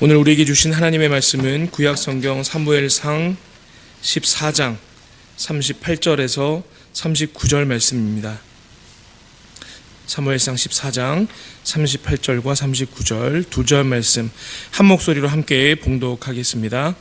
오늘 우리에게 주신 하나님의 말씀은 구약성경 사무엘상 14장 38절에서 39절 말씀입니다. 사무엘상 14장 38절과 39절 두 절 말씀 한 목소리로 함께 봉독하겠습니다.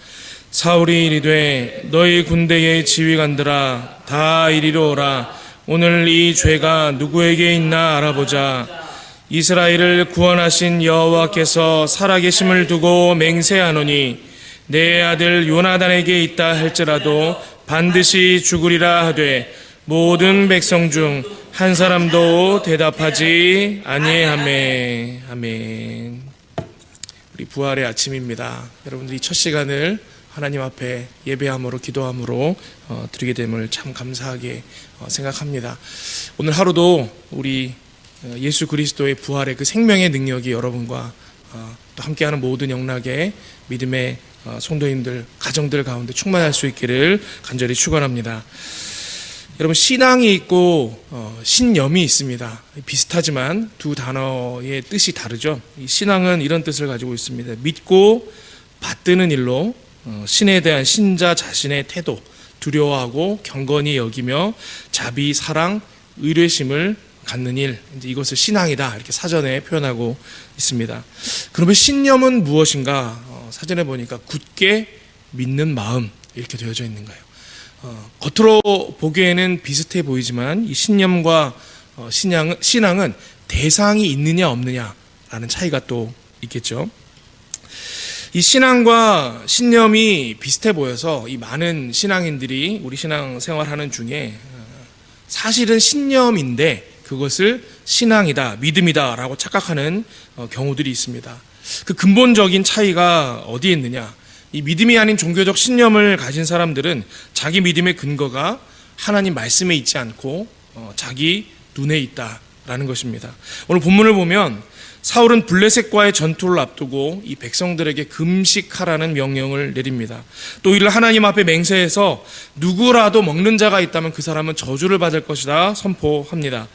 사울이 이르되 너희 군대의 지휘관들아 다 이리로 오라. 오늘 이 죄가 누구에게 있나 알아보자. 이스라엘을 구원하신 여호와께서 살아계심을 두고 맹세하노니 내 아들 요나단에게 있다 할지라도 반드시 죽으리라 하되 모든 백성 중 한 사람도 대답하지 아니하매. 아멘. 우리 부활의 아침입니다. 여러분들이 첫 시간을 하나님 앞에 예배함으로 기도함으로 드리게 됨을 참 감사하게 생각합니다. 오늘 하루도 우리 예수 그리스도의 부활의 그 생명의 능력이 여러분과 또 함께하는 모든 영락의 믿음의 성도님들, 가정들 가운데 충만할 수 있기를 간절히 축원합니다. 여러분, 신앙이 있고 신념이 있습니다. 비슷하지만 두 단어의 뜻이 다르죠. 이 신앙은 이런 뜻을 가지고 있습니다. 믿고 받드는 일로 신에 대한 신자 자신의 태도, 두려워하고 경건히 여기며 자비, 사랑, 의뢰심을 갖는 일, 이것을 신앙이다 이렇게 사전에 표현하고 있습니다. 그러면 신념은 무엇인가? 사전에 보니까 굳게 믿는 마음 이렇게 되어져 있는 거예요. 겉으로 보기에는 비슷해 보이지만 이 신념과 신앙은 대상이 있느냐 없느냐라는 차이가 또 있겠죠. 이 신앙과 신념이 비슷해 보여서 이 많은 신앙인들이 우리 신앙 생활하는 중에 사실은 신념인데 그것을 신앙이다, 믿음이다 라고 착각하는 경우들이 있습니다. 그 근본적인 차이가 어디에 있느냐? 이 믿음이 아닌 종교적 신념을 가진 사람들은 자기 믿음의 근거가 하나님 말씀에 있지 않고 자기 눈에 있다라는 것입니다. 오늘 본문을 보면 사울은 블레셋과의 전투를 앞두고 이 백성들에게 금식하라는 명령을 내립니다. 또 이를 하나님 앞에 맹세해서 누구라도 먹는 자가 있다면 그 사람은 저주를 받을 것이다 선포합니다.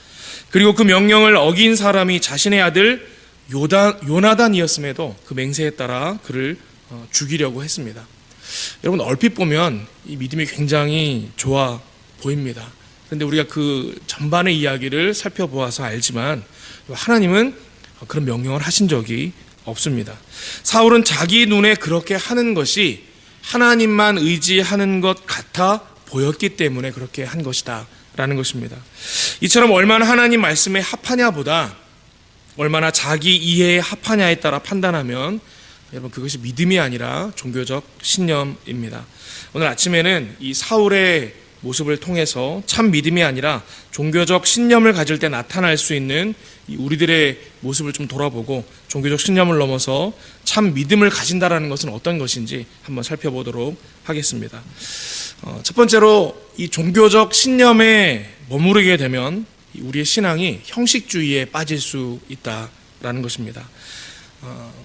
그리고 그 명령을 어긴 사람이 자신의 아들 요나단이었음에도 그 맹세에 따라 그를 죽이려고 했습니다. 여러분, 얼핏 보면 이 믿음이 굉장히 좋아 보입니다. 그런데 우리가 그 전반의 이야기를 살펴보아서 알지만 하나님은 그런 명령을 하신 적이 없습니다. 사울은 자기 눈에 그렇게 하는 것이 하나님만 의지하는 것 같아 보였기 때문에 그렇게 한 것이다 라는 것입니다. 이처럼 얼마나 하나님 말씀에 합하냐보다 얼마나 자기 이해에 합하냐에 따라 판단하면 여러분 그것이 믿음이 아니라 종교적 신념입니다. 오늘 아침에는 이 사울의 모습을 통해서 참 믿음이 아니라 종교적 신념을 가질 때 나타날 수 있는 우리들의 모습을 좀 돌아보고 종교적 신념을 넘어서 참 믿음을 가진다라는 것은 어떤 것인지 한번 살펴보도록 하겠습니다. 첫 번째로 이 종교적 신념에 머무르게 되면 우리의 신앙이 형식주의에 빠질 수 있다라는 것입니다.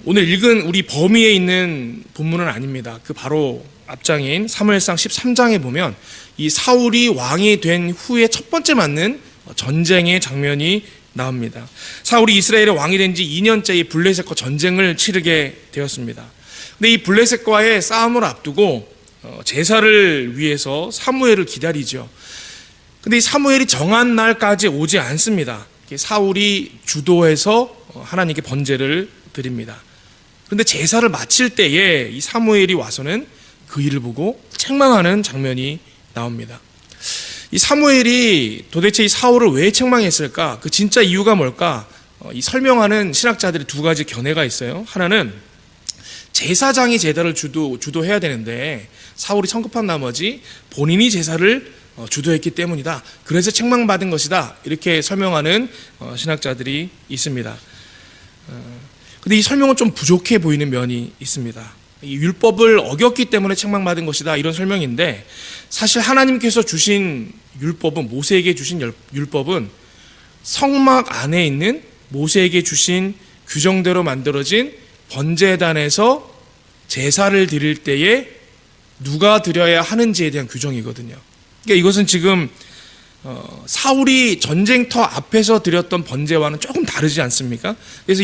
오늘 읽은 우리 범위에 있는 본문은 아닙니다. 그 바로 앞장인 사무엘상 13장에 보면 이 사울이 왕이 된 후에 첫 번째 맞는 전쟁의 장면이 나옵니다. 사울이 이스라엘의 왕이 된 지 2년째 이 블레셋과 전쟁을 치르게 되었습니다. 근데 이 블레셋과의 싸움을 앞두고 제사를 위해서 사무엘을 기다리죠. 근데 이 사무엘이 정한 날까지 오지 않습니다. 사울이 주도해서 하나님께 번제를 드립니다. 그런데 제사를 마칠 때에 이 사무엘이 와서는 그 일을 보고 책망하는 장면이 나옵니다. 이 사무엘이 도대체 이 사울을 왜 책망했을까? 그 진짜 이유가 뭘까? 이 설명하는 신학자들이 두 가지 견해가 있어요. 하나는 제사장이 제사를 주도해야 되는데 사울이 성급한 나머지 본인이 제사를 주도했기 때문이다. 그래서 책망받은 것이다. 이렇게 설명하는 신학자들이 있습니다. 근데 이 설명은 좀 부족해 보이는 면이 있습니다. 이 율법을 어겼기 때문에 책망받은 것이다 이런 설명인데 사실 하나님께서 주신 율법은 모세에게 주신 율법은 성막 안에 있는 모세에게 주신 규정대로 만들어진 번제단에서 제사를 드릴 때에 누가 드려야 하는지에 대한 규정이거든요. 그러니까 이것은 지금 사울이 전쟁터 앞에서 드렸던 번제와는 조금 다르지 않습니까? 그래서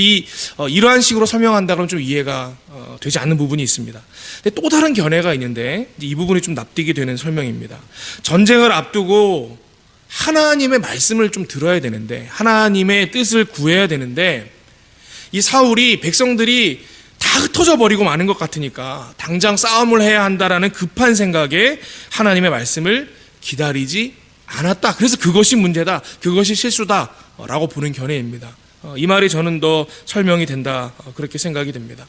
이러한 식으로 설명한다 그러면 좀 이해가 되지 않는 부분이 있습니다. 근데 또 다른 견해가 있는데 이 부분이 좀 납득이 되는 설명입니다. 전쟁을 앞두고 하나님의 말씀을 좀 들어야 되는데, 하나님의 뜻을 구해야 되는데, 이 사울이 백성들이 다 흩어져 버리고 마는 것 같으니까 당장 싸움을 해야 한다라는 급한 생각에 하나님의 말씀을 기다리지 않았다. 그래서 그것이 문제다, 그것이 실수다라고 보는 견해입니다. 이 말이 저는 더 설명이 된다, 그렇게 생각이 됩니다.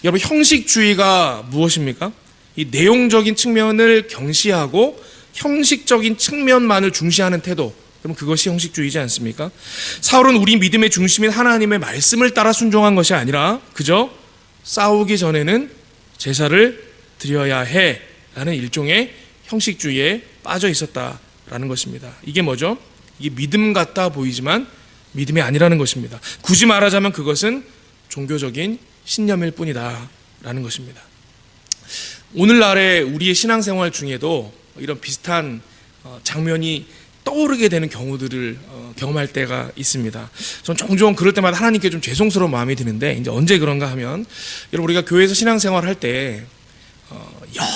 여러분, 형식주의가 무엇입니까? 이 내용적인 측면을 경시하고 형식적인 측면만을 중시하는 태도, 그럼 그것이 형식주의지 않습니까? 사울은 우리 믿음의 중심인 하나님의 말씀을 따라 순종한 것이 아니라 그저 싸우기 전에는 제사를 드려야 해라는 일종의 형식주의에 빠져 있었다라는 것입니다. 이게 뭐죠? 이게 믿음 같아 보이지만 믿음이 아니라는 것입니다. 굳이 말하자면 그것은 종교적인 신념일 뿐이다라는 것입니다. 오늘날의 우리의 신앙생활 중에도 이런 비슷한 장면이 떠오르게 되는 경우들을 경험할 때가 있습니다. 전 종종 그럴 때마다 하나님께 좀 죄송스러운 마음이 드는데, 이제 언제 그런가 하면, 여러분, 우리가 교회에서 신앙생활 할 때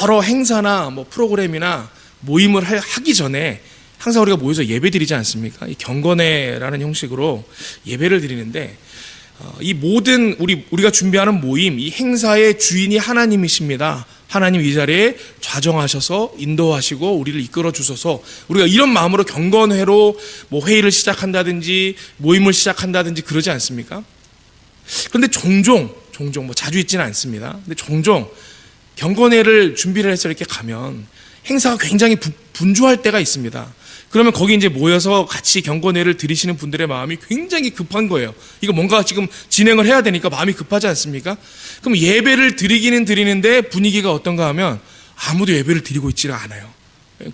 여러 행사나 뭐 프로그램이나 모임을 하기 전에 항상 우리가 모여서 예배 드리지 않습니까? 이 경건회라는 형식으로 예배를 드리는데, 이 모든 우리가 준비하는 모임, 이 행사의 주인이 하나님이십니다. 하나님 이 자리에 좌정하셔서 인도하시고 우리를 이끌어 주셔서 우리가 이런 마음으로 경건회로 뭐 회의를 시작한다든지 모임을 시작한다든지 그러지 않습니까? 그런데 종종 뭐 자주 있지는 않습니다. 근데 종종 경건회를 준비를 해서 이렇게 가면 행사가 굉장히 분주할 때가 있습니다. 그러면 거기 이제 모여서 같이 경건회를 드리시는 분들의 마음이 굉장히 급한 거예요. 이거 뭔가 지금 진행을 해야 되니까 마음이 급하지 않습니까? 그럼 예배를 드리기는 드리는데 분위기가 어떤가 하면 아무도 예배를 드리고 있지는 않아요.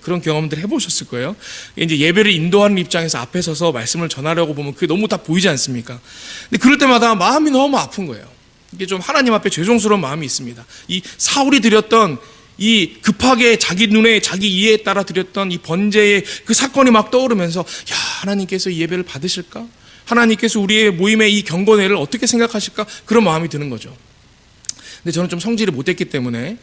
그런 경험들 해보셨을 거예요. 이제 예배를 인도하는 입장에서 앞에 서서 말씀을 전하려고 보면 그게 너무 다 보이지 않습니까? 근데 그럴 때마다 마음이 너무 아픈 거예요. 이게 좀 하나님 앞에 죄송스러운 마음이 있습니다. 이 사울이 드렸던 이 급하게 자기 눈에 자기 이해에 따라 드렸던 이 번제의 그 사건이 막 떠오르면서, 야, 하나님께서 이 예배를 받으실까? 하나님께서 우리의 모임의 이 경건회를 어떻게 생각하실까? 그런 마음이 드는 거죠. 근데 저는 좀 성질이 못됐기 때문에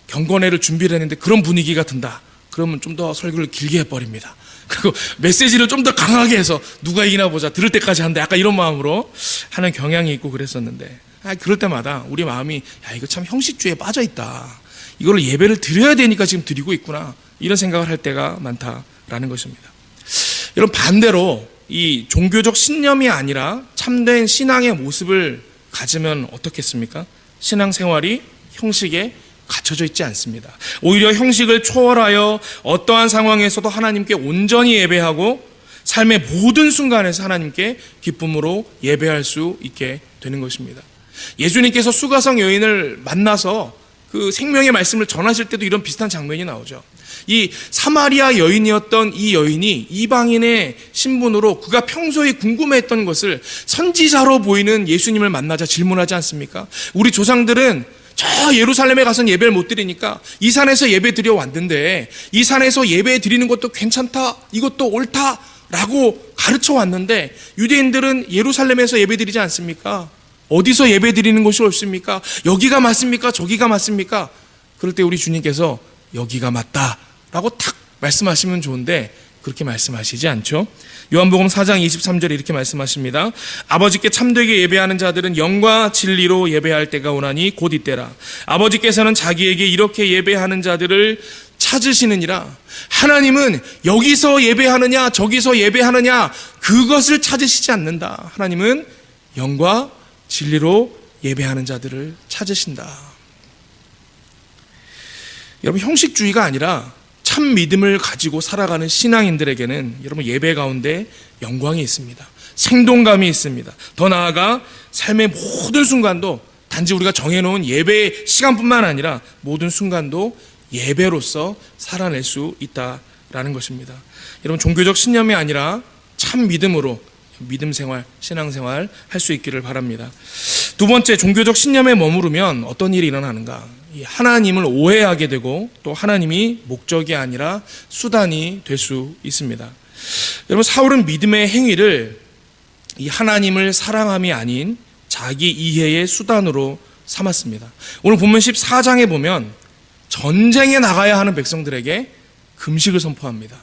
경건회를 준비를 했는데 그런 분위기가 든다, 그러면 좀 더 설교를 길게 해버립니다. 그리고 메시지를 좀 더 강하게 해서 누가 이기나 보자, 들을 때까지 한다, 약간 이런 마음으로 하는 경향이 있고 그랬었는데, 그럴 때마다 우리 마음이, 야, 이거 참 형식주의에 빠져있다, 이걸 예배를 드려야 되니까 지금 드리고 있구나, 이런 생각을 할 때가 많다라는 것입니다. 여러분, 반대로 이 종교적 신념이 아니라 참된 신앙의 모습을 가지면 어떻겠습니까? 신앙생활이 형식에 갇혀져 있지 않습니다. 오히려 형식을 초월하여 어떠한 상황에서도 하나님께 온전히 예배하고 삶의 모든 순간에서 하나님께 기쁨으로 예배할 수 있게 되는 것입니다. 예수님께서 수가성 여인을 만나서 그 생명의 말씀을 전하실 때도 이런 비슷한 장면이 나오죠. 이 사마리아 여인이었던 이 여인이 이방인의 신분으로 그가 평소에 궁금해했던 것을 선지자로 보이는 예수님을 만나자 질문하지 않습니까? 우리 조상들은 저 예루살렘에 가서는 예배를 못 드리니까 이 산에서 예배 드려 왔는데, 이 산에서 예배 드리는 것도 괜찮다, 이것도 옳다 라고 가르쳐 왔는데, 유대인들은 예루살렘에서 예배 드리지 않습니까? 어디서 예배 드리는 것이 옳습니까? 여기가 맞습니까? 저기가 맞습니까? 그럴 때 우리 주님께서 여기가 맞다 라고 탁 말씀하시면 좋은데 그렇게 말씀하시지 않죠. 요한복음 4장 23절에 이렇게 말씀하십니다. 아버지께 참되게 예배하는 자들은 영과 진리로 예배할 때가 오나니 곧 이때라. 아버지께서는 자기에게 이렇게 예배하는 자들을 찾으시느니라. 하나님은 여기서 예배하느냐 저기서 예배하느냐 그것을 찾으시지 않는다. 하나님은 영과 진리로 예배하는 자들을 찾으신다. 여러분, 형식주의가 아니라 참 믿음을 가지고 살아가는 신앙인들에게는 여러분 예배 가운데 영광이 있습니다. 생동감이 있습니다. 더 나아가 삶의 모든 순간도 단지 우리가 정해놓은 예배 시간뿐만 아니라 모든 순간도 예배로서 살아낼 수 있다라는 것입니다. 여러분, 종교적 신념이 아니라 참 믿음으로 믿음 생활, 신앙 생활 할 수 있기를 바랍니다. 두 번째, 종교적 신념에 머무르면 어떤 일이 일어나는가? 하나님을 오해하게 되고 또 하나님이 목적이 아니라 수단이 될 수 있습니다. 여러분, 사울은 믿음의 행위를 이 하나님을 사랑함이 아닌 자기 이해의 수단으로 삼았습니다. 오늘 본문 14장에 보면 전쟁에 나가야 하는 백성들에게 금식을 선포합니다.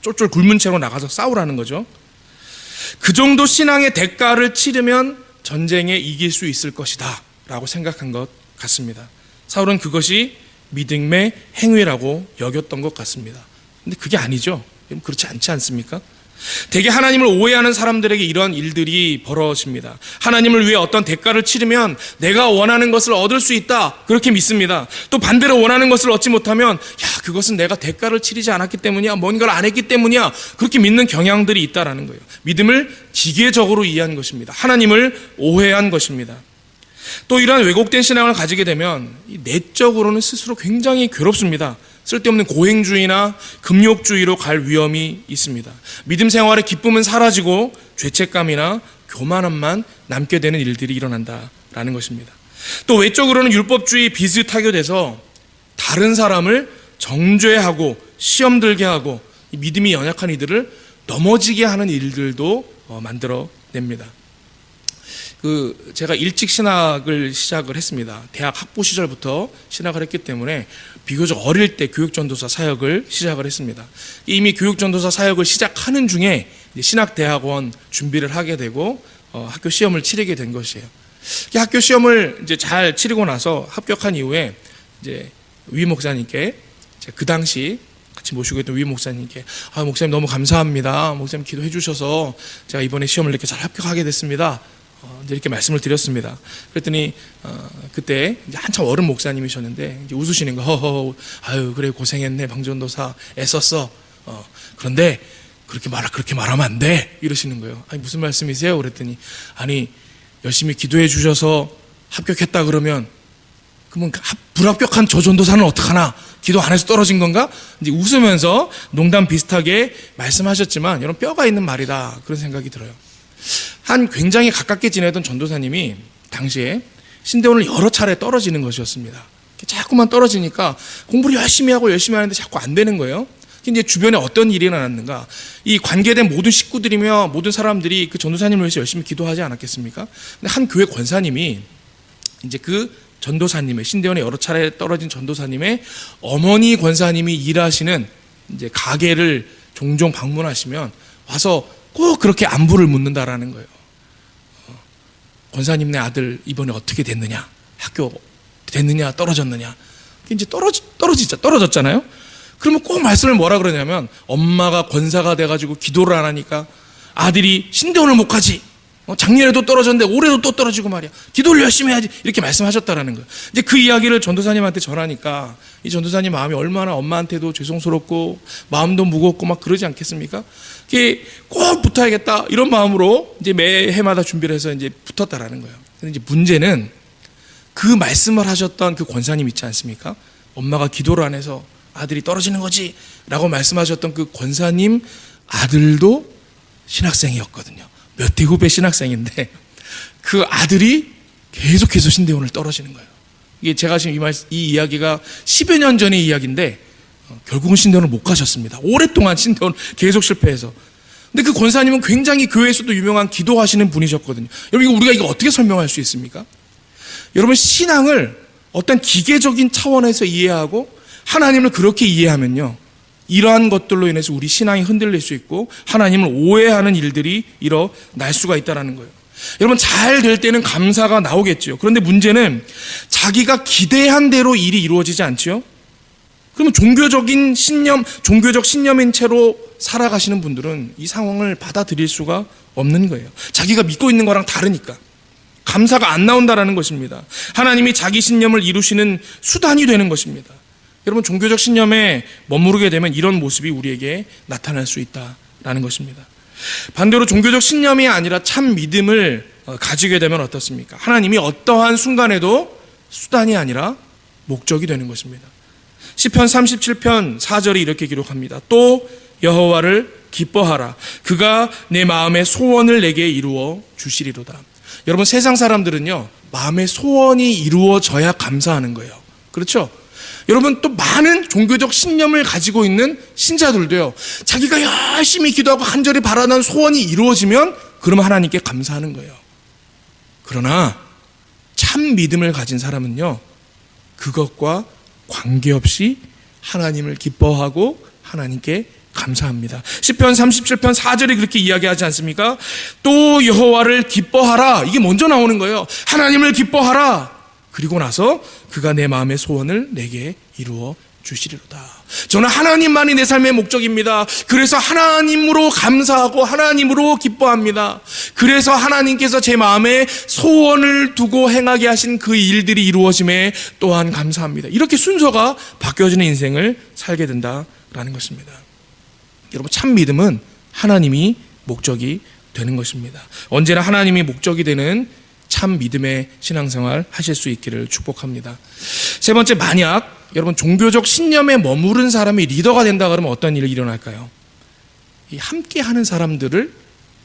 쫄쫄 굶은 채로 나가서 싸우라는 거죠. 그 정도 신앙의 대가를 치르면 전쟁에 이길 수 있을 것이다 라고 생각한 것 같습니다. 사울은 그것이 믿음의 행위라고 여겼던 것 같습니다. 근데 그게 아니죠. 그렇지 않지 않습니까? 대개 하나님을 오해하는 사람들에게 이런 일들이 벌어집니다. 하나님을 위해 어떤 대가를 치르면 내가 원하는 것을 얻을 수 있다, 그렇게 믿습니다. 또 반대로 원하는 것을 얻지 못하면 그것은 내가 대가를 치르지 않았기 때문이야, 뭔가를 안 했기 때문이야, 그렇게 믿는 경향들이 있다라는 거예요. 믿음을 기계적으로 이해한 것입니다. 하나님을 오해한 것입니다. 또 이러한 왜곡된 신앙을 가지게 되면 내적으로는 스스로 굉장히 괴롭습니다. 쓸데없는 고행주의나 금욕주의로 갈 위험이 있습니다. 믿음 생활의 기쁨은 사라지고 죄책감이나 교만함만 남게 되는 일들이 일어난다라는 것입니다. 또 외적으로는 율법주의 비슷하게 돼서 다른 사람을 정죄하고 시험 들게 하고 믿음이 연약한 이들을 넘어지게 하는 일들도 만들어냅니다. 제가 일찍 신학을 시작을 했습니다. 대학 학부 시절부터 신학을 했기 때문에 비교적 어릴 때 교육전도사 사역을 시작을 했습니다. 이미 교육전도사 사역을 시작하는 중에 신학대학원 준비를 하게 되고 학교 시험을 치르게 된 것이에요. 학교 시험을 이제 잘 치르고 나서 합격한 이후에 이제 위 목사님께 그 당시 같이 모시고 있던 위 목사님께 목사님 너무 감사합니다. 목사님 기도해 주셔서 제가 이번에 시험을 이렇게 잘 합격하게 됐습니다. 이렇게 말씀을 드렸습니다. 그랬더니 그때 이제 한참 어른 목사님이셨는데 이제 웃으시는 거, 아유 그래 고생했네 방전도사 애썼어. 그런데 그렇게 말하면 안 돼, 이러시는 거예요. 아니 무슨 말씀이세요? 그랬더니 아니 열심히 기도해 주셔서 합격했다 그러면 불합격한 저 전도사는 어떡하나? 기도 안 해서 떨어진 건가? 이제 웃으면서 농담 비슷하게 말씀하셨지만 여러분 뼈가 있는 말이다, 그런 생각이 들어요. 한 굉장히 가깝게 지내던 전도사님이 당시에 신대원을 여러 차례 떨어지는 것이었습니다. 자꾸만 떨어지니까 공부를 열심히 하는데 자꾸 안 되는 거예요. 이제 주변에 어떤 일이 일어났는가? 이 관계된 모든 식구들이며 모든 사람들이 그 전도사님을 위해서 열심히 기도하지 않았겠습니까? 근데 한 교회 권사님이 이제 그 전도사님의, 신대원에 여러 차례 떨어진 전도사님의 어머니 권사님이 일하시는 이제 가게를 종종 방문하시면 와서 꼭 그렇게 안부를 묻는다라는 거예요. 권사님네 아들 이번에 어떻게 됐느냐? 학교 됐느냐? 떨어졌느냐? 이제 떨어졌잖아요? 그러면 꼭 말씀을 뭐라 그러냐면 엄마가 권사가 돼가지고 기도를 안 하니까 아들이 신대원을 못 가지. 작년에도 떨어졌는데 올해도 또 떨어지고 말이야. 기도를 열심히 해야지. 이렇게 말씀하셨다라는 거예요. 이제 그 이야기를 전도사님한테 전하니까 이 전도사님 마음이 얼마나 엄마한테도 죄송스럽고 마음도 무겁고 막 그러지 않겠습니까? 이게 꼭 붙어야겠다 이런 마음으로 이제 매해마다 준비를 해서 이제 붙었다라는 거예요. 근데 이제 문제는 그 말씀을 하셨던 그 권사님 있지 않습니까? 엄마가 기도를 안 해서 아들이 떨어지는 거지 라고 말씀하셨던 그 권사님 아들도 신학생이었거든요. 몇 대 후배 신학생인데 그 아들이 계속해서 신대원을 떨어지는 거예요. 이게 제가 지금 이 이야기가 10여 년 전의 이야기인데 결국은 신대원을 못 가셨습니다. 오랫동안 신대원 계속 실패해서. 근데 그 권사님은 굉장히 교회에서도 유명한 기도하시는 분이셨거든요. 여러분 우리가 이거 어떻게 설명할 수 있습니까? 여러분 신앙을 어떤 기계적인 차원에서 이해하고 하나님을 그렇게 이해하면요, 이러한 것들로 인해서 우리 신앙이 흔들릴 수 있고 하나님을 오해하는 일들이 일어날 수가 있다는 거예요. 여러분 잘 될 때는 감사가 나오겠죠. 그런데 문제는 자기가 기대한 대로 일이 이루어지지 않죠. 그러면 종교적 신념인 채로 살아가시는 분들은 이 상황을 받아들일 수가 없는 거예요. 자기가 믿고 있는 거랑 다르니까 감사가 안 나온다라는 것입니다. 하나님이 자기 신념을 이루시는 수단이 되는 것입니다. 여러분 종교적 신념에 머무르게 되면 이런 모습이 우리에게 나타날 수 있다라는 것입니다. 반대로 종교적 신념이 아니라 참 믿음을 가지게 되면 어떻습니까? 하나님이 어떠한 순간에도 수단이 아니라 목적이 되는 것입니다. 시편 37편 4절이 이렇게 기록합니다. 또 여호와를 기뻐하라. 그가 내 마음의 소원을 내게 이루어 주시리로다. 여러분, 세상 사람들은요, 마음의 소원이 이루어져야 감사하는 거예요. 그렇죠? 여러분, 또 많은 종교적 신념을 가지고 있는 신자들도요, 자기가 열심히 기도하고 간절히 바라는 소원이 이루어지면 그러면 하나님께 감사하는 거예요. 그러나 참 믿음을 가진 사람은요, 그것과 관계없이 하나님을 기뻐하고 하나님께 감사합니다. 시편 37편 4절에 그렇게 이야기하지 않습니까? 또 여호와를 기뻐하라. 이게 먼저 나오는 거예요. 하나님을 기뻐하라. 그리고 나서 그가 내 마음의 소원을 내게 이루어 주시리로다. 저는 하나님만이 내 삶의 목적입니다. 그래서 하나님으로 감사하고 하나님으로 기뻐합니다. 그래서 하나님께서 제 마음에 소원을 두고 행하게 하신 그 일들이 이루어짐에 또한 감사합니다. 이렇게 순서가 바뀌어지는 인생을 살게 된다라는 것입니다. 여러분, 참 믿음은 하나님이 목적이 되는 것입니다. 언제나 하나님이 목적이 되는 참 믿음의 신앙생활 하실 수 있기를 축복합니다. 세 번째, 만약 여러분 종교적 신념에 머무른 사람이 리더가 된다 그러면 어떤 일이 일어날까요? 이 함께하는 사람들을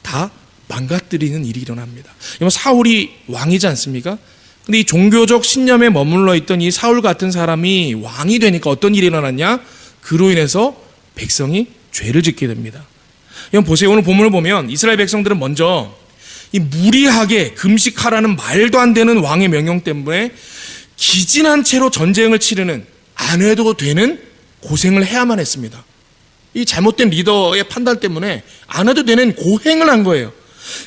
다 망가뜨리는 일이 일어납니다. 여러분, 사울이 왕이지 않습니까? 근데 이 종교적 신념에 머물러 있던 이 사울 같은 사람이 왕이 되니까 어떤 일이 일어났냐? 그로 인해서 백성이 죄를 짓게 됩니다. 여러분 보세요. 오늘 본문을 보면 이스라엘 백성들은 먼저 이 무리하게 금식하라는 말도 안 되는 왕의 명령 때문에 기진한 채로 전쟁을 치르는, 안 해도 되는 고생을 해야만 했습니다. 이 잘못된 리더의 판단 때문에 안 해도 되는 고행을 한 거예요.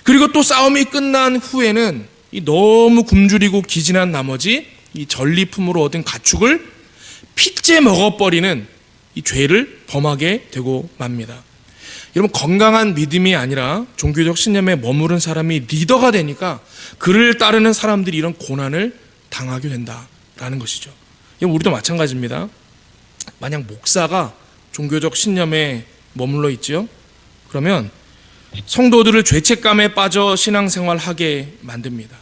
그리고 또 싸움이 끝난 후에는 이 너무 굶주리고 기진한 나머지 이 전리품으로 얻은 가축을 핏째 먹어버리는 이 죄를 범하게 되고 맙니다. 여러분, 건강한 믿음이 아니라 종교적 신념에 머무른 사람이 리더가 되니까 그를 따르는 사람들이 이런 고난을 당하게 된다라는 것이죠. 우리도 마찬가지입니다. 만약 목사가 종교적 신념에 머물러 있죠, 그러면 성도들을 죄책감에 빠져 신앙생활하게 만듭니다.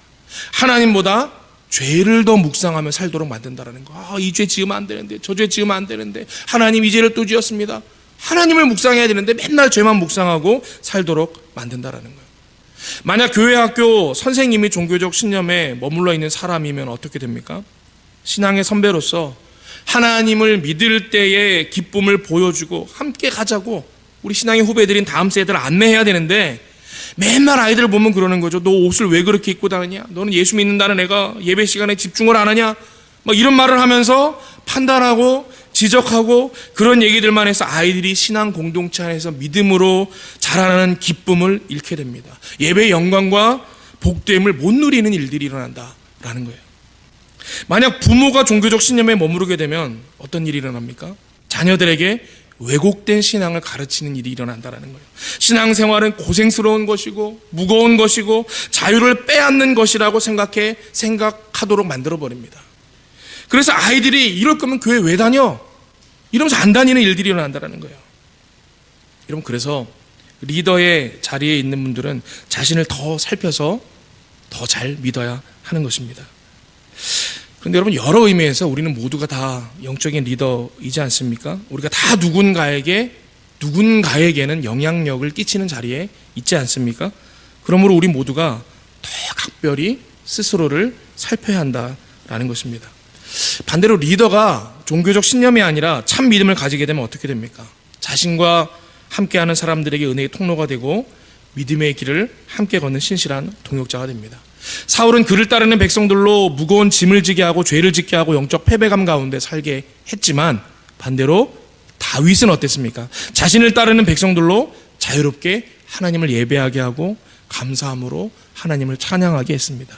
하나님보다 죄를 더 묵상하며 살도록 만든다는 거. 이 죄 지으면 안 되는데, 저 죄 지으면 안 되는데, 하나님 이 죄를 또 지었습니다. 하나님을 묵상해야 되는데 맨날 죄만 묵상하고 살도록 만든다는 거예요. 만약 교회 학교 선생님이 종교적 신념에 머물러 있는 사람이면 어떻게 됩니까? 신앙의 선배로서 하나님을 믿을 때의 기쁨을 보여주고 함께 가자고 우리 신앙의 후배들인 다음 세대를 안내해야 되는데, 맨날 아이들 보면 그러는 거죠. 너 옷을 왜 그렇게 입고 다니냐? 너는 예수 믿는다는 애가 예배 시간에 집중을 안 하냐? 막 이런 말을 하면서 판단하고 지적하고 그런 얘기들만 해서 아이들이 신앙 공동체 안에서 믿음으로 자라나는 기쁨을 잃게 됩니다. 예배의 영광과 복됨을 못 누리는 일들이 일어난다라는 거예요. 만약 부모가 종교적 신념에 머무르게 되면 어떤 일이 일어납니까? 자녀들에게 왜곡된 신앙을 가르치는 일이 일어난다는 거예요. 신앙생활은 고생스러운 것이고 무거운 것이고 자유를 빼앗는 것이라고 생각하도록 만들어버립니다. 그래서 아이들이 이럴 거면 교회 왜 다녀? 이러면서 안 다니는 일들이 일어난다는 거예요. 여러분, 그래서 리더의 자리에 있는 분들은 자신을 더 살펴서 더 잘 믿어야 하는 것입니다. 그런데 여러분, 여러 의미에서 우리는 모두가 다 영적인 리더이지 않습니까? 우리가 다 누군가에게는 영향력을 끼치는 자리에 있지 않습니까? 그러므로 우리 모두가 더 각별히 스스로를 살펴야 한다라는 것입니다. 반대로 리더가 종교적 신념이 아니라 참 믿음을 가지게 되면 어떻게 됩니까? 자신과 함께하는 사람들에게 은혜의 통로가 되고 믿음의 길을 함께 걷는 신실한 동역자가 됩니다. 사울은 그를 따르는 백성들로 무거운 짐을 지게 하고 죄를 짓게 하고 영적 패배감 가운데 살게 했지만, 반대로 다윗은 어땠습니까? 자신을 따르는 백성들로 자유롭게 하나님을 예배하게 하고 감사함으로 하나님을 찬양하게 했습니다.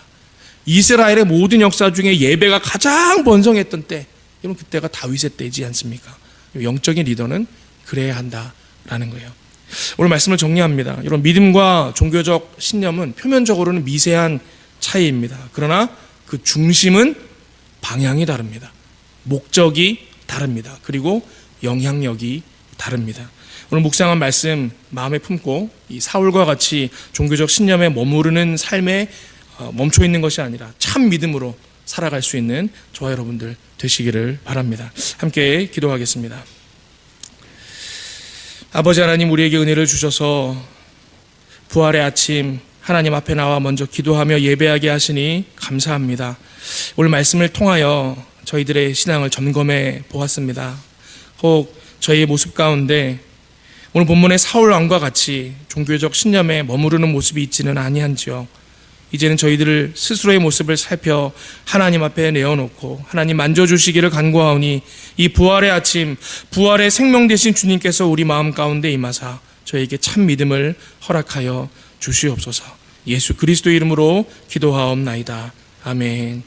이스라엘의 모든 역사 중에 예배가 가장 번성했던 때, 여러분 그때가 다윗의 때이지 않습니까? 영적인 리더는 그래야 한다라는 거예요. 오늘 말씀을 정리합니다. 여러분, 믿음과 종교적 신념은 표면적으로는 미세한 차이입니다. 그러나 그 중심은 방향이 다릅니다. 목적이 다릅니다. 그리고 영향력이 다릅니다. 오늘 묵상한 말씀 마음에 품고 이 사울과 같이 종교적 신념에 머무르는 삶에 멈춰 있는 것이 아니라 참 믿음으로 살아갈 수 있는 저와 여러분들 되시기를 바랍니다. 함께 기도하겠습니다. 아버지 하나님, 우리에게 은혜를 주셔서 부활의 아침 하나님 앞에 나와 먼저 기도하며 예배하게 하시니 감사합니다. 오늘 말씀을 통하여 저희들의 신앙을 점검해 보았습니다. 혹 저희의 모습 가운데 오늘 본문의 사울 왕과 같이 종교적 신념에 머무르는 모습이 있지는 아니한지요. 이제는 저희들을 스스로의 모습을 살펴 하나님 앞에 내어놓고 하나님 만져주시기를 간구하오니 이 부활의 아침, 부활의 생명 되신 주님께서 우리 마음 가운데 임하사 저에게 참 믿음을 허락하여 주시옵소서. 예수 그리스도의 이름으로 기도하옵나이다. 아멘.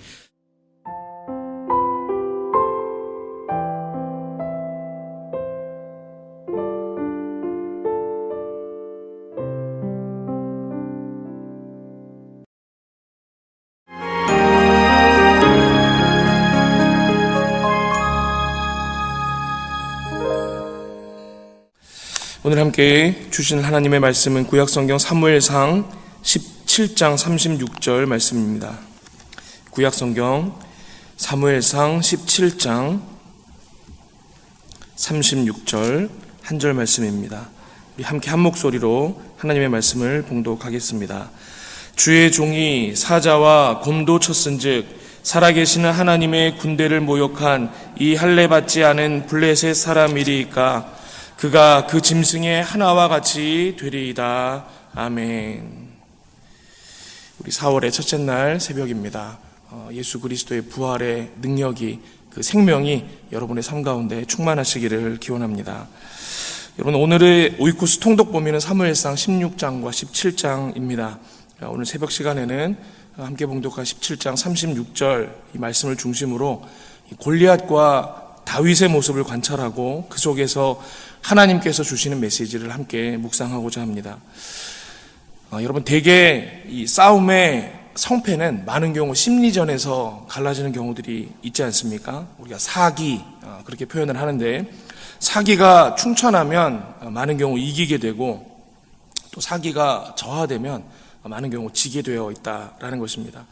오늘 함께 주신 하나님의 말씀은 구약성경 사무엘상 17장 36절 말씀입니다. 구약성경 사무엘상 17장 36절 한 절 말씀입니다. 우리 함께 한 목소리로 하나님의 말씀을 봉독하겠습니다. 주의 종이 사자와 곰도 쳤은즉 살아계시는 하나님의 군대를 모욕한 이 할례 받지 않은 블레셋 사람이리이까 그가 그 짐승의 하나와 같이 되리이다. 아멘. 우리 4월의 첫째 날 새벽입니다. 예수 그리스도의 부활의 능력이, 그 생명이 여러분의 삶 가운데 충만하시기를 기원합니다. 여러분, 오늘의 오이코스 통독 범위는 사무엘상 16장과 17장입니다. 오늘 새벽 시간에는 함께 봉독한 17장 36절 이 말씀을 중심으로 골리앗과 다윗의 모습을 관찰하고 그 속에서 하나님께서 주시는 메시지를 함께 묵상하고자 합니다. 여러분, 대개 이 싸움의 성패는 많은 경우 심리전에서 갈라지는 경우들이 있지 않습니까? 우리가 사기, 그렇게 표현을 하는데, 사기가 충천하면 많은 경우 이기게 되고, 또 사기가 저하되면 많은 경우 지게 되어 있다라는 것입니다.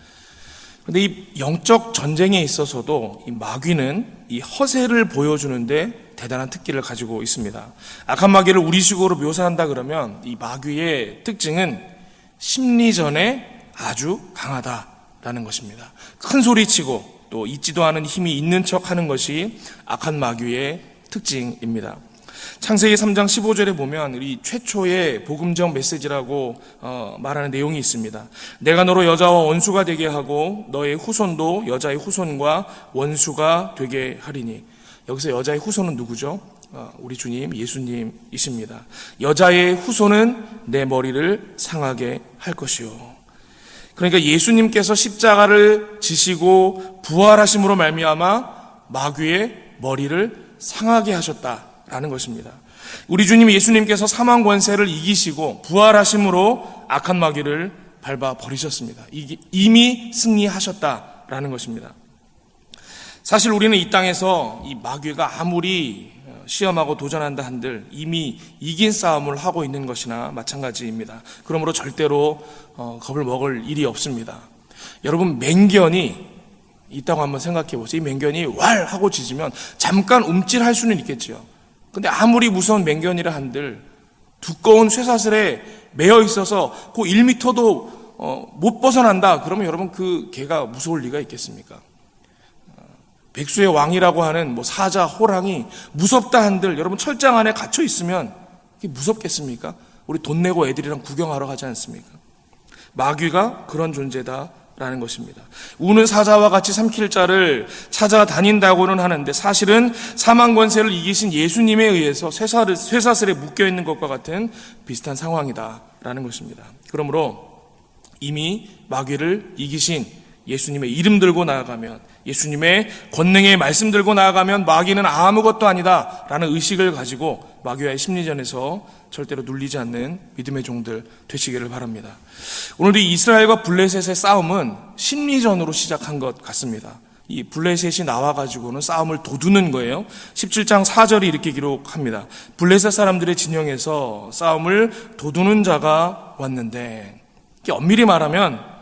그런데 이 영적 전쟁에 있어서도 이 마귀는 이 허세를 보여주는데 대단한 특기를 가지고 있습니다. 악한 마귀를 우리식으로 묘사한다 그러면 이 마귀의 특징은 심리전에 아주 강하다라는 것입니다. 큰 소리치고 또 있지도 않은 힘이 있는 척 하는 것이 악한 마귀의 특징입니다. 창세기 3장 15절에 보면 이 최초의 복음적 메시지라고 말하는 내용이 있습니다. 내가 너로 여자와 원수가 되게 하고 너의 후손도 여자의 후손과 원수가 되게 하리니. 여기서 여자의 후손은 누구죠? 우리 주님 예수님이십니다. 여자의 후손은 내 머리를 상하게 할 것이요. 그러니까 예수님께서 십자가를 지시고 부활하심으로 말미암아 마귀의 머리를 상하게 하셨다라는 것입니다. 우리 주님 예수님께서 사망 권세를 이기시고 부활하심으로 악한 마귀를 밟아 버리셨습니다. 이미 승리하셨다라는 것입니다. 사실 우리는 이 땅에서 이 마귀가 아무리 시험하고 도전한다 한들 이미 이긴 싸움을 하고 있는 것이나 마찬가지입니다. 그러므로 절대로 겁을 먹을 일이 없습니다. 여러분, 맹견이 있다고 한번 생각해 보세요. 이 맹견이 왈 하고 짖으면 잠깐 움찔할 수는 있겠지요. 근데 아무리 무서운 맹견이라 한들 두꺼운 쇠사슬에 매여 있어서 그 1m도 못 벗어난다 그러면 여러분, 그 개가 무서울 리가 있겠습니까? 백수의 왕이라고 하는 사자, 호랑이 무섭다 한들 여러분, 철장 안에 갇혀 있으면 그게 무섭겠습니까? 우리 돈 내고 애들이랑 구경하러 가지 않습니까? 마귀가 그런 존재다라는 것입니다. 우는 사자와 같이 삼킬 자를 찾아다닌다고는 하는데 사실은 사망 권세를 이기신 예수님에 의해서 쇠사슬에 묶여 있는 것과 같은 비슷한 상황이다라는 것입니다. 그러므로 이미 마귀를 이기신 예수님의 이름 들고 나아가면, 예수님의 권능의 말씀 들고 나아가면 마귀는 아무것도 아니다라는 의식을 가지고 마귀와의 심리전에서 절대로 눌리지 않는 믿음의 종들 되시기를 바랍니다. 오늘 이 이스라엘과 블레셋의 싸움은 심리전으로 시작한 것 같습니다. 이 블레셋이 나와가지고는 싸움을 도두는 거예요. 17장 4절이 이렇게 기록합니다. 블레셋 사람들의 진영에서 싸움을 도두는 자가 왔는데, 이게 엄밀히 말하면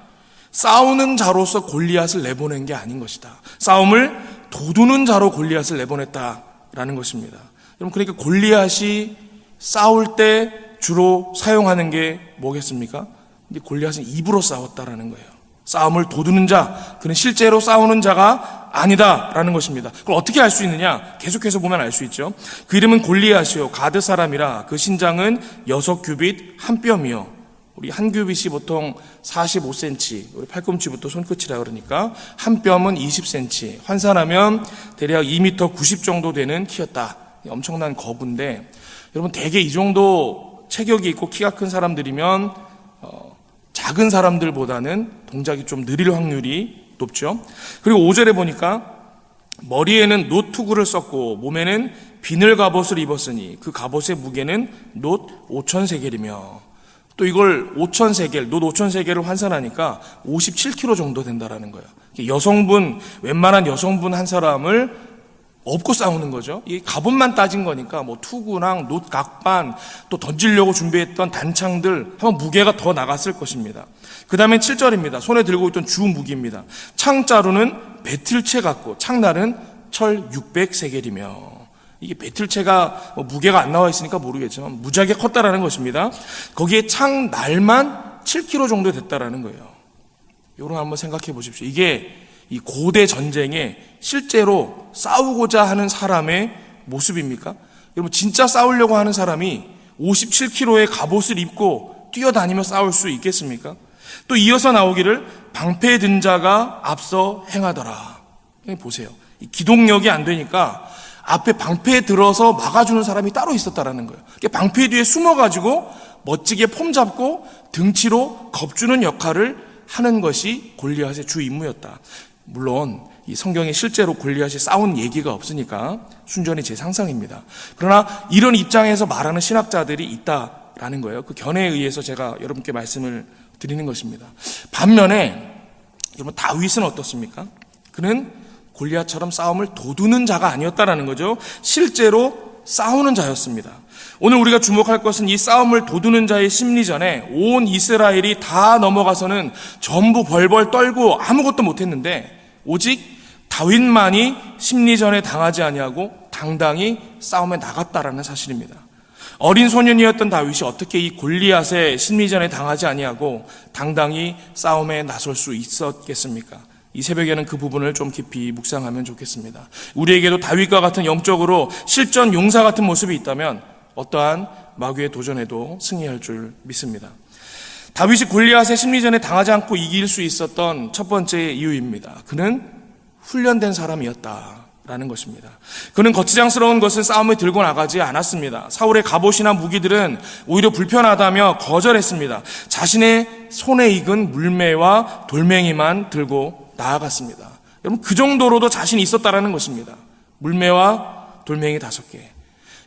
싸우는 자로서 골리앗을 내보낸 게 아닌 것이다. 싸움을 도두는 자로 골리앗을 내보냈다라는 것입니다. 여러분, 그러니까 골리앗이 싸울 때 주로 사용하는 게 뭐겠습니까? 근데 골리앗은 입으로 싸웠다라는 거예요. 싸움을 도두는 자, 그는 실제로 싸우는 자가 아니다라는 것입니다. 그걸 어떻게 알 수 있느냐? 계속해서 보면 알 수 있죠. 그 이름은 골리앗이요 가드 사람이라 그 신장은 6규빗 한 뼘이요. 우리 한 규빗이 보통 45cm, 우리 팔꿈치부터 손끝이라 그러니까 한 뼘은 20cm. 환산하면 대략 2m 90 정도 되는 키였다. 엄청난 거구인데 여러분 대개 이 정도 체격이 있고 키가 큰 사람들이면 작은 사람들보다는 동작이 좀 느릴 확률이 높죠. 그리고 5절에 보니까 머리에는 놋 투구를 썼고 몸에는 비늘 갑옷을 입었으니 그 갑옷의 무게는 놋 5,000세겔이며 또 이걸 5,000세겔, 놋 5,000세겔을 환산하니까 57kg 정도 된다라는 거예요. 여성분, 웬만한 여성분 한 사람을 업고 싸우는 거죠. 이 갑옷만 따진 거니까 뭐 투구랑 놋 각반 또 던지려고 준비했던 단창들 하면 무게가 더 나갔을 것입니다. 그 다음에 7절입니다. 손에 들고 있던 주 무기입니다. 창자루는 배틀채 같고 창날은 철 600세겔이며 이게 배틀채가 뭐 무게가 안 나와 있으니까 모르겠지만 무지하게 컸다라는 것입니다. 거기에 창날만 7kg 정도 됐다라는 거예요. 이런 거 한번 생각해 보십시오. 이게 이 고대 전쟁에 실제로 싸우고자 하는 사람의 모습입니까? 여러분 진짜 싸우려고 하는 사람이 57kg의 갑옷을 입고 뛰어다니며 싸울 수 있겠습니까? 또 이어서 나오기를 방패 든 자가 앞서 행하더라. 보세요. 이 기동력이 안 되니까 앞에 방패에 들어서 막아주는 사람이 따로 있었다라는 거예요. 방패 뒤에 숨어가지고 멋지게 폼 잡고 등치로 겁주는 역할을 하는 것이 골리앗의 주 임무였다. 물론 이 성경에 실제로 골리앗이 싸운 얘기가 없으니까 순전히 제 상상입니다. 그러나 이런 입장에서 말하는 신학자들이 있다라는 거예요. 그 견해에 의해서 제가 여러분께 말씀을 드리는 것입니다. 반면에 여러분 다윗은 어떻습니까? 그는 골리앗처럼 싸움을 도두는 자가 아니었다라는 거죠. 실제로 싸우는 자였습니다. 오늘 우리가 주목할 것은 이 싸움을 도두는 자의 심리전에 온 이스라엘이 다 넘어가서는 전부 벌벌 떨고 아무것도 못했는데 오직 다윗만이 심리전에 당하지 아니하고 당당히 싸움에 나갔다라는 사실입니다. 어린 소년이었던 다윗이 어떻게 이 골리앗의 심리전에 당하지 아니하고 당당히 싸움에 나설 수 있었겠습니까? 이 새벽에는 그 부분을 좀 깊이 묵상하면 좋겠습니다. 우리에게도 다윗과 같은 영적으로 실전 용사 같은 모습이 있다면 어떠한 마귀의 도전에도 승리할 줄 믿습니다. 다윗이 골리앗의 심리전에 당하지 않고 이길 수 있었던 첫 번째 이유입니다. 그는 훈련된 사람이었다라는 것입니다. 그는 거치장스러운 것은 싸움에 들고 나가지 않았습니다. 사울의 갑옷이나 무기들은 오히려 불편하다며 거절했습니다. 자신의 손에 익은 물매와 돌멩이만 들고 나아갔습니다. 여러분 그 정도로도 자신이 있었다라는 것입니다. 물매와 돌멩이 5개.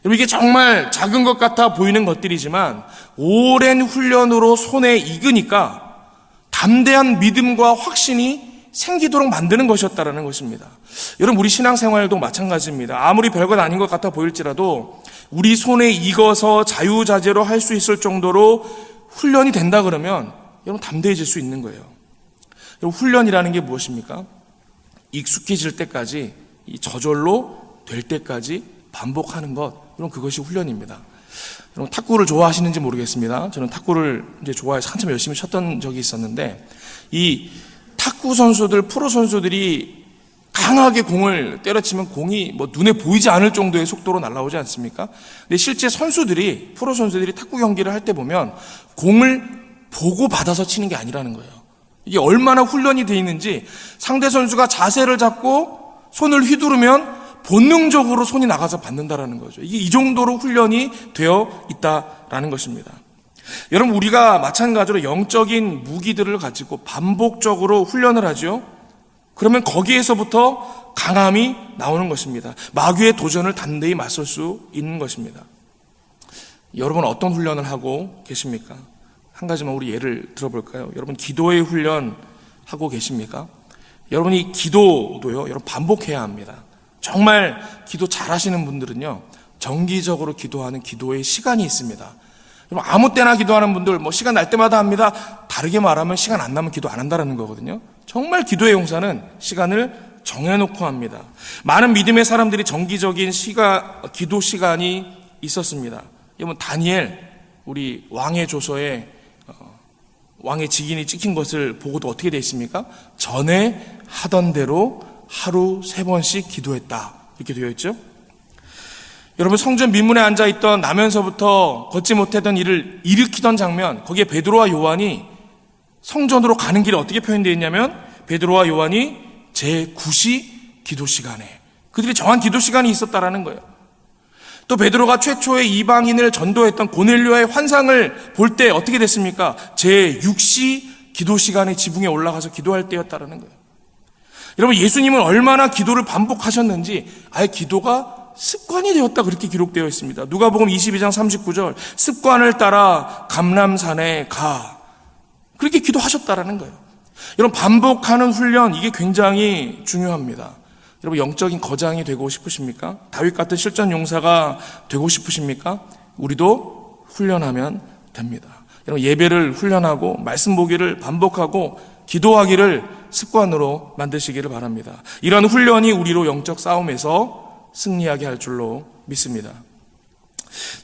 여러분 이게 정말 작은 것 같아 보이는 것들이지만 오랜 훈련으로 손에 익으니까 담대한 믿음과 확신이 생기도록 만드는 것이었다라는 것입니다. 여러분 우리 신앙생활도 마찬가지입니다. 아무리 별것 아닌 것 같아 보일지라도 우리 손에 익어서 자유자재로 할 수 있을 정도로 훈련이 된다 그러면 여러분 담대해질 수 있는 거예요. 여러분 훈련이라는 게 무엇입니까? 익숙해질 때까지 이 저절로 될 때까지 반복하는 것. 여러분 그것이 훈련입니다. 여러분 탁구를 좋아하시는지 모르겠습니다. 저는 탁구를 이제 좋아해서 한참 열심히 쳤던 적이 있었는데 이 탁구 선수들, 프로 선수들이 강하게 공을 때려치면 공이 뭐 눈에 보이지 않을 정도의 속도로 날아오지 않습니까? 근데 실제 선수들이, 프로 선수들이 탁구 경기를 할 때 보면 공을 보고 받아서 치는 게 아니라는 거예요. 이게 얼마나 훈련이 돼 있는지 상대 선수가 자세를 잡고 손을 휘두르면 본능적으로 손이 나가서 받는다라는 거죠. 이게 이 정도로 훈련이 되어 있다라는 것입니다. 여러분 우리가 마찬가지로 영적인 무기들을 가지고 반복적으로 훈련을 하죠. 그러면 거기에서부터 강함이 나오는 것입니다. 마귀의 도전을 담대히 맞설 수 있는 것입니다. 여러분은 어떤 훈련을 하고 계십니까? 한 가지만 우리 예를 들어볼까요? 여러분 기도의 훈련 하고 계십니까? 여러분이 기도도요, 여러분 반복해야 합니다. 정말 기도 잘하시는 분들은요, 정기적으로 기도하는 기도의 시간이 있습니다. 여러분 아무 때나 기도하는 분들 뭐 시간 날 때마다 합니다. 다르게 말하면 시간 안 나면 기도 안 한다는 거거든요. 정말 기도의 용사는 시간을 정해놓고 합니다. 많은 믿음의 사람들이 정기적인 기도 시간이 있었습니다. 여러분 다니엘, 우리 왕의 조서에 왕의 직인이 찍힌 것을 보고도 어떻게 되어 있습니까? 전에 하던 대로 하루 3번씩 기도했다. 이렇게 되어 있죠. 여러분, 성전 민문에 앉아있던 나면서부터 걷지 못하던 일을 일으키던 장면, 거기에 베드로와 요한이 성전으로 가는 길에 어떻게 표현되어 있냐면, 베드로와 요한이 제9시 기도 시간에, 그들이 정한 기도 시간이 있었다라는 거예요. 또 베드로가 최초의 이방인을 전도했던 고넬료의 환상을 볼 때 어떻게 됐습니까? 제6시 기도 시간에 지붕에 올라가서 기도할 때였다라는 거예요. 여러분, 예수님은 얼마나 기도를 반복하셨는지 아예 기도가 습관이 되었다, 그렇게 기록되어 있습니다. 누가복음 22장 39절, 습관을 따라 감람산에 가, 그렇게 기도하셨다라는 거예요. 여러분, 반복하는 훈련, 이게 굉장히 중요합니다. 여러분, 영적인 거장이 되고 싶으십니까? 다윗 같은 실전 용사가 되고 싶으십니까? 우리도 훈련하면 됩니다. 여러분, 예배를 훈련하고 말씀 보기를 반복하고 기도하기를 습관으로 만드시기를 바랍니다. 이런 훈련이 우리로 영적 싸움에서 승리하게 할 줄로 믿습니다.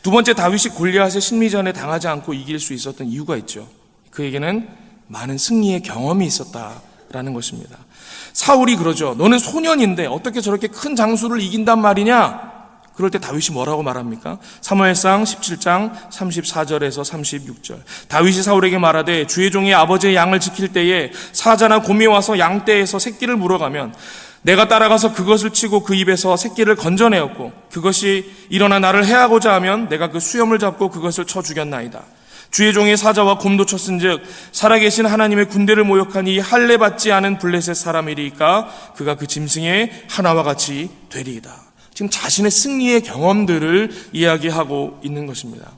두 번째, 다윗이 골리앗의 심리전에 당하지 않고 이길 수 있었던 이유가 있죠. 그에게는 많은 승리의 경험이 있었다라는 것입니다. 사울이 그러죠. 너는 소년인데 어떻게 저렇게 큰 장수를 이긴단 말이냐? 그럴 때 다윗이 뭐라고 말합니까? 사무엘상 17장 34절에서 36절. 다윗이 사울에게 말하되 주의 종이 아버지의 양을 지킬 때에 사자나 곰이 와서 양떼에서 새끼를 물어가면 내가 따라가서 그것을 치고 그 입에서 새끼를 건져내었고 그것이 일어나 나를 해하고자 하면 내가 그 수염을 잡고 그것을 쳐 죽였나이다. 주의 종이 사자와 곰도 쳤은즉 살아계신 하나님의 군대를 모욕하니 할례 받지 않은 블레셋 사람이리까 그가 그 짐승의 하나와 같이 되리이다. 지금 자신의 승리의 경험들을 이야기하고 있는 것입니다.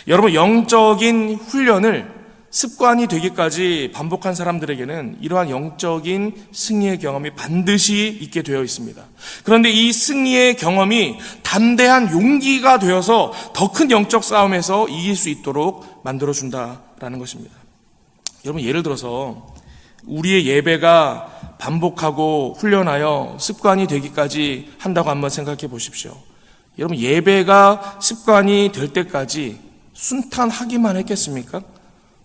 여러분, 영적인 훈련을 습관이 되기까지 반복한 사람들에게는 이러한 영적인 승리의 경험이 반드시 있게 되어 있습니다. 그런데 이 승리의 경험이 담대한 용기가 되어서 더 큰 영적 싸움에서 이길 수 있도록 만들어준다라는 것입니다. 여러분, 예를 들어서 우리의 예배가 반복하고 훈련하여 습관이 되기까지 한다고 한번 생각해 보십시오. 여러분, 예배가 습관이 될 때까지 순탄하기만 했겠습니까?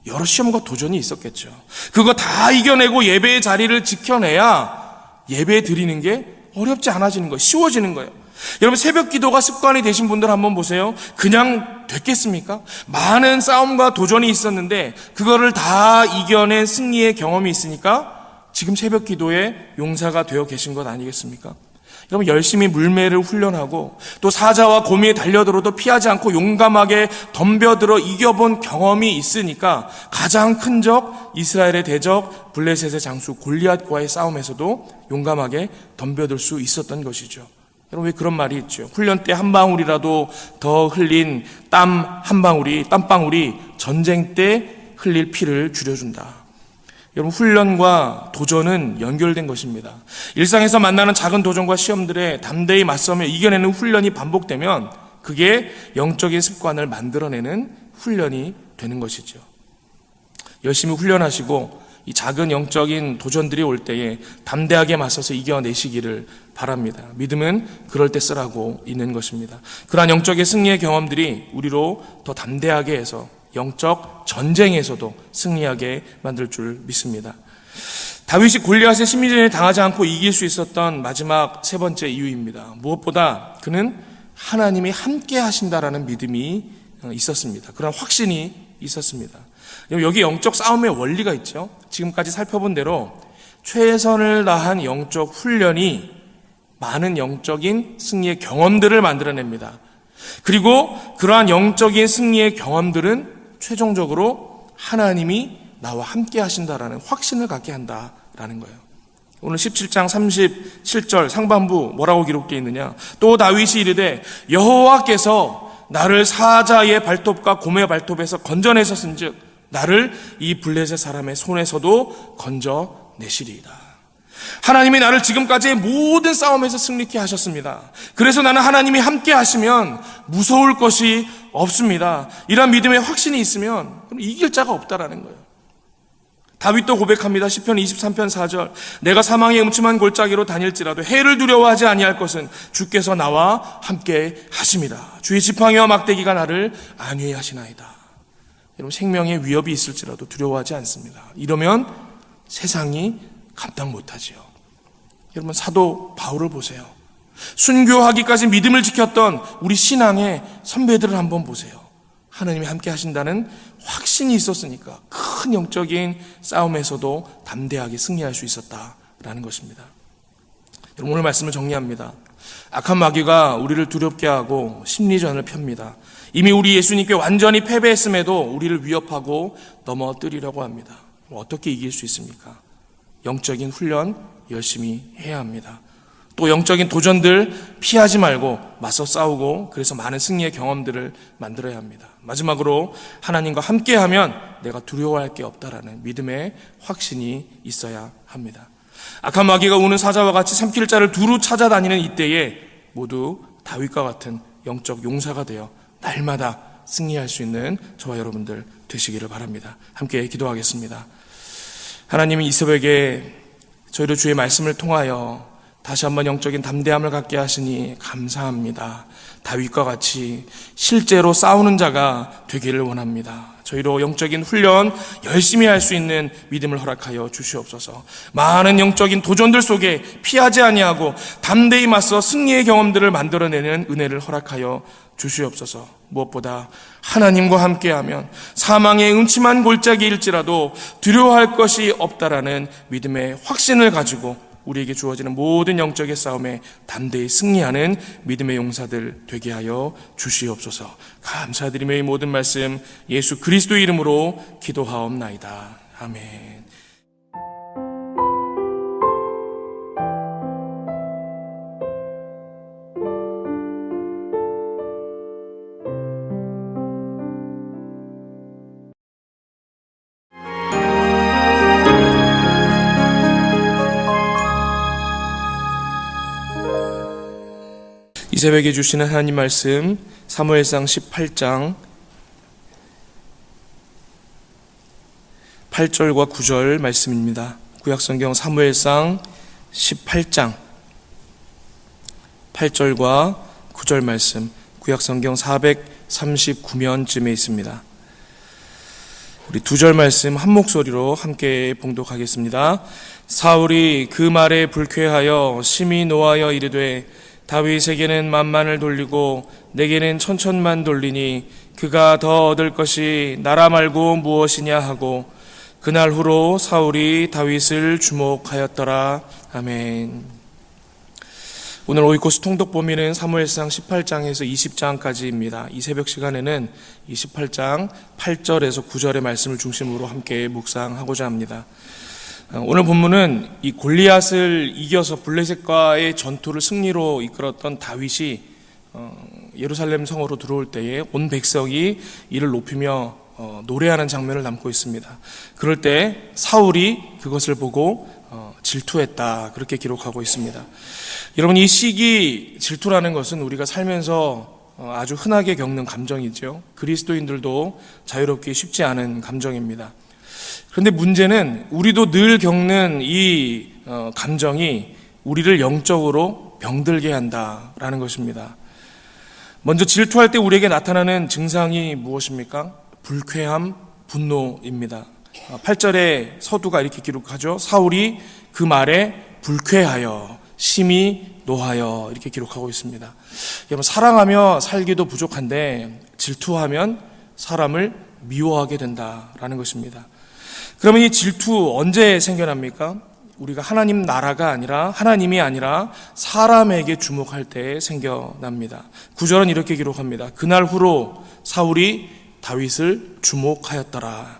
여러 시험과 도전이 있었겠죠. 그거 다 이겨내고 예배의 자리를 지켜내야 예배 드리는 게 어렵지 않아지는 거예요. 쉬워지는 거예요. 여러분, 새벽 기도가 습관이 되신 분들 한번 보세요. 그냥 됐겠습니까? 많은 싸움과 도전이 있었는데 그거를 다 이겨낸 승리의 경험이 있으니까 지금 새벽 기도의 용사가 되어 계신 것 아니겠습니까? 여러분, 열심히 물매를 훈련하고 또 사자와 곰이 달려들어도 피하지 않고 용감하게 덤벼들어 이겨본 경험이 있으니까 가장 큰 적, 이스라엘의 대적 블레셋의 장수 골리앗과의 싸움에서도 용감하게 덤벼들 수 있었던 것이죠. 여러분, 왜 그런 말이 있죠? 훈련 때 한 방울이라도 더 흘린 땀방울이 전쟁 때 흘릴 피를 줄여준다. 여러분, 훈련과 도전은 연결된 것입니다. 일상에서 만나는 작은 도전과 시험들에 담대히 맞서며 이겨내는 훈련이 반복되면 그게 영적인 습관을 만들어내는 훈련이 되는 것이죠. 열심히 훈련하시고 이 작은 영적인 도전들이 올 때에 담대하게 맞서서 이겨내시기를 바랍니다. 믿음은 그럴 때 쓰라고 있는 것입니다. 그러한 영적인 승리의 경험들이 우리로 더 담대하게 해서 영적 전쟁에서도 승리하게 만들 줄 믿습니다. 다윗이 골리앗의 심리전에 당하지 않고 이길 수 있었던 마지막 세 번째 이유입니다. 무엇보다 그는 하나님이 함께 하신다라는 믿음이 있었습니다. 그런 확신이 있었습니다. 여기 영적 싸움의 원리가 있죠. 지금까지 살펴본 대로 최선을 다한 영적 훈련이 많은 영적인 승리의 경험들을 만들어냅니다. 그리고 그러한 영적인 승리의 경험들은 최종적으로 하나님이 나와 함께 하신다라는 확신을 갖게 한다라는 거예요. 오늘 17장 37절 상반부 뭐라고 기록되어 있느냐? 또 다윗이 이르되 여호와께서 나를 사자의 발톱과 곰의 발톱에서 건져내셨은즉 나를 이 블레셋 사람의 손에서도 건져내시리이다. 하나님이 나를 지금까지의 모든 싸움에서 승리케 하셨습니다. 그래서 나는 하나님이 함께 하시면 무서울 것이 없습니다. 이런 믿음의 확신이 있으면 그럼 이길 자가 없다라는 거예요. 다윗도 고백합니다. 시편 23편 4절 내가 사망의 음침한 골짜기로 다닐지라도 해를 두려워하지 아니할 것은 주께서 나와 함께 하심이라. 주의 지팡이와 막대기가 나를 안위하시나이다. 여러분 생명의 위협이 있을지라도 두려워하지 않습니다. 이러면 세상이 감당 못하지요. 여러분 사도 바울을 보세요. 순교하기까지 믿음을 지켰던 우리 신앙의 선배들을 한번 보세요. 하나님이 함께 하신다는 확신이 있었으니까 큰 영적인 싸움에서도 담대하게 승리할 수 있었다라는 것입니다. 여러분 오늘 말씀을 정리합니다. 악한 마귀가 우리를 두렵게 하고 심리전을 펴니다. 이미 우리 예수님께 완전히 패배했음에도 우리를 위협하고 넘어뜨리려고 합니다. 어떻게 이길 수 있습니까? 영적인 훈련 열심히 해야 합니다. 또 영적인 도전들 피하지 말고 맞서 싸우고 그래서 많은 승리의 경험들을 만들어야 합니다. 마지막으로 하나님과 함께하면 내가 두려워할 게 없다라는 믿음의 확신이 있어야 합니다. 악한 마귀가 우는 사자와 같이 삼킬 자를 두루 찾아다니는 이때에 모두 다윗과 같은 영적 용사가 되어 날마다 승리할 수 있는 저와 여러분들 되시기를 바랍니다. 함께 기도하겠습니다. 하나님이 이스라엘에게 저희를 주의 말씀을 통하여 다시 한번 영적인 담대함을 갖게 하시니 감사합니다. 다윗과 같이 실제로 싸우는 자가 되기를 원합니다. 저희로 영적인 훈련 열심히 할 수 있는 믿음을 허락하여 주시옵소서. 많은 영적인 도전들 속에 피하지 아니하고 담대히 맞서 승리의 경험들을 만들어내는 은혜를 허락하여 주시옵소서. 무엇보다 하나님과 함께하면 사망의 음침한 골짜기일지라도 두려워할 것이 없다라는 믿음의 확신을 가지고 우리에게 주어지는 모든 영적의 싸움에 담대히 승리하는 믿음의 용사들 되게 하여 주시옵소서. 감사드리며 이 모든 말씀 예수 그리스도 이름으로 기도하옵나이다. 아멘. 이 새벽에 주시는 하나님 말씀 사무엘상 18장 8절과 9절 말씀입니다. 구약성경 사무엘상 18장 8절과 9절 말씀, 구약성경 439면쯤에 있습니다. 우리 두 절 말씀 한 목소리로 함께 봉독하겠습니다. 사울이 그 말에 불쾌하여 심히 노하여 이르되 다윗에게는 만만을 돌리고 내게는 천천만 돌리니 그가 더 얻을 것이 나라 말고 무엇이냐 하고 그날 후로 사울이 다윗을 주목하였더라. 아멘. 오늘 오이코스 통독 범위는 사무엘상 18장에서 20장까지입니다. 이 새벽 시간에는 이 18장 8절에서 9절의 말씀을 중심으로 함께 묵상하고자 합니다. 오늘 본문은 이 골리앗을 이겨서 블레셋과의 전투를 승리로 이끌었던 다윗이 예루살렘 성으로 들어올 때에 온 백성이 이를 높이며 노래하는 장면을 담고 있습니다. 그럴 때 사울이 그것을 보고 질투했다, 그렇게 기록하고 있습니다. 여러분, 이 시기 질투라는 것은 우리가 살면서 아주 흔하게 겪는 감정이죠. 그리스도인들도 자유롭기 쉽지 않은 감정입니다. 그런데 문제는 우리도 늘 겪는 이 감정이 우리를 영적으로 병들게 한다라는 것입니다. 먼저 질투할 때 우리에게 나타나는 증상이 무엇입니까? 불쾌함, 분노입니다. 8절에 서두가 이렇게 기록하죠. 사울이 그 말에 불쾌하여 심히 노하여 이렇게 기록하고 있습니다. 여러분, 사랑하며 살기도 부족한데 질투하면 사람을 미워하게 된다라는 것입니다. 그러면 이 질투 언제 생겨납니까? 우리가 하나님 나라가 아니라, 하나님이 아니라 사람에게 주목할 때 생겨납니다. 9절은 이렇게 기록합니다. 그날 후로 사울이 다윗을 주목하였더라.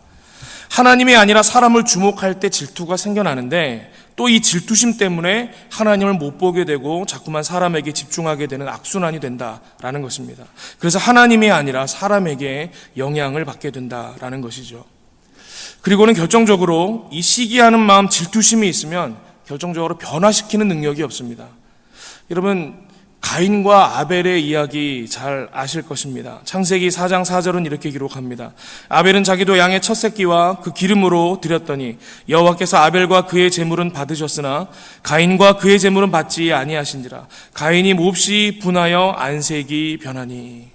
하나님이 아니라 사람을 주목할 때 질투가 생겨나는데 또 이 질투심 때문에 하나님을 못 보게 되고 자꾸만 사람에게 집중하게 되는 악순환이 된다라는 것입니다. 그래서 하나님이 아니라 사람에게 영향을 받게 된다라는 것이죠. 그리고는 결정적으로 이 시기하는 마음, 질투심이 있으면 결정적으로 변화시키는 능력이 없습니다. 여러분, 가인과 아벨의 이야기 잘 아실 것입니다. 창세기 4장 4절은 이렇게 기록합니다. 아벨은 자기도 양의 첫 새끼와 그 기름으로 드렸더니 여호와께서 아벨과 그의 제물은 받으셨으나 가인과 그의 제물은 받지 아니하신지라. 가인이 몹시 분하여 안색이 변하니.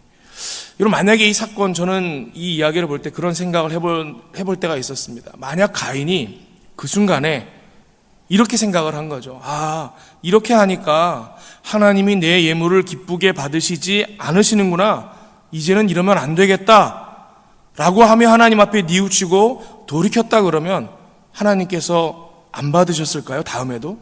여러분, 만약에 이 사건, 저는 이 이야기를 볼 때 그런 생각을 해볼 때가 있었습니다. 만약 가인이 그 순간에 이렇게 생각을 한 거죠. 이렇게 하니까 하나님이 내 예물을 기쁘게 받으시지 않으시는구나. 이제는 이러면 안 되겠다. 라고 하며 하나님 앞에 뉘우치고 돌이켰다 그러면 하나님께서 안 받으셨을까요? 다음에도?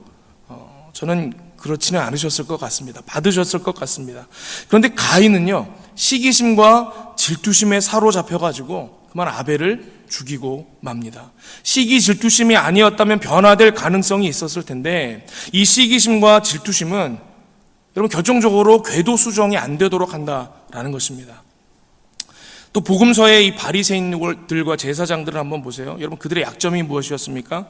저는 그렇지는 않으셨을 것 같습니다. 받으셨을 것 같습니다. 그런데 가인은요, 시기심과 질투심에 사로잡혀가지고 그만 아벨을 죽이고 맙니다. 시기 질투심이 아니었다면 변화될 가능성이 있었을 텐데, 이 시기심과 질투심은 여러분 결정적으로 궤도 수정이 안 되도록 한다라는 것입니다. 또 복음서의 이 바리새인들과 제사장들을 한번 보세요. 여러분, 그들의 약점이 무엇이었습니까?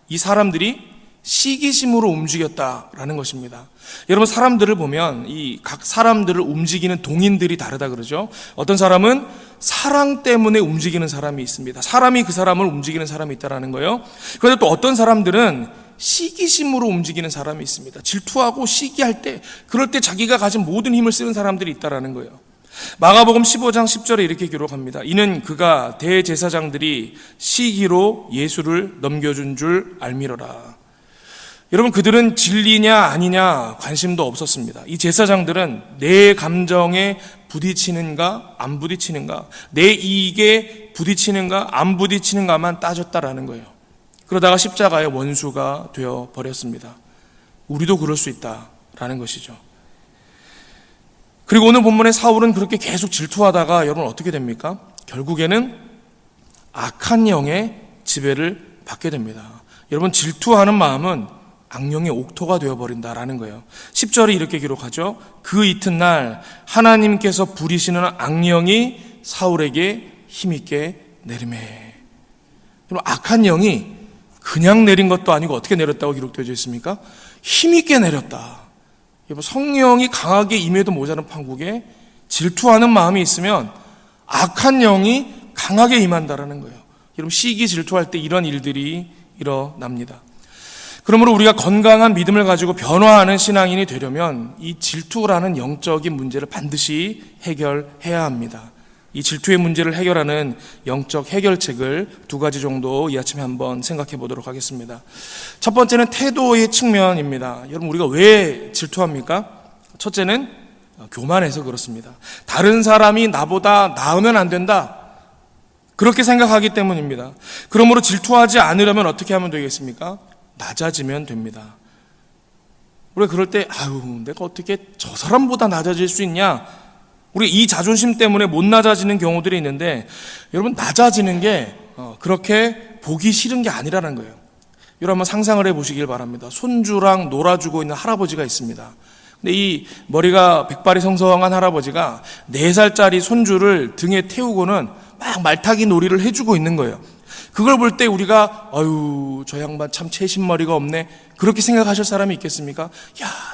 이 사람들이 시기심으로 움직였다라는 것입니다. 여러분, 사람들을 보면 이 각 사람들을 움직이는 동인들이 다르다 그러죠. 어떤 사람은 사랑 때문에 움직이는 사람이 있습니다. 사람이 그 사람을 움직이는 사람이 있다라는 거예요. 그런데 또 어떤 사람들은 시기심으로 움직이는 사람이 있습니다. 질투하고 시기할 때, 그럴 때 자기가 가진 모든 힘을 쓰는 사람들이 있다라는 거예요. 마가복음 15장 10절에 이렇게 기록합니다. 이는 그가 대제사장들이 시기로 예수를 넘겨준 줄 알미러라. 여러분, 그들은 진리냐 아니냐 관심도 없었습니다. 이 제사장들은 내 감정에 부딪히는가 안 부딪히는가, 내 이익에 부딪히는가 안 부딪히는가만 따졌다라는 거예요. 그러다가 십자가의 원수가 되어 버렸습니다. 우리도 그럴 수 있다라는 것이죠. 그리고 오늘 본문의 사울은 그렇게 계속 질투하다가 여러분 어떻게 됩니까? 결국에는 악한 영의 지배를 받게 됩니다. 여러분, 질투하는 마음은 악령의 옥토가 되어버린다라는 거예요. 10절에 이렇게 기록하죠. 그 이튿날 하나님께서 부리시는 악령이 사울에게 힘있게 내리매. 여러분, 악한 영이 그냥 내린 것도 아니고 어떻게 내렸다고 기록되어 있습니까? 힘있게 내렸다. 여러분, 성령이 강하게 임해도 모자란 판국에 질투하는 마음이 있으면 악한 영이 강하게 임한다라는 거예요. 여러분, 시기 질투할 때 이런 일들이 일어납니다. 그러므로 우리가 건강한 믿음을 가지고 변화하는 신앙인이 되려면 이 질투라는 영적인 문제를 반드시 해결해야 합니다. 이 질투의 문제를 해결하는 영적 해결책을 두 가지 정도 이 아침에 한번 생각해 보도록 하겠습니다. 첫 번째는 태도의 측면입니다. 여러분, 우리가 왜 질투합니까? 첫째는 교만해서 그렇습니다. 다른 사람이 나보다 나으면 안 된다, 그렇게 생각하기 때문입니다. 그러므로 질투하지 않으려면 어떻게 하면 되겠습니까? 낮아지면 됩니다. 우리가 그럴 때 내가 어떻게 저 사람보다 낮아질 수 있냐, 우리 이 자존심 때문에 못 낮아지는 경우들이 있는데, 여러분, 낮아지는 게 그렇게 보기 싫은 게 아니라는 거예요. 여러분, 한번 상상을 해보시길 바랍니다. 손주랑 놀아주고 있는 할아버지가 있습니다. 근데 이 머리가 백발이 성성한 할아버지가 4살짜리 손주를 등에 태우고는 막 말타기 놀이를 해주고 있는 거예요. 그걸 볼 때 우리가 저 양반 참 채신머리가 없네, 그렇게 생각하실 사람이 있겠습니까?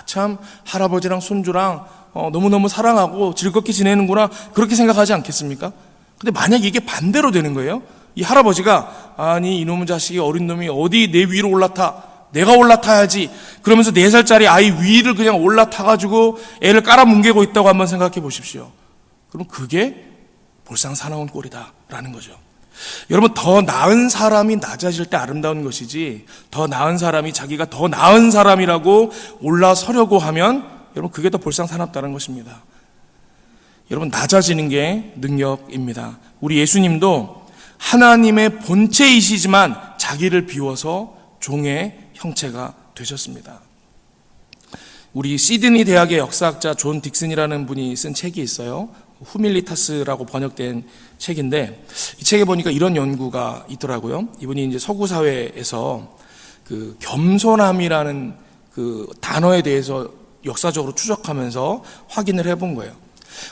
참 할아버지랑 손주랑 너무너무 사랑하고 즐겁게 지내는구나, 그렇게 생각하지 않겠습니까? 근데 만약 이게 반대로 되는 거예요. 이 할아버지가 아니 이놈의 자식이, 어린 놈이 어디 내 위로 올라타, 내가 올라타야지, 그러면서 4살짜리 아이 위를 그냥 올라타가지고 애를 깔아뭉개고 있다고 한번 생각해 보십시오. 그럼 그게 볼상사나운 꼴이다라는 거죠. 여러분, 더 나은 사람이 낮아질 때 아름다운 것이지, 더 나은 사람이 자기가 더 나은 사람이라고 올라서려고 하면 여러분, 그게 더 볼상사납다는 것입니다. 여러분, 낮아지는 게 능력입니다. 우리 예수님도 하나님의 본체이시지만 자기를 비워서 종의 형체가 되셨습니다. 우리 시드니 대학의 역사학자 존 딕슨이라는 분이 쓴 책이 있어요. 후밀리타스라고 번역된 책인데, 이 책에 보니까 이런 연구가 있더라고요. 이분이 이제 서구 사회에서 그 겸손함이라는 그 단어에 대해서 역사적으로 추적하면서 확인을 해본 거예요.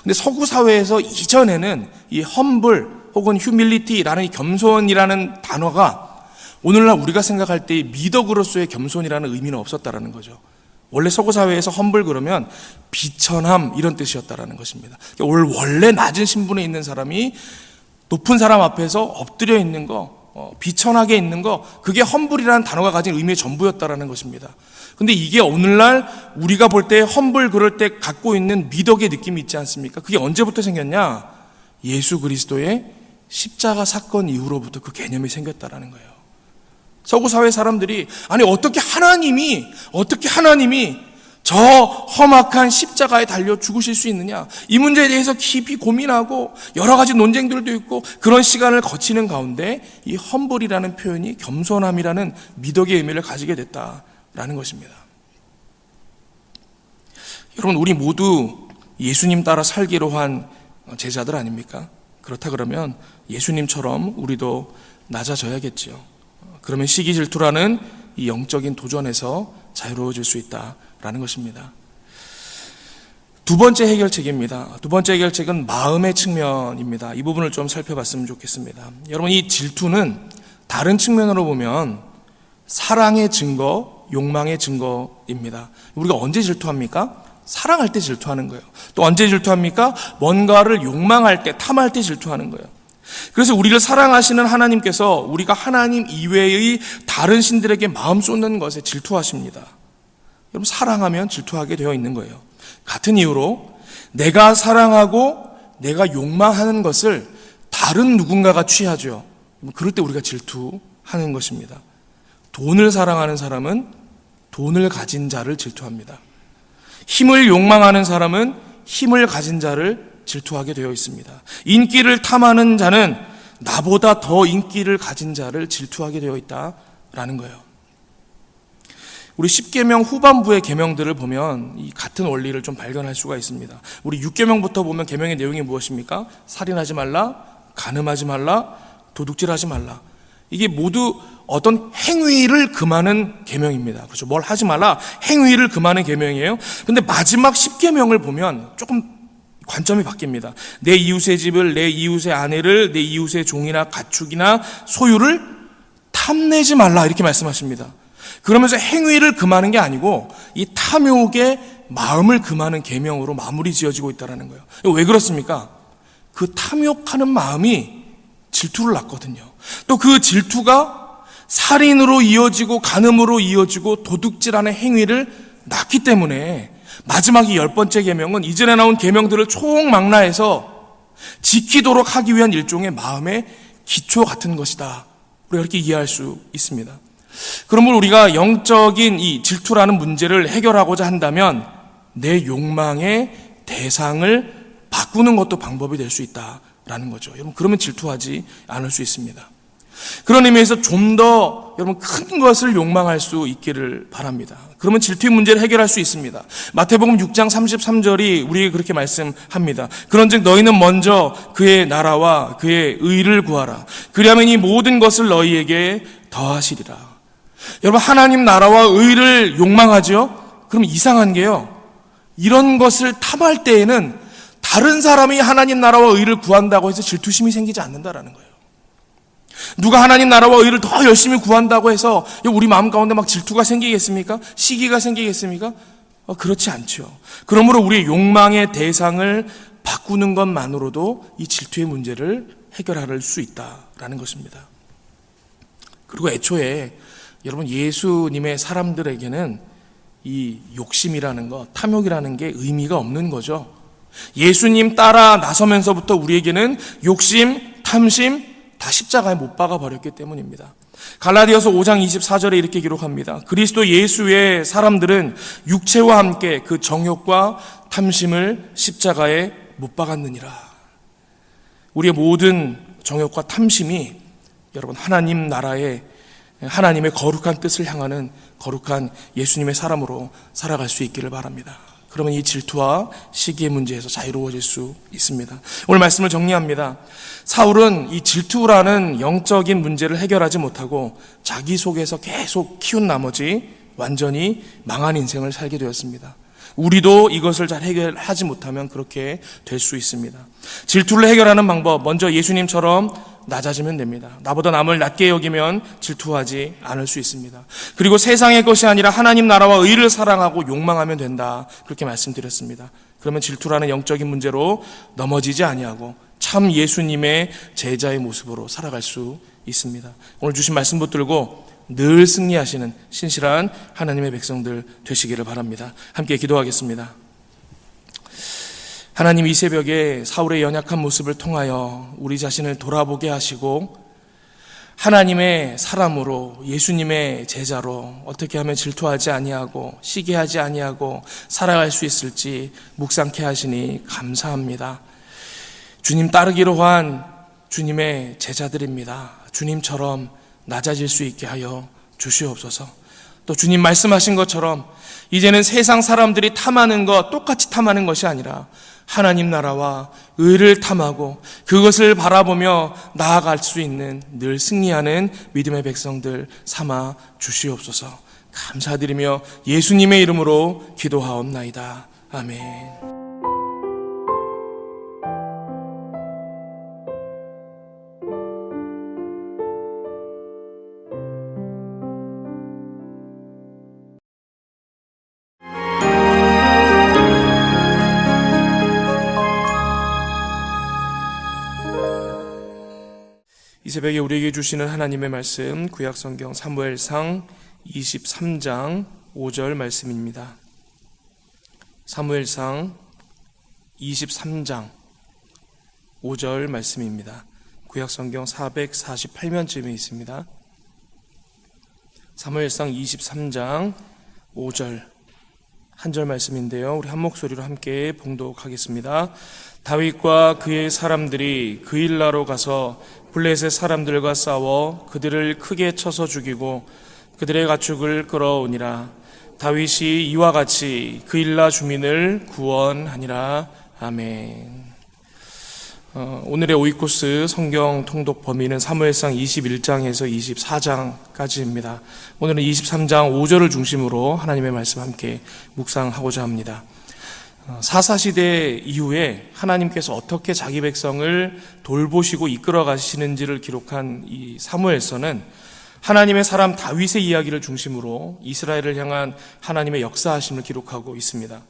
근데 서구 사회에서 이전에는 이 험블 혹은 휴밀리티라는 이 겸손이라는 단어가 오늘날 우리가 생각할 때 미덕으로서의 겸손이라는 의미는 없었다라는 거죠. 원래 서구 사회에서 험블 그러면 비천함, 이런 뜻이었다라는 것입니다. 원래 낮은 신분에 있는 사람이 높은 사람 앞에서 엎드려 있는 거, 비천하게 있는 거, 그게 험블이라는 단어가 가진 의미의 전부였다라는 것입니다. 근데 이게 오늘날 우리가 볼 때 험블 그럴 때 갖고 있는 미덕의 느낌이 있지 않습니까? 그게 언제부터 생겼냐? 예수 그리스도의 십자가 사건 이후로부터 그 개념이 생겼다라는 거예요. 서구 사회 사람들이 아니 어떻게 하나님이 저 험악한 십자가에 달려 죽으실 수 있느냐, 이 문제에 대해서 깊이 고민하고 여러 가지 논쟁들도 있고 그런 시간을 거치는 가운데 이 험블이라는 표현이 겸손함이라는 미덕의 의미를 가지게 됐다라는 것입니다. 여러분, 우리 모두 예수님 따라 살기로 한 제자들 아닙니까? 그렇다 그러면 예수님처럼 우리도 낮아져야겠죠. 그러면 시기 질투라는 이 영적인 도전에서 자유로워질 수 있다라는 것입니다. 두 번째 해결책입니다. 두 번째 해결책은 마음의 측면입니다. 이 부분을 좀 살펴봤으면 좋겠습니다. 여러분, 이 질투는 다른 측면으로 보면 사랑의 증거, 욕망의 증거입니다. 우리가 언제 질투합니까? 사랑할 때 질투하는 거예요. 또 언제 질투합니까? 뭔가를 욕망할 때, 탐할 때 질투하는 거예요. 그래서 우리를 사랑하시는 하나님께서 우리가 하나님 이외의 다른 신들에게 마음 쏟는 것에 질투하십니다. 여러분, 사랑하면 질투하게 되어 있는 거예요. 같은 이유로 내가 사랑하고 내가 욕망하는 것을 다른 누군가가 취하죠. 그럴 때 우리가 질투하는 것입니다. 돈을 사랑하는 사람은 돈을 가진 자를 질투합니다. 힘을 욕망하는 사람은 힘을 가진 자를 질투하게 되어 있습니다. 인기를 탐하는 자는 나보다 더 인기를 가진 자를 질투하게 되어 있다라는 거예요. 우리 10계명 후반부의 계명들을 보면 이 같은 원리를 좀 발견할 수가 있습니다. 우리 6계명부터 보면 계명의 내용이 무엇입니까? 살인하지 말라, 간음하지 말라, 도둑질하지 말라. 이게 모두 어떤 행위를 금하는 계명입니다. 그렇죠? 뭘 하지 말라, 행위를 금하는 계명이에요. 근데 마지막 10계명을 보면 조금 관점이 바뀝니다. 내 이웃의 집을, 내 이웃의 아내를, 내 이웃의 종이나 가축이나 소유를 탐내지 말라, 이렇게 말씀하십니다. 그러면서 행위를 금하는 게 아니고 이 탐욕의 마음을 금하는 계명으로 마무리 지어지고 있다는 거예요. 왜 그렇습니까? 그 탐욕하는 마음이 질투를 낳거든요. 또 그 질투가 살인으로 이어지고 간음으로 이어지고 도둑질하는 행위를 낳기 때문에 마지막 이 10번째 계명은 이전에 나온 계명들을 총망라해서 지키도록 하기 위한 일종의 마음의 기초 같은 것이다. 우리가 이렇게 이해할 수 있습니다. 그러므로 우리가 영적인 이 질투라는 문제를 해결하고자 한다면 내 욕망의 대상을 바꾸는 것도 방법이 될 수 있다라는 거죠. 여러분, 그러면 질투하지 않을 수 있습니다. 그런 의미에서 좀 더 여러분 큰 것을 욕망할 수 있기를 바랍니다. 그러면 질투의 문제를 해결할 수 있습니다. 마태복음 6장 33절이 우리에게 그렇게 말씀합니다. 그런즉 너희는 먼저 그의 나라와 그의 의를 구하라. 그리하면 이 모든 것을 너희에게 더하시리라. 여러분, 하나님 나라와 의를 욕망하죠? 그럼 이상한 게요, 이런 것을 탐할 때에는 다른 사람이 하나님 나라와 의를 구한다고 해서 질투심이 생기지 않는다라는 거예요. 누가 하나님 나라와 의를 더 열심히 구한다고 해서 우리 마음 가운데 막 질투가 생기겠습니까? 시기가 생기겠습니까? 그렇지 않죠. 그러므로 우리의 욕망의 대상을 바꾸는 것만으로도 이 질투의 문제를 해결할 수 있다라는 것입니다. 그리고 애초에 여러분, 예수님의 사람들에게는 이 욕심이라는 것, 탐욕이라는 게 의미가 없는 거죠. 예수님 따라 나서면서부터 우리에게는 욕심, 탐심 다 십자가에 못 박아 버렸기 때문입니다. 갈라디아서 5장 24절에 이렇게 기록합니다. 그리스도 예수의 사람들은 육체와 함께 그 정욕과 탐심을 십자가에 못 박았느니라. 우리의 모든 정욕과 탐심이 여러분 하나님 나라의, 하나님의 거룩한 뜻을 향하는 거룩한 예수님의 사람으로 살아갈 수 있기를 바랍니다. 그러면 이 질투와 시기의 문제에서 자유로워질 수 있습니다. 오늘 말씀을 정리합니다. 사울은 이 질투라는 영적인 문제를 해결하지 못하고 자기 속에서 계속 키운 나머지 완전히 망한 인생을 살게 되었습니다. 우리도 이것을 잘 해결하지 못하면 그렇게 될 수 있습니다. 질투를 해결하는 방법, 먼저 예수님처럼 낮아지면 됩니다. 나보다 남을 낮게 여기면 질투하지 않을 수 있습니다. 그리고 세상의 것이 아니라 하나님 나라와 의를 사랑하고 욕망하면 된다, 그렇게 말씀드렸습니다. 그러면 질투라는 영적인 문제로 넘어지지 아니하고 참 예수님의 제자의 모습으로 살아갈 수 있습니다. 오늘 주신 말씀 붙들고 늘 승리하시는 신실한 하나님의 백성들 되시기를 바랍니다. 함께 기도하겠습니다. 하나님, 이 새벽에 사울의 연약한 모습을 통하여 우리 자신을 돌아보게 하시고 하나님의 사람으로, 예수님의 제자로 어떻게 하면 질투하지 아니하고 시기하지 아니하고 살아갈 수 있을지 묵상케 하시니 감사합니다. 주님 따르기로 한 주님의 제자들입니다. 주님처럼 낮아질 수 있게 하여 주시옵소서. 또 주님 말씀하신 것처럼 이제는 세상 사람들이 탐하는 것 똑같이 탐하는 것이 아니라 하나님 나라와 의를 탐하고 그것을 바라보며 나아갈 수 있는 늘 승리하는 믿음의 백성들 삼아 주시옵소서. 감사드리며 예수님의 이름으로 기도하옵나이다. 아멘. 이 새벽에 우리에게 주시는 하나님의 말씀, 구약성경 사무엘상 23장 5절 말씀입니다. 사무엘상 23장 5절 말씀입니다. 구약성경 448면쯤에 있습니다. 사무엘상 23장 5절 한 절 말씀인데요, 우리 한 목소리로 함께 봉독하겠습니다. 다윗과 그의 사람들이 그일라로 가서 블레셋 사람들과 싸워 그들을 크게 쳐서 죽이고 그들의 가축을 끌어오니라. 다윗이 이와 같이 그일라 주민을 구원하니라. 아멘. 오늘의 오이코스 성경 통독 범위는 사무엘상 21장에서 24장까지입니다. 오늘은 23장 5절을 중심으로 하나님의 말씀 함께 묵상하고자 합니다. 사사시대 이후에 하나님께서 어떻게 자기 백성을 돌보시고 이끌어 가시는지를 기록한 이 사무엘서는 하나님의 사람 다윗의 이야기를 중심으로 이스라엘을 향한 하나님의 역사하심을 기록하고 있습니다.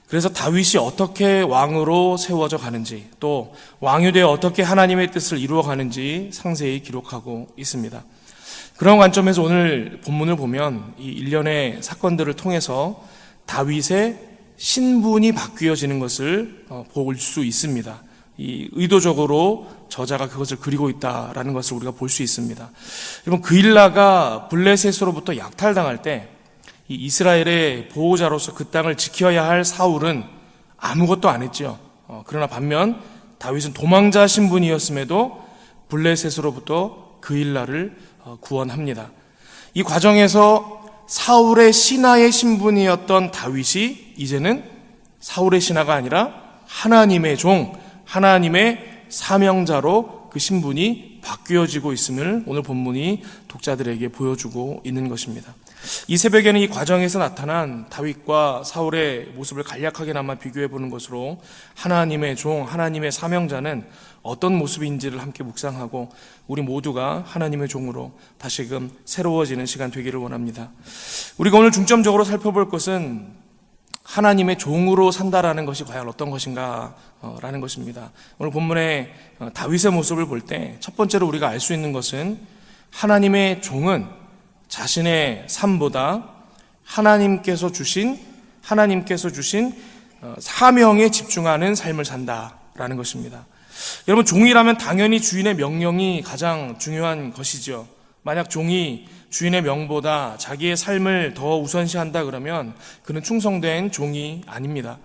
그래서 다윗이 어떻게 왕으로 세워져 가는지, 또 왕유대에 어떻게 하나님의 뜻을 이루어 가는지 상세히 기록하고 있습니다. 그런 관점에서 오늘 본문을 보면 이 일련의 사건들을 통해서 다윗의 신분이 바뀌어지는 것을 볼 수 있습니다. 이 의도적으로 저자가 그것을 그리고 있다라는 것을 우리가 볼 수 있습니다. 여러분, 그일라가 블레셋으로부터 약탈당할 때 이 이스라엘의 보호자로서 그 땅을 지켜야 할 사울은 아무것도 안 했죠. 그러나 반면 다윗은 도망자 신분이었음에도 블레셋으로부터 그일라를 구원합니다. 이 과정에서 사울의 신하의 신분이었던 다윗이 이제는 사울의 신하가 아니라 하나님의 종, 하나님의 사명자로 그 신분이 바뀌어지고 있음을 오늘 본문이 독자들에게 보여주고 있는 것입니다. 이 새벽에는 이 과정에서 나타난 다윗과 사울의 모습을 간략하게나마 비교해 보는 것으로 하나님의 종, 하나님의 사명자는 어떤 모습인지를 함께 묵상하고 우리 모두가 하나님의 종으로 다시금 새로워지는 시간 되기를 원합니다. 우리가 오늘 중점적으로 살펴볼 것은 하나님의 종으로 산다라는 것이 과연 어떤 것인가 라는 것입니다. 오늘 본문의 다윗의 모습을 볼 때 첫 번째로 우리가 알 수 있는 것은 하나님의 종은 자신의 삶보다 하나님께서 주신 사명에 집중하는 삶을 산다라는 것입니다. 여러분, 종이라면 당연히 주인의 명령이 가장 중요한 것이죠. 만약 종이 주인의 명보다 자기의 삶을 더 우선시한다 그러면 그는 충성된 종이 아닙니다.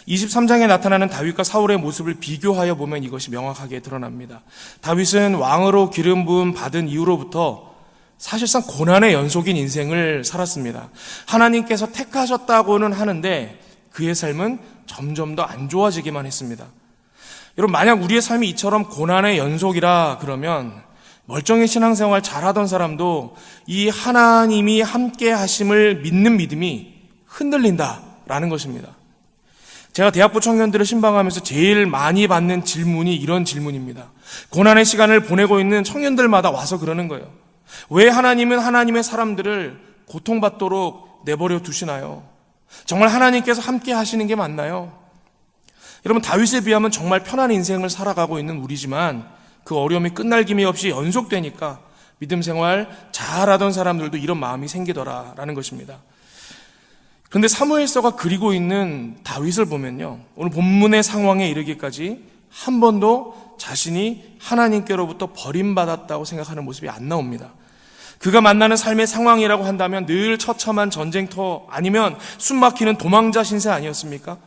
23장에 나타나는 다윗과 사울의 모습을 비교하여 보면 이것이 명확하게 드러납니다. 다윗은 왕으로 기름 부음 받은 이후로부터 사실상 고난의 연속인 인생을 살았습니다. 하나님께서 택하셨다고는 하는데 그의 삶은 점점 더 안 좋아지기만 했습니다. 여러분, 만약 우리의 삶이 이처럼 고난의 연속이라 그러면 멀쩡히 신앙생활 잘하던 사람도 이 하나님이 함께 하심을 믿는 믿음이 흔들린다라는 것입니다. 제가 대학부 청년들을 신방하면서 제일 많이 받는 질문이 이런 질문입니다. 고난의 시간을 보내고 있는 청년들마다 와서 그러는 거예요. 왜 하나님은 하나님의 사람들을 고통받도록 내버려 두시나요? 정말 하나님께서 함께 하시는 게 맞나요? 여러분, 다윗에 비하면 정말 편한 인생을 살아가고 있는 우리지만 그 어려움이 끝날 김이 없이 연속되니까 믿음 생활 잘하던 사람들도 이런 마음이 생기더라라는 것입니다. 그런데 사무엘서가 그리고 있는 다윗을 보면요, 오늘 본문의 상황에 이르기까지 한 번도 자신이 하나님께로부터 버림받았다고 생각하는 모습이 안 나옵니다. 그가 만나는 삶의 상황이라고 한다면 늘 처참한 전쟁터 아니면 숨막히는 도망자 신세 아니었습니까?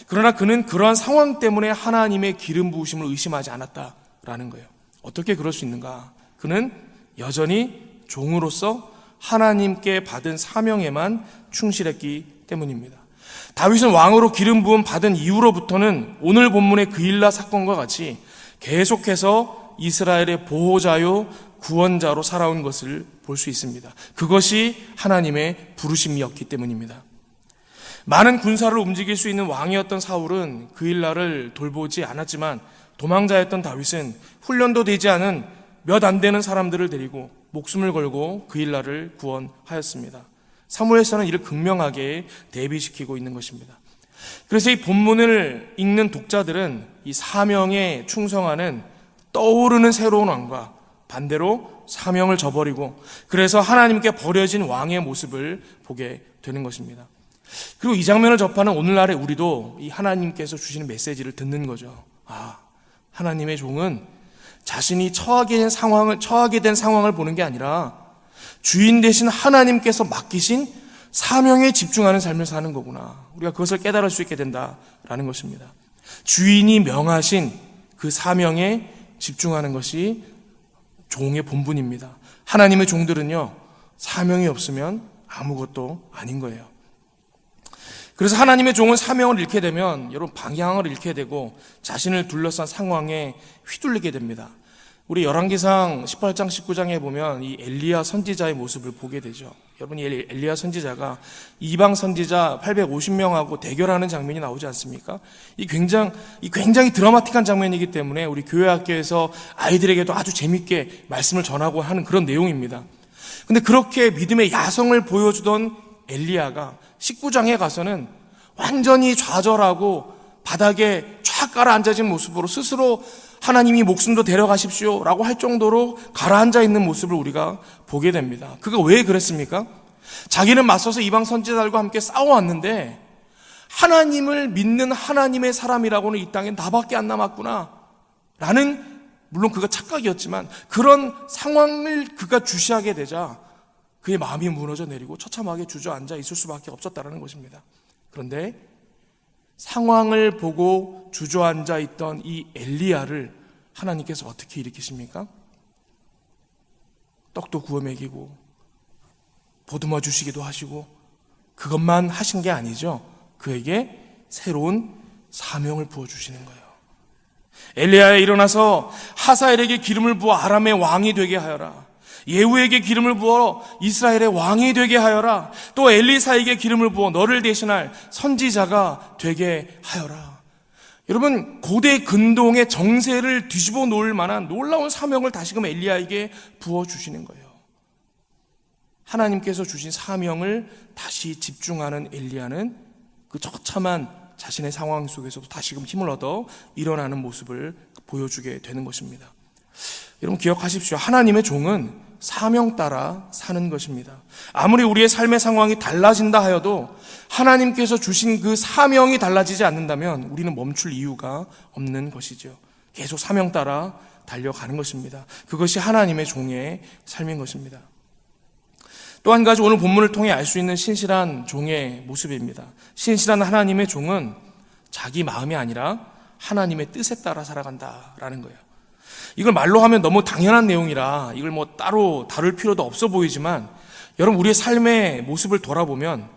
그러나 그는 그러한 상황 때문에 하나님의 기름 부으심을 의심하지 않았다라는 거예요. 어떻게 그럴 수 있는가? 그는 여전히 종으로서 하나님께 받은 사명에만 충실했기 때문입니다. 다윗은 왕으로 기름 부음 받은 이후로부터는 오늘 본문의 그일라 사건과 같이 계속해서 이스라엘의 보호자요 구원자로 살아온 것을 볼 수 있습니다. 그것이 하나님의 부르심이었기 때문입니다. 많은 군사를 움직일 수 있는 왕이었던 사울은 그일라를 돌보지 않았지만 도망자였던 다윗은 훈련도 되지 않은 몇 안 되는 사람들을 데리고 목숨을 걸고 그일라를 구원하였습니다. 사무엘서는 이를 극명하게 대비시키고 있는 것입니다. 그래서 이 본문을 읽는 독자들은 이 사명에 충성하는 떠오르는 새로운 왕과 반대로 사명을 저버리고 그래서 하나님께 버려진 왕의 모습을 보게 되는 것입니다. 그리고 이 장면을 접하는 오늘날의 우리도 이 하나님께서 주시는 메시지를 듣는 거죠. 하나님의 종은 자신이 처하게 된 상황을 보는 게 아니라 주인 되신 하나님께서 맡기신 사명에 집중하는 삶을 사는 거구나. 우리가 그것을 깨달을 수 있게 된다라는 것입니다. 주인이 명하신 그 사명에 집중하는 것이 종의 본분입니다. 하나님의 종들은요, 사명이 없으면 아무것도 아닌 거예요. 그래서 하나님의 종은 사명을 잃게 되면 여러분 방향을 잃게 되고 자신을 둘러싼 상황에 휘둘리게 됩니다. 우리 열왕기상 18장 19장에 보면 이 엘리야 선지자의 모습을 보게 되죠. 여러분, 이 엘리야 선지자가 이방 선지자 850명하고 대결하는 장면이 나오지 않습니까? 이 굉장히 드라마틱한 장면이기 때문에 우리 교회 학교에서 아이들에게도 아주 재밌게 말씀을 전하고 하는 그런 내용입니다. 근데 그렇게 믿음의 야성을 보여주던 엘리야가 19장에 가서는 완전히 좌절하고 바닥에 쫙 깔아앉아진 모습으로 스스로 하나님이 목숨도 데려가십시오 라고 할 정도로 가라앉아 있는 모습을 우리가 보게 됩니다. 그가 왜 그랬습니까? 자기는 맞서서 이방 선지자들과 함께 싸워왔는데 하나님을 믿는 하나님의 사람이라고는 이 땅에 나밖에 안 남았구나 라는, 물론 그가 착각이었지만 그런 상황을 그가 주시하게 되자 그의 마음이 무너져 내리고 처참하게 주저앉아 있을 수밖에 없었다는 것입니다. 그런데 상황을 보고 주저앉아 있던 이 엘리야를 하나님께서 어떻게 일으키십니까? 떡도 구워 먹이고 보듬어 주시기도 하시고 그것만 하신 게 아니죠. 그에게 새로운 사명을 부어주시는 거예요. 엘리야에 일어나서 하사엘에게 기름을 부어 아람의 왕이 되게 하여라. 예후에게 기름을 부어 이스라엘의 왕이 되게 하여라. 또 엘리사에게 기름을 부어 너를 대신할 선지자가 되게 하여라. 여러분, 고대 근동의 정세를 뒤집어 놓을 만한 놀라운 사명을 다시금 엘리야에게 부어주시는 거예요. 하나님께서 주신 사명을 다시 집중하는 엘리야는 그 처참한 자신의 상황 속에서도 다시금 힘을 얻어 일어나는 모습을 보여주게 되는 것입니다. 여러분 기억하십시오. 하나님의 종은 사명 따라 사는 것입니다. 아무리 우리의 삶의 상황이 달라진다 하여도 하나님께서 주신 그 사명이 달라지지 않는다면 우리는 멈출 이유가 없는 것이죠. 계속 사명 따라 달려가는 것입니다. 그것이 하나님의 종의 삶인 것입니다. 또 한 가지 오늘 본문을 통해 알 수 있는 신실한 종의 모습입니다. 신실한 하나님의 종은 자기 마음이 아니라 하나님의 뜻에 따라 살아간다라는 거예요. 이걸 말로 하면 너무 당연한 내용이라 이걸 따로 다룰 필요도 없어 보이지만 여러분, 우리의 삶의 모습을 돌아보면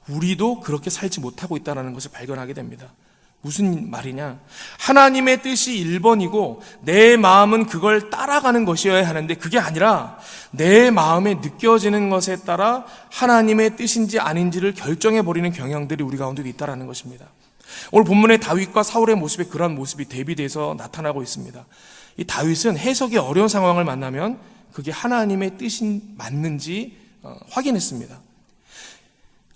우리도 그렇게 살지 못하고 있다는 것을 발견하게 됩니다. 무슨 말이냐? 하나님의 뜻이 1번이고 내 마음은 그걸 따라가는 것이어야 하는데 그게 아니라 내 마음에 느껴지는 것에 따라 하나님의 뜻인지 아닌지를 결정해버리는 경향들이 우리 가운데도 있다는 것입니다. 오늘 본문의 다윗과 사울의 모습에 그러한 모습이 대비돼서 나타나고 있습니다. 이 다윗은 해석이 어려운 상황을 만나면 그게 하나님의 뜻이 맞는지 확인했습니다.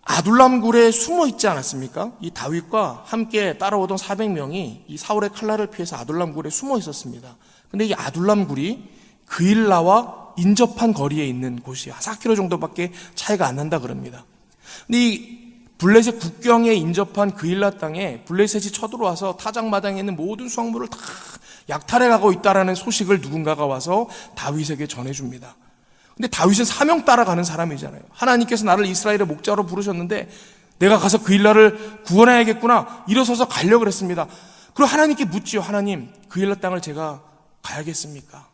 아둘람 굴에 숨어 있지 않았습니까? 이 다윗과 함께 따라오던 400명이 이 사울의 칼날을 피해서 아둘람 굴에 숨어 있었습니다. 근데 이 아둘람 굴이 그일라와 인접한 거리에 있는 곳이 4km 정도밖에 차이가 안 난다 그럽니다. 근데 이 블레셋 국경에 인접한 그일라 땅에 블레셋이 쳐들어와서 타작마당에 있는 모든 수확물을 다 약탈해가고 있다라는 소식을 누군가가 와서 다윗에게 전해줍니다. 근데 다윗은 사명 따라가는 사람이잖아요. 하나님께서 나를 이스라엘의 목자로 부르셨는데 내가 가서 그일라를 구원해야겠구나, 일어서서 가려고 그랬습니다. 그리고 하나님께 묻지요. 하나님, 그일라 땅을 제가 가야겠습니까?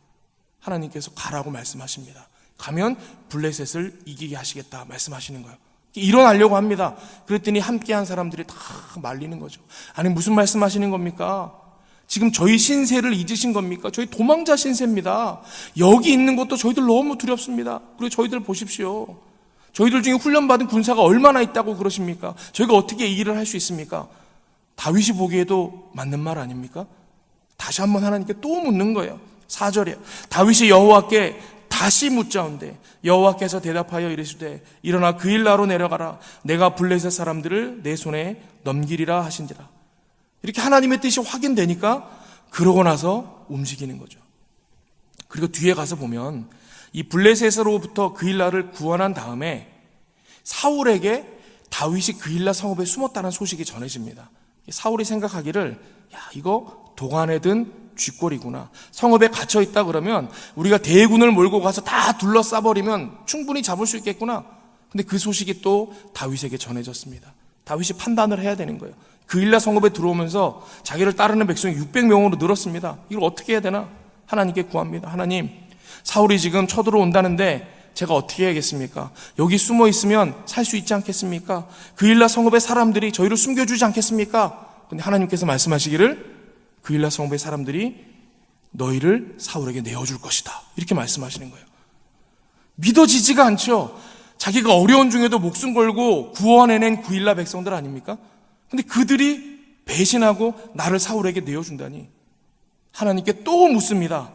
하나님께서 가라고 말씀하십니다. 가면 블레셋을 이기게 하시겠다 말씀하시는 거예요. 일어나려고 합니다. 그랬더니 함께한 사람들이 다 말리는 거죠. 아니, 무슨 말씀하시는 겁니까? 지금 저희 신세를 잊으신 겁니까? 저희 도망자 신세입니다. 여기 있는 것도 저희들 너무 두렵습니다. 그리고 저희들 보십시오. 저희들 중에 훈련받은 군사가 얼마나 있다고 그러십니까? 저희가 어떻게 이 일을 할 수 있습니까? 다윗이 보기에도 맞는 말 아닙니까? 다시 한번 하나님께 또 묻는 거예요. 4절이에요. 다윗이 여호와께 다시 묻자온대 여호와께서 대답하여 이르시되 일어나 그일라로 내려가라. 내가 블레셋 사람들을 내 손에 넘기리라 하신지라. 이렇게 하나님의 뜻이 확인되니까 그러고 나서 움직이는 거죠. 그리고 뒤에 가서 보면 이 블레셋으로부터 그일라를 구원한 다음에 사울에게 다윗이 그일라 성읍에 숨었다는 소식이 전해집니다. 사울이 생각하기를 이거 도간에 든 쥐꼬리구나. 성읍에 갇혀있다 그러면 우리가 대군을 몰고 가서 다 둘러싸버리면 충분히 잡을 수 있겠구나. 근데 그 소식이 또 다윗에게 전해졌습니다. 다윗이 판단을 해야 되는 거예요. 그일라 성읍에 들어오면서 자기를 따르는 백성이 600명으로 늘었습니다. 이걸 어떻게 해야 되나? 하나님께 구합니다. 하나님, 사울이 지금 쳐들어온다는데 제가 어떻게 해야겠습니까? 여기 숨어 있으면 살 수 있지 않겠습니까? 그일라 성읍의 사람들이 저희를 숨겨주지 않겠습니까? 근데 하나님께서 말씀하시기를 그일라 성읍의 사람들이 너희를 사울에게 내어줄 것이다, 이렇게 말씀하시는 거예요. 믿어지지가 않죠. 자기가 어려운 중에도 목숨 걸고 구원해낸 그일라 백성들 아닙니까? 근데 그들이 배신하고 나를 사울에게 내어준다니. 하나님께 또 묻습니다.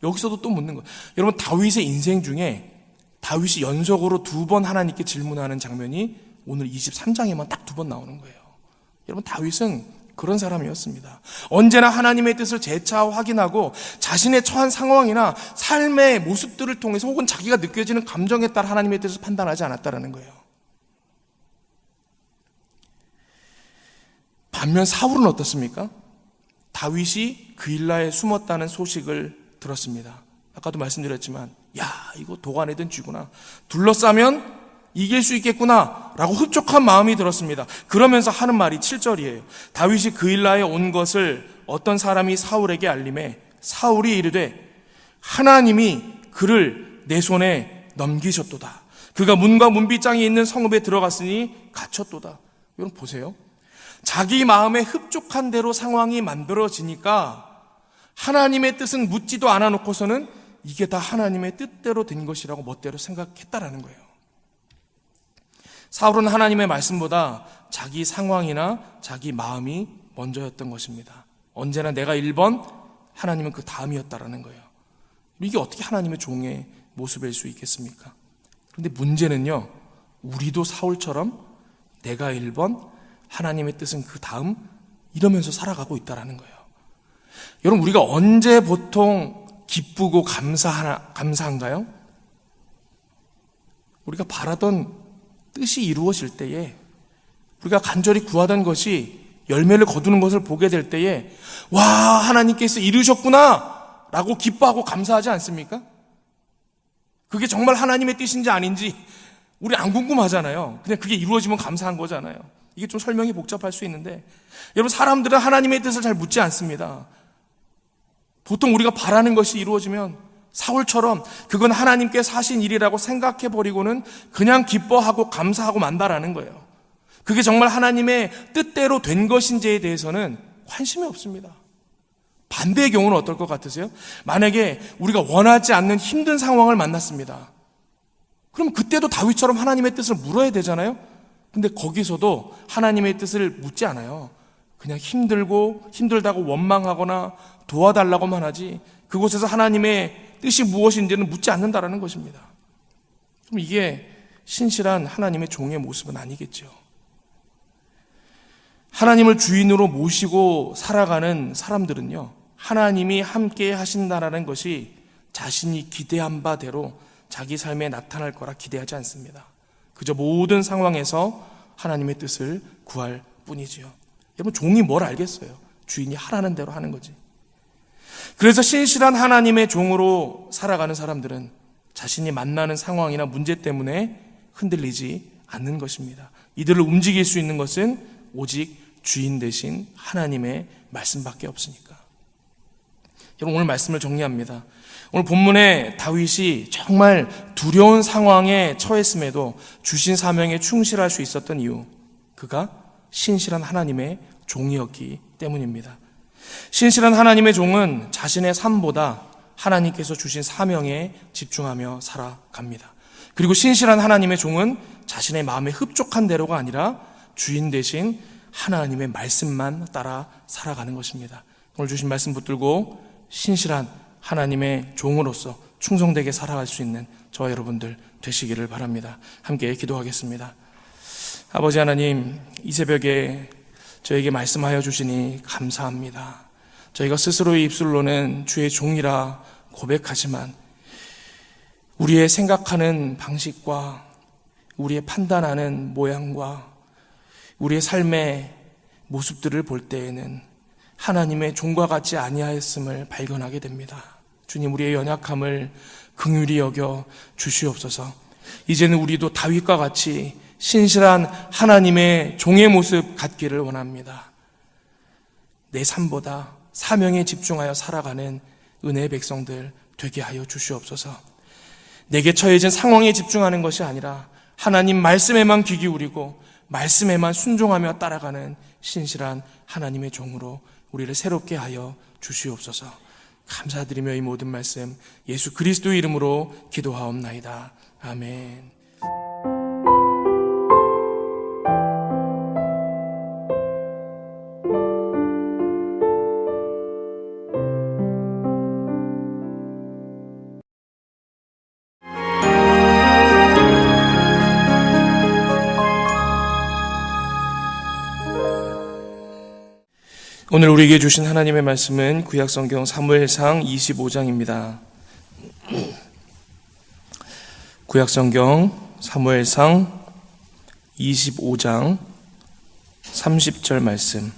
여기서도 또 묻는 거예요. 여러분, 다윗의 인생 중에 다윗이 연속으로 2번 하나님께 질문하는 장면이 오늘 23장에만 딱 2번 나오는 거예요. 여러분, 다윗은 그런 사람이었습니다. 언제나 하나님의 뜻을 재차 확인하고 자신의 처한 상황이나 삶의 모습들을 통해서 혹은 자기가 느껴지는 감정에 따라 하나님의 뜻을 판단하지 않았다는 거예요. 반면 사울은 어떻습니까? 다윗이 그일라에 숨었다는 소식을 들었습니다. 아까도 말씀드렸지만 이거 도간에 든 쥐구나, 둘러싸면 이길 수 있겠구나 라고 흡족한 마음이 들었습니다. 그러면서 하는 말이 7절이에요. 다윗이 그일라에 온 것을 어떤 사람이 사울에게 알림해 사울이 이르되 하나님이 그를 내 손에 넘기셨도다. 그가 문과 문빗장이 있는 성읍에 들어갔으니 갇혔도다. 여러분 보세요. 자기 마음에 흡족한 대로 상황이 만들어지니까 하나님의 뜻은 묻지도 않아 놓고서는 이게 다 하나님의 뜻대로 된 것이라고 멋대로 생각했다라는 거예요. 사울은 하나님의 말씀보다 자기 상황이나 자기 마음이 먼저였던 것입니다. 언제나 내가 1번, 하나님은 그 다음이었다라는 거예요. 이게 어떻게 하나님의 종의 모습일 수 있겠습니까? 그런데 문제는요, 우리도 사울처럼 내가 1번, 하나님의 뜻은 그 다음, 이러면서 살아가고 있다라는 거예요. 여러분, 우리가 언제 보통 기쁘고 감사한가요? 우리가 바라던 뜻이 이루어질 때에, 우리가 간절히 구하던 것이 열매를 거두는 것을 보게 될 때에 와, 하나님께서 이루셨구나 라고 기뻐하고 감사하지 않습니까? 그게 정말 하나님의 뜻인지 아닌지 우리 안 궁금하잖아요. 그냥 그게 이루어지면 감사한 거잖아요. 이게 좀 설명이 복잡할 수 있는데, 여러분, 사람들은 하나님의 뜻을 잘 묻지 않습니다. 보통 우리가 바라는 것이 이루어지면 사울처럼 그건 하나님께서 하신 일이라고 생각해버리고는 그냥 기뻐하고 감사하고 만다라는 거예요. 그게 정말 하나님의 뜻대로 된 것인지에 대해서는 관심이 없습니다. 반대의 경우는 어떨 것 같으세요? 만약에 우리가 원하지 않는 힘든 상황을 만났습니다. 그럼 그때도 다윗처럼 하나님의 뜻을 물어야 되잖아요. 근데 거기서도 하나님의 뜻을 묻지 않아요. 그냥 힘들다고 원망하거나 도와달라고만 하지 그곳에서 하나님의 뜻이 무엇인지는 묻지 않는다라는 것입니다. 그럼 이게 신실한 하나님의 종의 모습은 아니겠죠. 하나님을 주인으로 모시고 살아가는 사람들은요, 하나님이 함께 하신다라는 것이 자신이 기대한 바대로 자기 삶에 나타날 거라 기대하지 않습니다. 그저 모든 상황에서 하나님의 뜻을 구할 뿐이지요. 여러분, 종이 뭘 알겠어요? 주인이 하라는 대로 하는 거지. 그래서 신실한 하나님의 종으로 살아가는 사람들은 자신이 만나는 상황이나 문제 때문에 흔들리지 않는 것입니다. 이들을 움직일 수 있는 것은 오직 주인 되신 하나님의 말씀밖에 없으니까. 여러분, 오늘 말씀을 정리합니다. 오늘 본문에 다윗이 정말 두려운 상황에 처했음에도 주신 사명에 충실할 수 있었던 이유, 그가 신실한 하나님의 종이었기 때문입니다. 신실한 하나님의 종은 자신의 삶보다 하나님께서 주신 사명에 집중하며 살아갑니다. 그리고 신실한 하나님의 종은 자신의 마음에 흡족한 대로가 아니라 주인 되신 하나님의 말씀만 따라 살아가는 것입니다. 오늘 주신 말씀 붙들고 신실한 하나님의 종으로서 충성되게 살아갈 수 있는 저와 여러분들 되시기를 바랍니다. 함께 기도하겠습니다. 아버지 하나님, 이 새벽에 저에게 말씀하여 주시니 감사합니다. 저희가 스스로의 입술로는 주의 종이라 고백하지만 우리의 생각하는 방식과 우리의 판단하는 모양과 우리의 삶의 모습들을 볼 때에는 하나님의 종과 같지 아니하였음을 발견하게 됩니다. 주님, 우리의 연약함을 긍휼히 여겨 주시옵소서. 이제는 우리도 다윗과 같이 신실한 하나님의 종의 모습 갖기를 원합니다. 내 삶보다 사명에 집중하여 살아가는 은혜의 백성들 되게 하여 주시옵소서. 내게 처해진 상황에 집중하는 것이 아니라 하나님 말씀에만 귀 기울이고 말씀에만 순종하며 따라가는 신실한 하나님의 종으로 우리를 새롭게 하여 주시옵소서. 감사드리며 이 모든 말씀 예수 그리스도의 이름으로 기도하옵나이다. 아멘. 오늘 우리에게 주신 하나님의 말씀은 구약성경 사무엘상 25장입니다. 구약성경 사무엘상 25장 30절 말씀,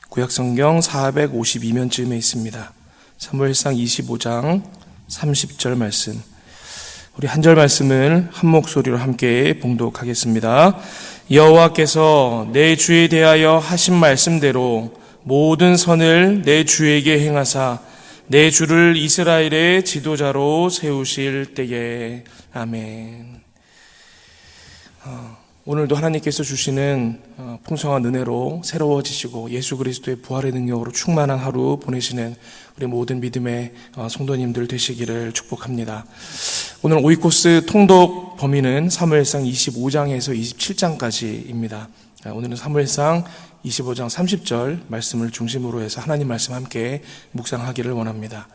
구약성경 452면쯤에 있습니다. 사무엘상 25장 30절 말씀, 우리 한 절 말씀을 한 목소리로 함께 봉독하겠습니다. 여호와께서 내 주에 대하여 하신 말씀대로 모든 선을 내 주에게 행하사 내 주를 이스라엘의 지도자로 세우실 때에. 아멘. 오늘도 하나님께서 주시는 풍성한 은혜로 새로워지시고 예수 그리스도의 부활의 능력으로 충만한 하루 보내시는 우리 모든 믿음의 성도님들 되시기를 축복합니다. 오늘 오이코스 통독 범위는 사무엘상 25장에서 27장까지입니다. 오늘은 사무엘상 25장 30절 말씀을 중심으로 해서 하나님 말씀 함께 묵상하기를 원합니다.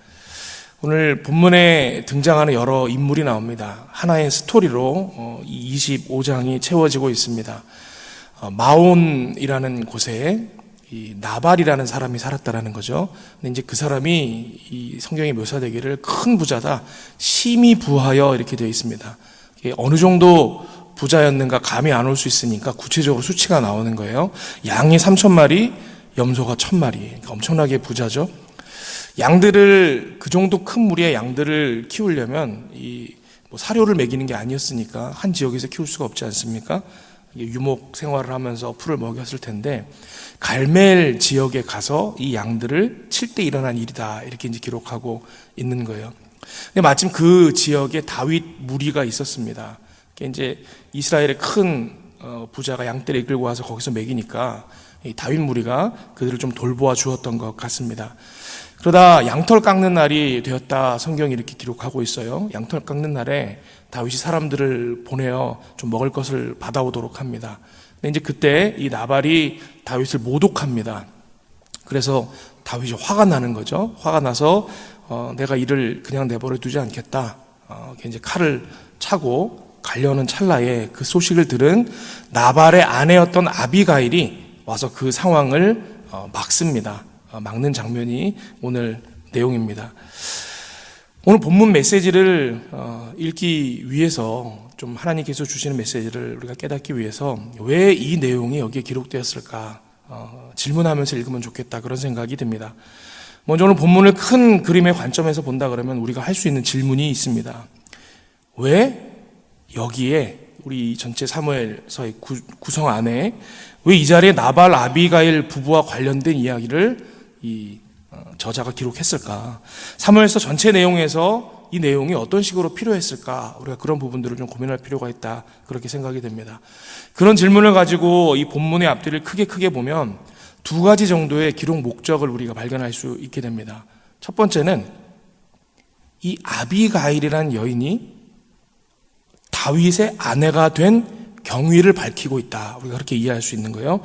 오늘 본문에 등장하는 여러 인물이 나옵니다. 하나의 스토리로 이 25장이 채워지고 있습니다. 마온이라는 곳에 이 나발이라는 사람이 살았다라는 거죠. 근데 이제 그 사람이 이 성경에 묘사되기를 큰 부자다, 심히 부하여 이렇게 되어 있습니다. 어느 정도 부자였는가 감이 안 올 수 있으니까 구체적으로 수치가 나오는 거예요. 양이 3,000마리, 염소가 1,000마리. 그러니까 엄청나게 부자죠. 양들을, 그 정도 큰 무리의 양들을 키우려면 사료를 먹이는 게 아니었으니까 한 지역에서 키울 수가 없지 않습니까? 유목 생활을 하면서 풀을 먹였을 텐데 갈멜 지역에 가서 이 양들을 칠 때 일어난 일이다, 이렇게 이제 기록하고 있는 거예요. 근데 마침 그 지역에 다윗 무리가 있었습니다. 이제 이스라엘의 큰 부자가 양떼를 이끌고 와서 거기서 먹이니까 이 다윗 무리가 그들을 좀 돌보아 주었던 것 같습니다. 그러다 양털 깎는 날이 되었다, 성경이 이렇게 기록하고 있어요. 양털 깎는 날에 다윗이 사람들을 보내어 좀 먹을 것을 받아오도록 합니다. 근데 이제 그때 이 나발이 다윗을 모독합니다. 그래서 다윗이 화가 나는 거죠. 화가 나서 내가 이를 그냥 내버려 두지 않겠다. 이제 칼을 차고 가려는 찰나에 그 소식을 들은 나발의 아내였던 아비가일이 와서 그 상황을 막습니다. 막는 장면이 오늘 내용입니다. 오늘 본문 메시지를 읽기 위해서 좀 하나님께서 주시는 메시지를 우리가 깨닫기 위해서 왜 이 내용이 여기에 기록되었을까 질문하면서 읽으면 좋겠다, 그런 생각이 듭니다. 먼저 오늘 본문을 큰 그림의 관점에서 본다 그러면 우리가 할 수 있는 질문이 있습니다. 왜 여기에 우리 전체 사무엘서의 구성 안에 왜 이 자리에 나발 아비가일 부부와 관련된 이야기를 이 저자가 기록했을까? 사무엘서 전체 내용에서 이 내용이 어떤 식으로 필요했을까? 우리가 그런 부분들을 좀 고민할 필요가 있다, 그렇게 생각이 됩니다. 그런 질문을 가지고 이 본문의 앞뒤를 크게 보면 두 가지 정도의 기록 목적을 우리가 발견할 수 있게 됩니다. 첫 번째는 이 아비가일이라는 여인이 다윗의 아내가 된 경위를 밝히고 있다, 우리가 그렇게 이해할 수 있는 거예요.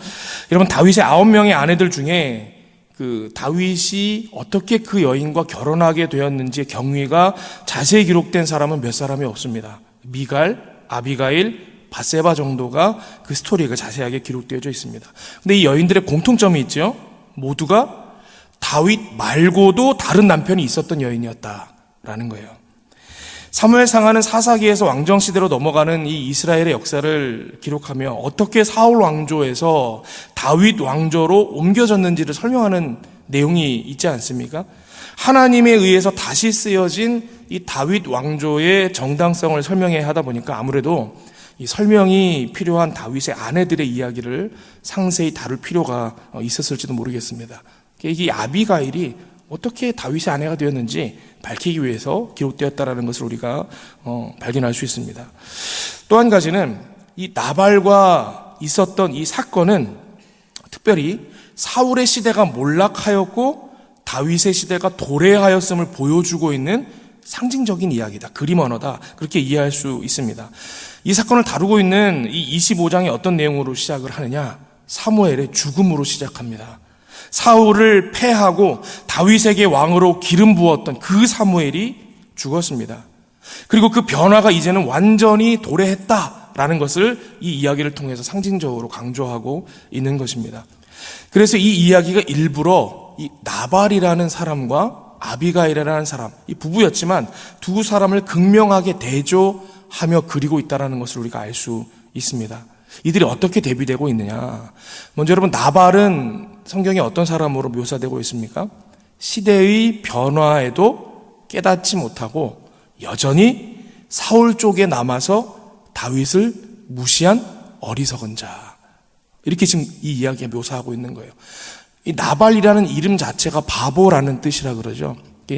여러분, 다윗의 9명의 아내들 중에 그 다윗이 어떻게 그 여인과 결혼하게 되었는지의 경위가 자세히 기록된 사람은 몇 사람이 없습니다. 미갈, 아비가일, 바세바 정도가 그 스토리가 자세하게 기록되어져 있습니다. 근데 이 여인들의 공통점이 있죠. 모두가 다윗 말고도 다른 남편이 있었던 여인이었다라는 거예요. 사무엘상하는 사사기에서 왕정시대로 넘어가는 이 이스라엘의 역사를 기록하며 어떻게 사울 왕조에서 다윗 왕조로 옮겨졌는지를 설명하는 내용이 있지 않습니까? 하나님에 의해서 다시 쓰여진 이 다윗 왕조의 정당성을 설명해야 하다 보니까 아무래도 이 설명이 필요한 다윗의 아내들의 이야기를 상세히 다룰 필요가 있었을지도 모르겠습니다. 이 아비가일이 어떻게 다윗의 아내가 되었는지 밝히기 위해서 기록되었다라는 것을 우리가 발견할 수 있습니다. 또 한 가지는 이 나발과 있었던 이 사건은 특별히 사울의 시대가 몰락하였고 다윗의 시대가 도래하였음을 보여주고 있는 상징적인 이야기다, 그림 언어다, 그렇게 이해할 수 있습니다. 이 사건을 다루고 있는 이 25장이 어떤 내용으로 시작을 하느냐? 사무엘의 죽음으로 시작합니다. 사울을 패하고 다윗에게 왕으로 기름 부었던 그 사무엘이 죽었습니다. 그리고 그 변화가 이제는 완전히 도래했다라는 것을 이 이야기를 통해서 상징적으로 강조하고 있는 것입니다. 그래서 이 이야기가 일부러 이 나발이라는 사람과 아비가일이라는 사람, 이 부부였지만 두 사람을 극명하게 대조하며 그리고 있다는 것을 우리가 알 수 있습니다. 이들이 어떻게 대비되고 있느냐? 먼저 여러분, 나발은 성경에 어떤 사람으로 묘사되고 있습니까? 시대의 변화에도 깨닫지 못하고 여전히 사울 쪽에 남아서 다윗을 무시한 어리석은 자, 이렇게 지금 이 이야기에 묘사하고 있는 거예요. 이 나발이라는 이름 자체가 바보라는 뜻이라 그러죠.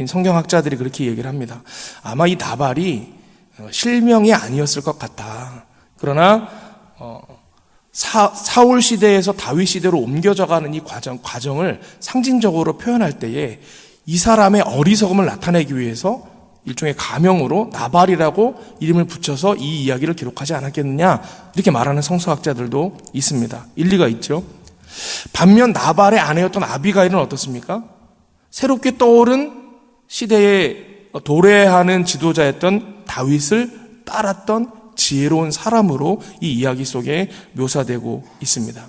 성경학자들이 그렇게 얘기를 합니다. 아마 이 나발이 실명이 아니었을 것 같다. 그러나 사울 시대에서 다윗 시대로 옮겨져가는 이 과정을 상징적으로 표현할 때에 이 사람의 어리석음을 나타내기 위해서 일종의 가명으로 나발이라고 이름을 붙여서 이 이야기를 기록하지 않았겠느냐, 이렇게 말하는 성서학자들도 있습니다. 일리가 있죠. 반면 나발의 아내였던 아비가일은 어떻습니까? 새롭게 떠오른 시대에 도래하는 지도자였던 다윗을 따랐던 지혜로운 사람으로 이 이야기 속에 묘사되고 있습니다.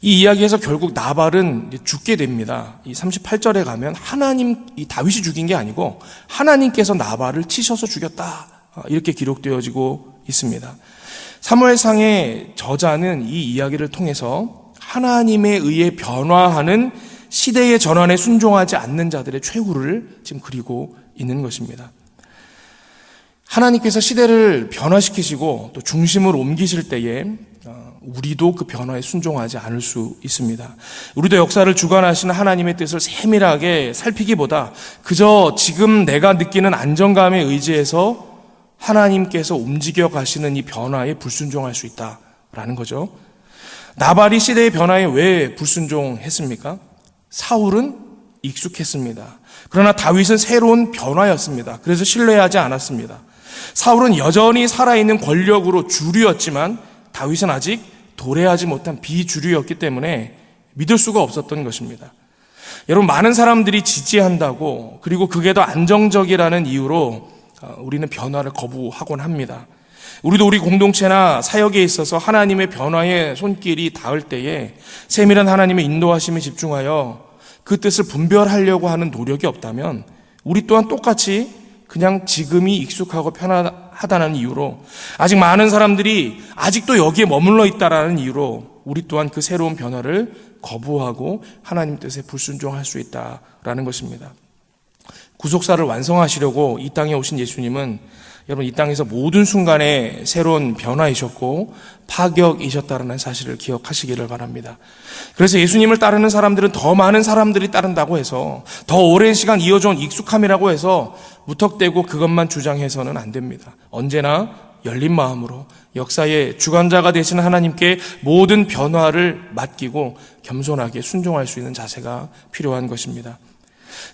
이 이야기에서 결국 나발은 죽게 됩니다. 이 38절에 가면 이 다윗이 죽인 게 아니고 하나님께서 나발을 치셔서 죽였다, 이렇게 기록되어지고 있습니다. 사무엘상의 저자는 이 이야기를 통해서 하나님에 의해 변화하는 시대의 전환에 순종하지 않는 자들의 최후를 지금 그리고 있는 것입니다. 하나님께서 시대를 변화시키시고 또 중심을 옮기실 때에 우리도 그 변화에 순종하지 않을 수 있습니다. 우리도 역사를 주관하시는 하나님의 뜻을 세밀하게 살피기보다 그저 지금 내가 느끼는 안정감에 의지해서 하나님께서 움직여 가시는 이 변화에 불순종할 수 있다라는 거죠. 나발이 시대의 변화에 왜 불순종했습니까? 사울은 익숙했습니다. 그러나 다윗은 새로운 변화였습니다. 그래서 신뢰하지 않았습니다. 사울은 여전히 살아있는 권력으로 주류였지만 다윗은 아직 도래하지 못한 비주류였기 때문에 믿을 수가 없었던 것입니다. 여러분, 많은 사람들이 지지한다고, 그리고 그게 더 안정적이라는 이유로 우리는 변화를 거부하곤 합니다. 우리도 우리 공동체나 사역에 있어서 하나님의 변화의 손길이 닿을 때에 세밀한 하나님의 인도하심에 집중하여 그 뜻을 분별하려고 하는 노력이 없다면 우리 또한 똑같이 그냥 지금이 익숙하고 편안한 하다는 이유로, 아직 많은 사람들이 아직도 여기에 머물러 있다라는 이유로 우리 또한 그 새로운 변화를 거부하고 하나님 뜻에 불순종할 수 있다라는 것입니다. 구속사를 완성하시려고 이 땅에 오신 예수님은 여러분 이 땅에서 모든 순간에 새로운 변화이셨고 파격이셨다는 사실을 기억하시기를 바랍니다. 그래서 예수님을 따르는 사람들은 더 많은 사람들이 따른다고 해서, 더 오랜 시간 이어져온 익숙함이라고 해서 무턱대고 그것만 주장해서는 안 됩니다. 언제나 열린 마음으로 역사의 주관자가 되시는 하나님께 모든 변화를 맡기고 겸손하게 순종할 수 있는 자세가 필요한 것입니다.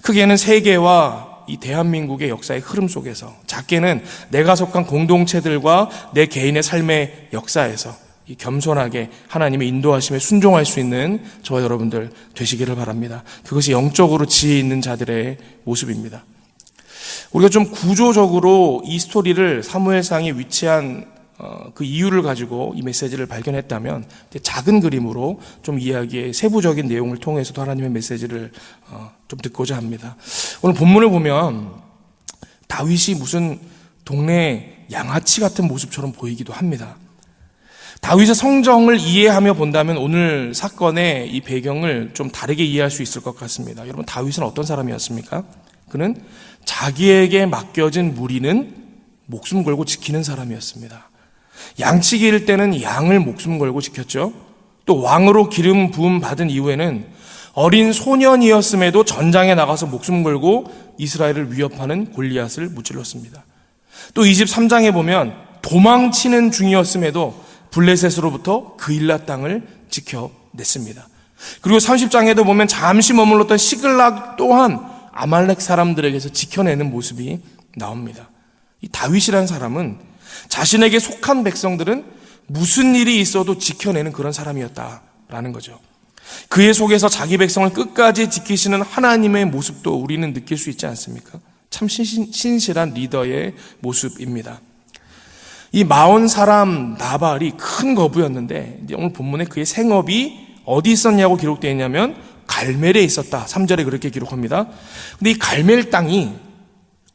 크게는 세계와 이 대한민국의 역사의 흐름 속에서, 작게는 내가 속한 공동체들과 내 개인의 삶의 역사에서 이 겸손하게 하나님의 인도하심에 순종할 수 있는 저와 여러분들 되시기를 바랍니다. 그것이 영적으로 지혜 있는 자들의 모습입니다. 우리가 좀 구조적으로 이 스토리를 사무엘상에 위치한 그 이유를 가지고 이 메시지를 발견했다면, 작은 그림으로 좀 이야기의 세부적인 내용을 통해서도 하나님의 메시지를 좀 듣고자 합니다. 오늘 본문을 보면 다윗이 무슨 동네 양아치 같은 모습처럼 보이기도 합니다. 다윗의 성정을 이해하며 본다면 오늘 사건의 이 배경을 좀 다르게 이해할 수 있을 것 같습니다. 여러분, 다윗은 어떤 사람이었습니까? 그는 자기에게 맡겨진 무리는 목숨 걸고 지키는 사람이었습니다. 양치기 일 때는 양을 목숨 걸고 지켰죠. 또 왕으로 기름 부음 받은 이후에는 어린 소년이었음에도 전장에 나가서 목숨 걸고 이스라엘을 위협하는 골리앗을 무찔렀습니다. 또 23장에 보면 도망치는 중이었음에도 블레셋으로부터 그일라 땅을 지켜냈습니다. 그리고 30장에도 보면 잠시 머물렀던 시글락 또한 아말렉 사람들에게서 지켜내는 모습이 나옵니다. 이 다윗이라는 사람은 자신에게 속한 백성들은 무슨 일이 있어도 지켜내는 그런 사람이었다라는 거죠. 그의 속에서 자기 백성을 끝까지 지키시는 하나님의 모습도 우리는 느낄 수 있지 않습니까? 참 신실한 리더의 모습입니다. 이 마온 사람 나발이 큰 거부였는데, 오늘 본문에 그의 생업이 어디 있었냐고 기록되어 있냐면 갈멜에 있었다. 3절에 그렇게 기록합니다. 근데 이 갈멜 땅이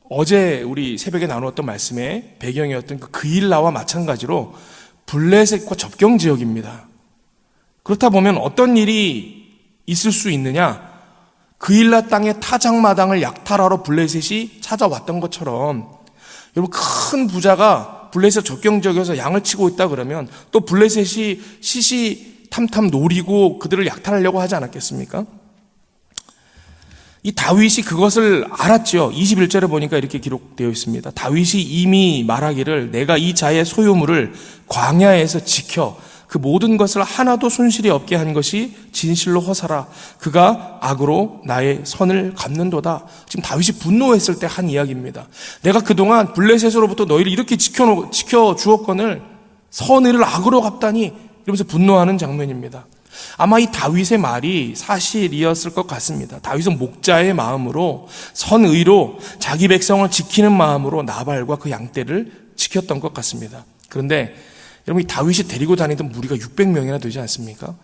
어제 우리 새벽에 나누었던 말씀의 배경이었던 그 그일라와 마찬가지로 블레셋과 접경 지역입니다. 그렇다 보면 어떤 일이 있을 수 있느냐? 그일라 땅의 타작마당을 약탈하러 블레셋이 찾아왔던 것처럼, 여러분, 큰 부자가 블레셋 접경 지역에서 양을 치고 있다 그러면 또 블레셋이 시시탐탐 노리고 그들을 약탈하려고 하지 않았겠습니까? 이 다윗이 그것을 알았죠. 21절에 보니까 이렇게 기록되어 있습니다. 다윗이 이미 말하기를 내가 이 자의 소유물을 광야에서 지켜 그 모든 것을 하나도 손실이 없게 한 것이 진실로 허사라. 그가 악으로 나의 선을 갚는도다. 지금 다윗이 분노했을 때 한 이야기입니다. 내가 그동안 블레셋으로부터 너희를 이렇게 지켜주었거늘 선의를 악으로 갚다니, 이러면서 분노하는 장면입니다. 아마 이 다윗의 말이 사실이었을 것 같습니다. 다윗은 목자의 마음으로, 선의로 자기 백성을 지키는 마음으로 나발과 그 양떼를 지켰던 것 같습니다. 그런데 여러분, 이 다윗이 데리고 다니던 무리가 600명이나 되지 않습니까?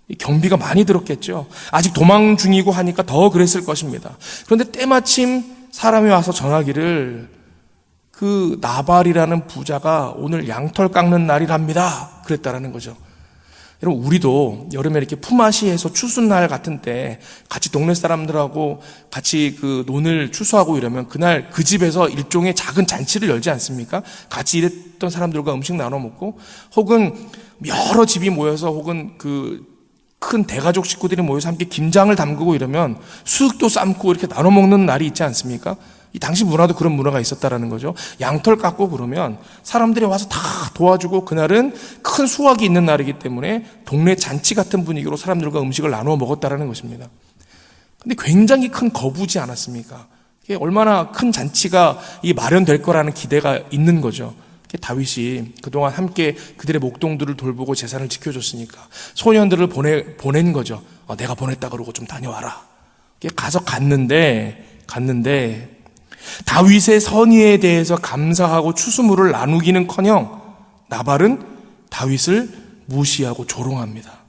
이 경비가 많이 들었겠죠. 아직 도망 중이고 하니까 더 그랬을 것입니다. 그런데 때마침 사람이 와서 전하기를 그 나발이라는 부자가 오늘 양털 깎는 날이랍니다. 그랬다라는 거죠. 여러분, 우리도 여름에 이렇게 품앗이해서 추수날 같은 때 같이 동네 사람들하고 같이 그 논을 추수하고 이러면 그날 그 집에서 일종의 작은 잔치를 열지 않습니까? 같이 일했던 사람들과 음식 나눠 먹고, 혹은 여러 집이 모여서, 혹은 그 큰 대가족 식구들이 모여서 함께 김장을 담그고 이러면 수육도 삶고 이렇게 나눠 먹는 날이 있지 않습니까? 이 당시 문화도 그런 문화가 있었다라는 거죠. 양털 깎고 그러면 사람들이 와서 다 도와주고, 그날은 큰 수확이 있는 날이기 때문에 동네 잔치 같은 분위기로 사람들과 음식을 나누어 먹었다라는 것입니다. 근데 굉장히 큰 거부지 않았습니까? 이게 얼마나 큰 잔치가 마련될 거라는 기대가 있는 거죠. 다윗이 그동안 함께 그들의 목동들을 돌보고 재산을 지켜줬으니까 소년들을 보낸 거죠. 내가 보냈다 그러고 좀 다녀와라. 가서 갔는데 다윗의 선의에 대해서 감사하고 추수물을 나누기는커녕 나발은 다윗을 무시하고 조롱합니다.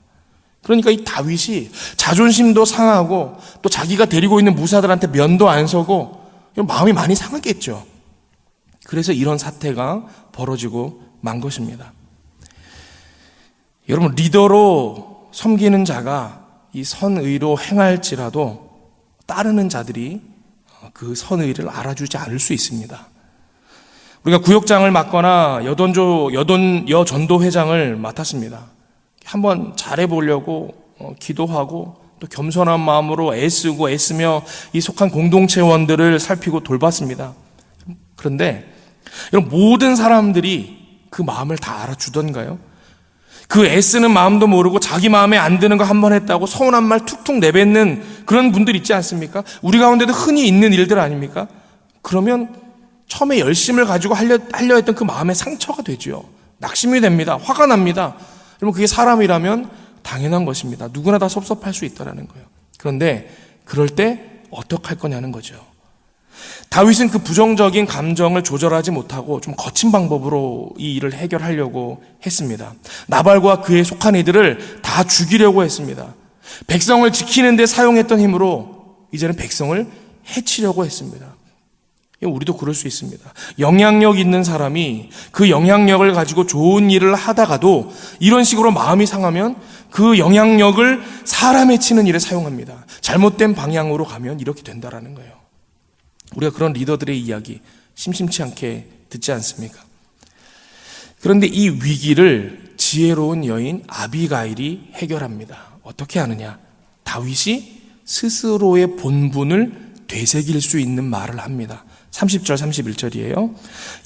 그러니까 이 다윗이 자존심도 상하고 또 자기가 데리고 있는 무사들한테 면도 안 서고 마음이 많이 상했겠죠. 그래서 이런 사태가 벌어지고 만 것입니다. 여러분, 리더로 섬기는 자가 이 선의로 행할지라도 따르는 자들이 그 선의를 알아주지 않을 수 있습니다. 우리가 구역장을 맡거나 여전도회장을 맡았습니다. 한번 잘해보려고 기도하고 또 겸손한 마음으로 애쓰며 이 속한 공동체원들을 살피고 돌봤습니다. 그런데 여러분, 모든 사람들이 그 마음을 다 알아주던가요? 그 애쓰는 마음도 모르고 자기 마음에 안 드는 거 한 번 했다고 서운한 말 툭툭 내뱉는 그런 분들 있지 않습니까? 우리 가운데도 흔히 있는 일들 아닙니까? 그러면 처음에 열심을 가지고 하려 했던 그 마음에 상처가 되죠. 낙심이 됩니다. 화가 납니다. 여러분, 그게 사람이라면 당연한 것입니다. 누구나 다 섭섭할 수 있다는 거예요. 그런데 그럴 때 어떻게 할 거냐는 거죠. 다윗은 그 부정적인 감정을 조절하지 못하고 좀 거친 방법으로 이 일을 해결하려고 했습니다. 나발과 그에 속한 이들을 다 죽이려고 했습니다. 백성을 지키는 데 사용했던 힘으로 이제는 백성을 해치려고 했습니다. 우리도 그럴 수 있습니다. 영향력 있는 사람이 그 영향력을 가지고 좋은 일을 하다가도 이런 식으로 마음이 상하면 그 영향력을 사람에 치는 일에 사용합니다. 잘못된 방향으로 가면 이렇게 된다라는 거예요. 우리가 그런 리더들의 이야기 심심치 않게 듣지 않습니까? 그런데 이 위기를 지혜로운 여인 아비가일이 해결합니다. 어떻게 하느냐? 다윗이 스스로의 본분을 되새길 수 있는 말을 합니다. 30절 31절이에요.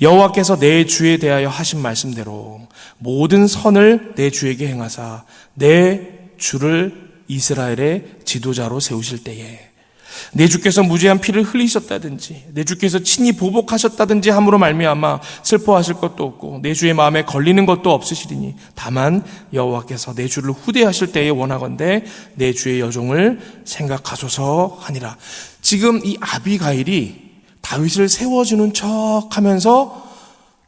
여호와께서 내 주에 대하여 하신 말씀대로 모든 선을 내 주에게 행하사 내 주를 이스라엘의 지도자로 세우실 때에 내 주께서 무죄한 피를 흘리셨다든지 내 주께서 친히 보복하셨다든지 함으로 말미암아 슬퍼하실 것도 없고 내 주의 마음에 걸리는 것도 없으시리니 다만 여호와께서 내 주를 후대하실 때에 원하건대 내 주의 여종을 생각하소서 하니라. 지금 이 아비가일이 다윗을 세워주는 척하면서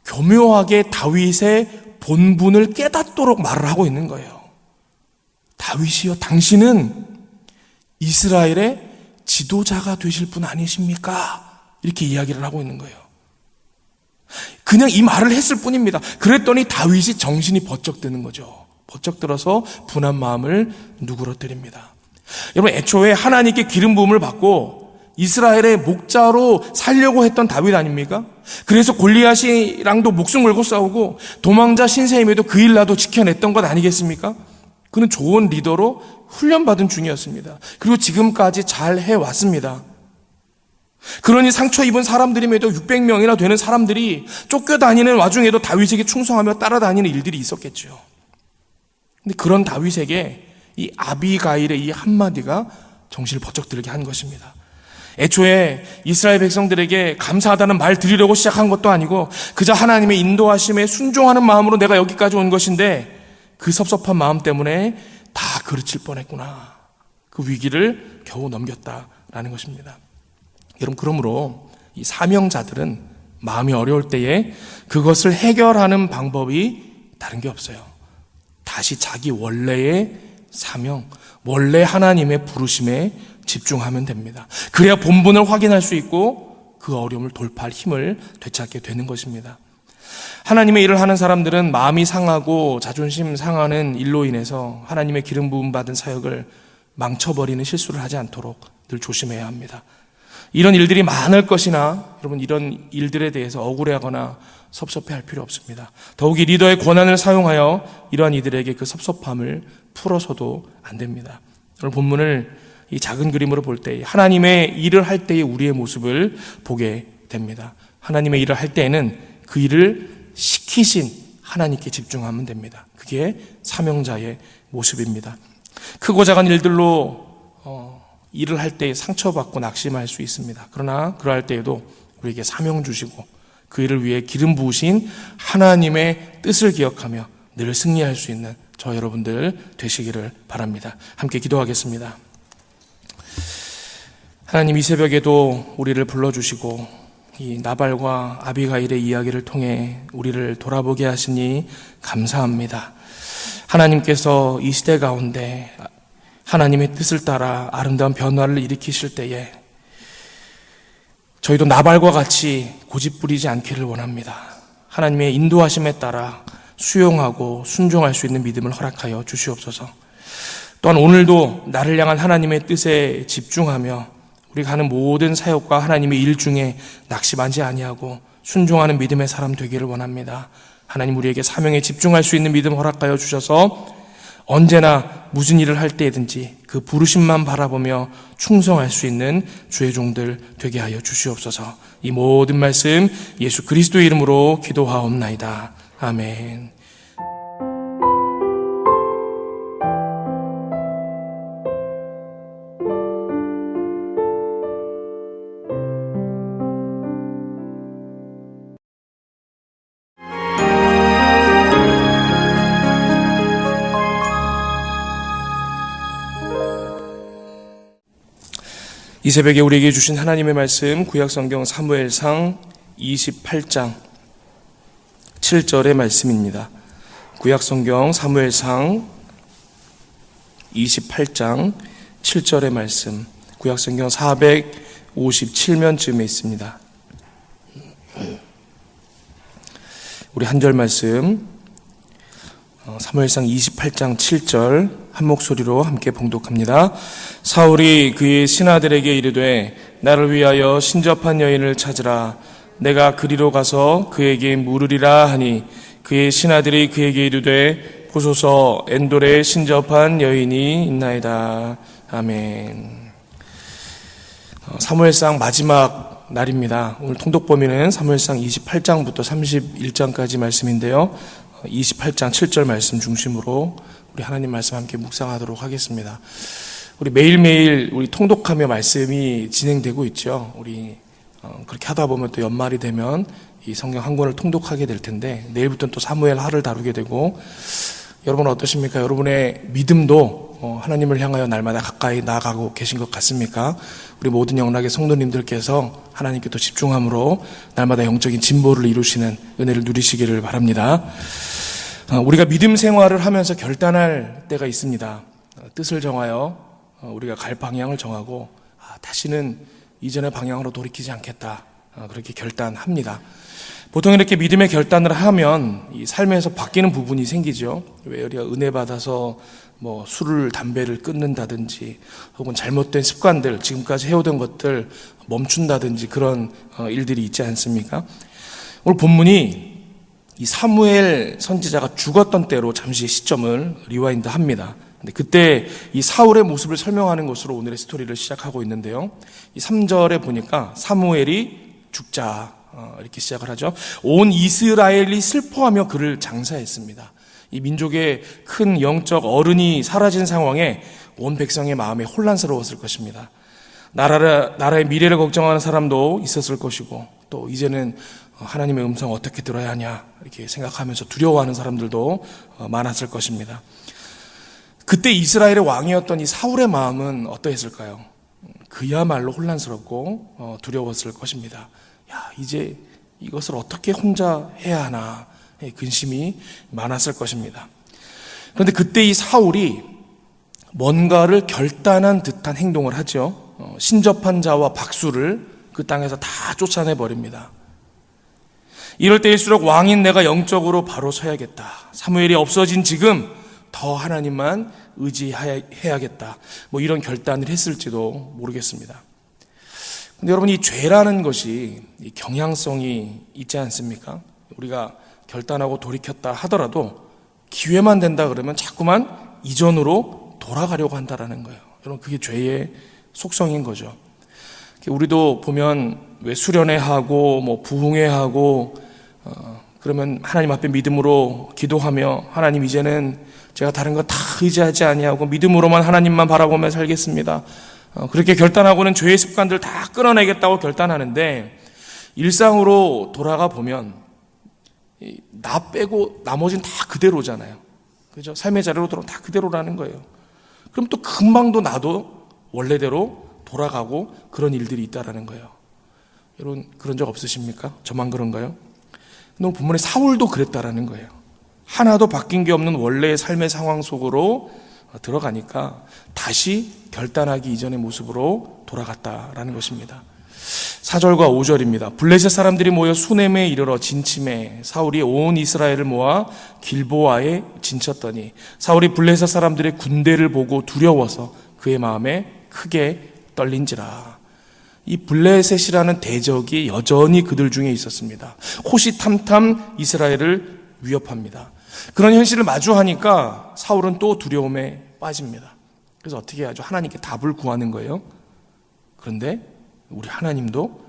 교묘하게 다윗의 본분을 깨닫도록 말을 하고 있는 거예요. 다윗이요, 당신은 이스라엘의 지도자가 되실 분 아니십니까? 이렇게 이야기를 하고 있는 거예요. 그냥 이 말을 했을 뿐입니다. 그랬더니 다윗이 정신이 번쩍 드는 거죠. 번쩍 들어서 분한 마음을 누그러뜨립니다. 여러분, 애초에 하나님께 기름 부음을 받고 이스라엘의 목자로 살려고 했던 다윗 아닙니까? 그래서 골리앗이랑도 목숨 걸고 싸우고 도망자 신세임에도 그 일라도 지켜냈던 것 아니겠습니까? 그는 좋은 리더로 훈련받은 중이었습니다. 그리고 지금까지 잘 해왔습니다. 그러니 상처 입은 사람들임에도 600명이나 되는 사람들이 쫓겨다니는 와중에도 다윗에게 충성하며 따라다니는 일들이 있었겠죠. 근데 그런 다윗에게 이 아비가일의 이 한마디가 정신을 번쩍 들게 한 것입니다. 애초에 이스라엘 백성들에게 감사하다는 말 드리려고 시작한 것도 아니고 그저 하나님의 인도하심에 순종하는 마음으로 내가 여기까지 온 것인데 그 섭섭한 마음 때문에 다 그르칠 뻔했구나. 그 위기를 겨우 넘겼다라는 것입니다. 여러분, 그러므로 이 사명자들은 마음이 어려울 때에 그것을 해결하는 방법이 다른 게 없어요. 다시 자기 원래의 사명, 원래 하나님의 부르심에 집중하면 됩니다. 그래야 본분을 확인할 수 있고 그 어려움을 돌파할 힘을 되찾게 되는 것입니다. 하나님의 일을 하는 사람들은 마음이 상하고 자존심 상하는 일로 인해서 하나님의 기름 부음 받은 사역을 망쳐버리는 실수를 하지 않도록 늘 조심해야 합니다. 이런 일들이 많을 것이나 여러분, 이런 일들에 대해서 억울해하거나 섭섭해할 필요 없습니다. 더욱이 리더의 권한을 사용하여 이러한 이들에게 그 섭섭함을 풀어서도 안 됩니다. 오늘 본문을 이 작은 그림으로 볼 때 하나님의 일을 할 때의 우리의 모습을 보게 됩니다. 하나님의 일을 할 때에는 그 일을 시키신 하나님께 집중하면 됩니다. 그게 사명자의 모습입니다. 크고 작은 일들로 일을 할 때 상처받고 낙심할 수 있습니다. 그러나 그러할 때에도 우리에게 사명 주시고 그 일을 위해 기름 부으신 하나님의 뜻을 기억하며 늘 승리할 수 있는 저 여러분들 되시기를 바랍니다. 함께 기도하겠습니다. 하나님, 이 새벽에도 우리를 불러주시고 이 나발과 아비가일의 이야기를 통해 우리를 돌아보게 하시니 감사합니다. 하나님께서 이 시대 가운데 하나님의 뜻을 따라 아름다운 변화를 일으키실 때에 저희도 나발과 같이 고집부리지 않기를 원합니다. 하나님의 인도하심에 따라 수용하고 순종할 수 있는 믿음을 허락하여 주시옵소서. 또한 오늘도 나를 향한 하나님의 뜻에 집중하며 우리가 하는 모든 사역과 하나님의 일 중에 낙심하지 아니하고 순종하는 믿음의 사람 되기를 원합니다. 하나님 우리에게 사명에 집중할 수 있는 믿음 허락하여 주셔서 언제나 무슨 일을 할 때든지 그 부르심만 바라보며 충성할 수 있는 주의 종들 되게 하여 주시옵소서. 이 모든 말씀 예수 그리스도의 이름으로 기도하옵나이다. 아멘. 이 새벽에 우리에게 주신 하나님의 말씀 구약성경 사무엘상 28장 7절의 말씀입니다. 구약성경 사무엘상 28장 7절의 말씀, 구약성경 457면쯤에 있습니다. 우리 한 절 말씀 사무엘상 28장 7절 한 목소리로 함께 봉독합니다. 사울이 그의 신하들에게 이르되 나를 위하여 신접한 여인을 찾으라. 내가 그리로 가서 그에게 물으리라 하니 그의 신하들이 그에게 이르되 보소서 엔돌에 신접한 여인이 있나이다. 아멘. 사무엘상 마지막 날입니다. 오늘 통독 범위는 사무엘상 28장부터 31장까지 말씀인데요. 28장 7절 말씀 중심으로 우리 하나님 말씀 함께 묵상하도록 하겠습니다. 우리 매일매일 우리 통독하며 말씀이 진행되고 있죠. 우리 그렇게 하다 보면 또 연말이 되면 이 성경 한 권을 통독하게 될 텐데 내일부터는 또 사무엘 하를 다루게 되고, 여러분은 어떠십니까? 여러분의 믿음도 하나님을 향하여 날마다 가까이 나아가고 계신 것 같습니까? 우리 모든 영락의 성도님들께서 하나님께 또 집중함으로 날마다 영적인 진보를 이루시는 은혜를 누리시기를 바랍니다. 우리가 믿음 생활을 하면서 결단할 때가 있습니다. 뜻을 정하여 우리가 갈 방향을 정하고 다시는 이전의 방향으로 돌이키지 않겠다, 그렇게 결단합니다. 보통 이렇게 믿음의 결단을 하면 이 삶에서 바뀌는 부분이 생기죠. 왜 우리가 은혜 받아서 뭐 술을 담배를 끊는다든지 혹은 잘못된 습관들, 지금까지 해오던 것들 멈춘다든지 그런 일들이 있지 않습니까? 오늘 본문이 이 사무엘 선지자가 죽었던 때로 잠시 시점을 리와인드 합니다. 근데 그때 이 사울의 모습을 설명하는 것으로 오늘의 스토리를 시작하고 있는데요. 이 3절에 보니까 사무엘이 죽자 이렇게 시작을 하죠. 온 이스라엘이 슬퍼하며 그를 장사했습니다. 이 민족의 큰 영적 어른이 사라진 상황에 온 백성의 마음이 혼란스러웠을 것입니다. 나라의 미래를 걱정하는 사람도 있었을 것이고, 또 이제는 하나님의 음성 어떻게 들어야 하냐 이렇게 생각하면서 두려워하는 사람들도 많았을 것입니다. 그때 이스라엘의 왕이었던 이 사울의 마음은 어떠했을까요? 그야말로 혼란스럽고 두려웠을 것입니다. 이제 이것을 어떻게 혼자 해야 하나 근심이 많았을 것입니다. 그런데 그때 이 사울이 뭔가를 결단한 듯한 행동을 하죠. 신접한 자와 박수를 그 땅에서 다 쫓아내버립니다. 이럴 때일수록 왕인 내가 영적으로 바로 서야겠다. 사무엘이 없어진 지금 더 하나님만 의지해야겠다. 뭐 이런 결단을 했을지도 모르겠습니다. 근데 여러분, 이 죄라는 것이 이 경향성이 있지 않습니까? 우리가 결단하고 돌이켰다 하더라도 기회만 된다 그러면 자꾸만 이전으로 돌아가려고 한다라는 거예요. 여러분, 그게 죄의 속성인 거죠. 우리도 보면 왜 수련회하고 뭐 부흥회하고 그러면 하나님 앞에 믿음으로 기도하며 하나님 이제는 제가 다른 거 다 의지하지 아니하고 믿음으로만 하나님만 바라보며 살겠습니다. 그렇게 결단하고는 죄의 습관들 다 끊어내겠다고 결단하는데 일상으로 돌아가 보면 나 빼고 나머지는 다 그대로잖아요. 그죠? 삶의 자리로 돌아오면 다 그대로라는 거예요. 그럼 또 금방도 나도 원래대로 돌아가고 그런 일들이 있다라는 거예요. 여러분, 그런 적 없으십니까? 저만 그런가요? 근데 본문에 사울도 그랬다라는 거예요. 하나도 바뀐 게 없는 원래의 삶의 상황 속으로 들어가니까 다시 결단하기 이전의 모습으로 돌아갔다라는 것입니다. 4절과 5절입니다. 블레셋 사람들이 모여 수넴에 이르러 진침해 사울이 온 이스라엘을 모아 길보아에 진쳤더니 사울이 블레셋 사람들의 군대를 보고 두려워서 그의 마음에 크게 떨린지라. 이 블레셋이라는 대적이 여전히 그들 중에 있었습니다. 호시탐탐 이스라엘을 위협합니다. 그런 현실을 마주하니까 사울은 또 두려움에 빠집니다. 그래서 어떻게 하죠? 하나님께 답을 구하는 거예요. 그런데 우리 하나님도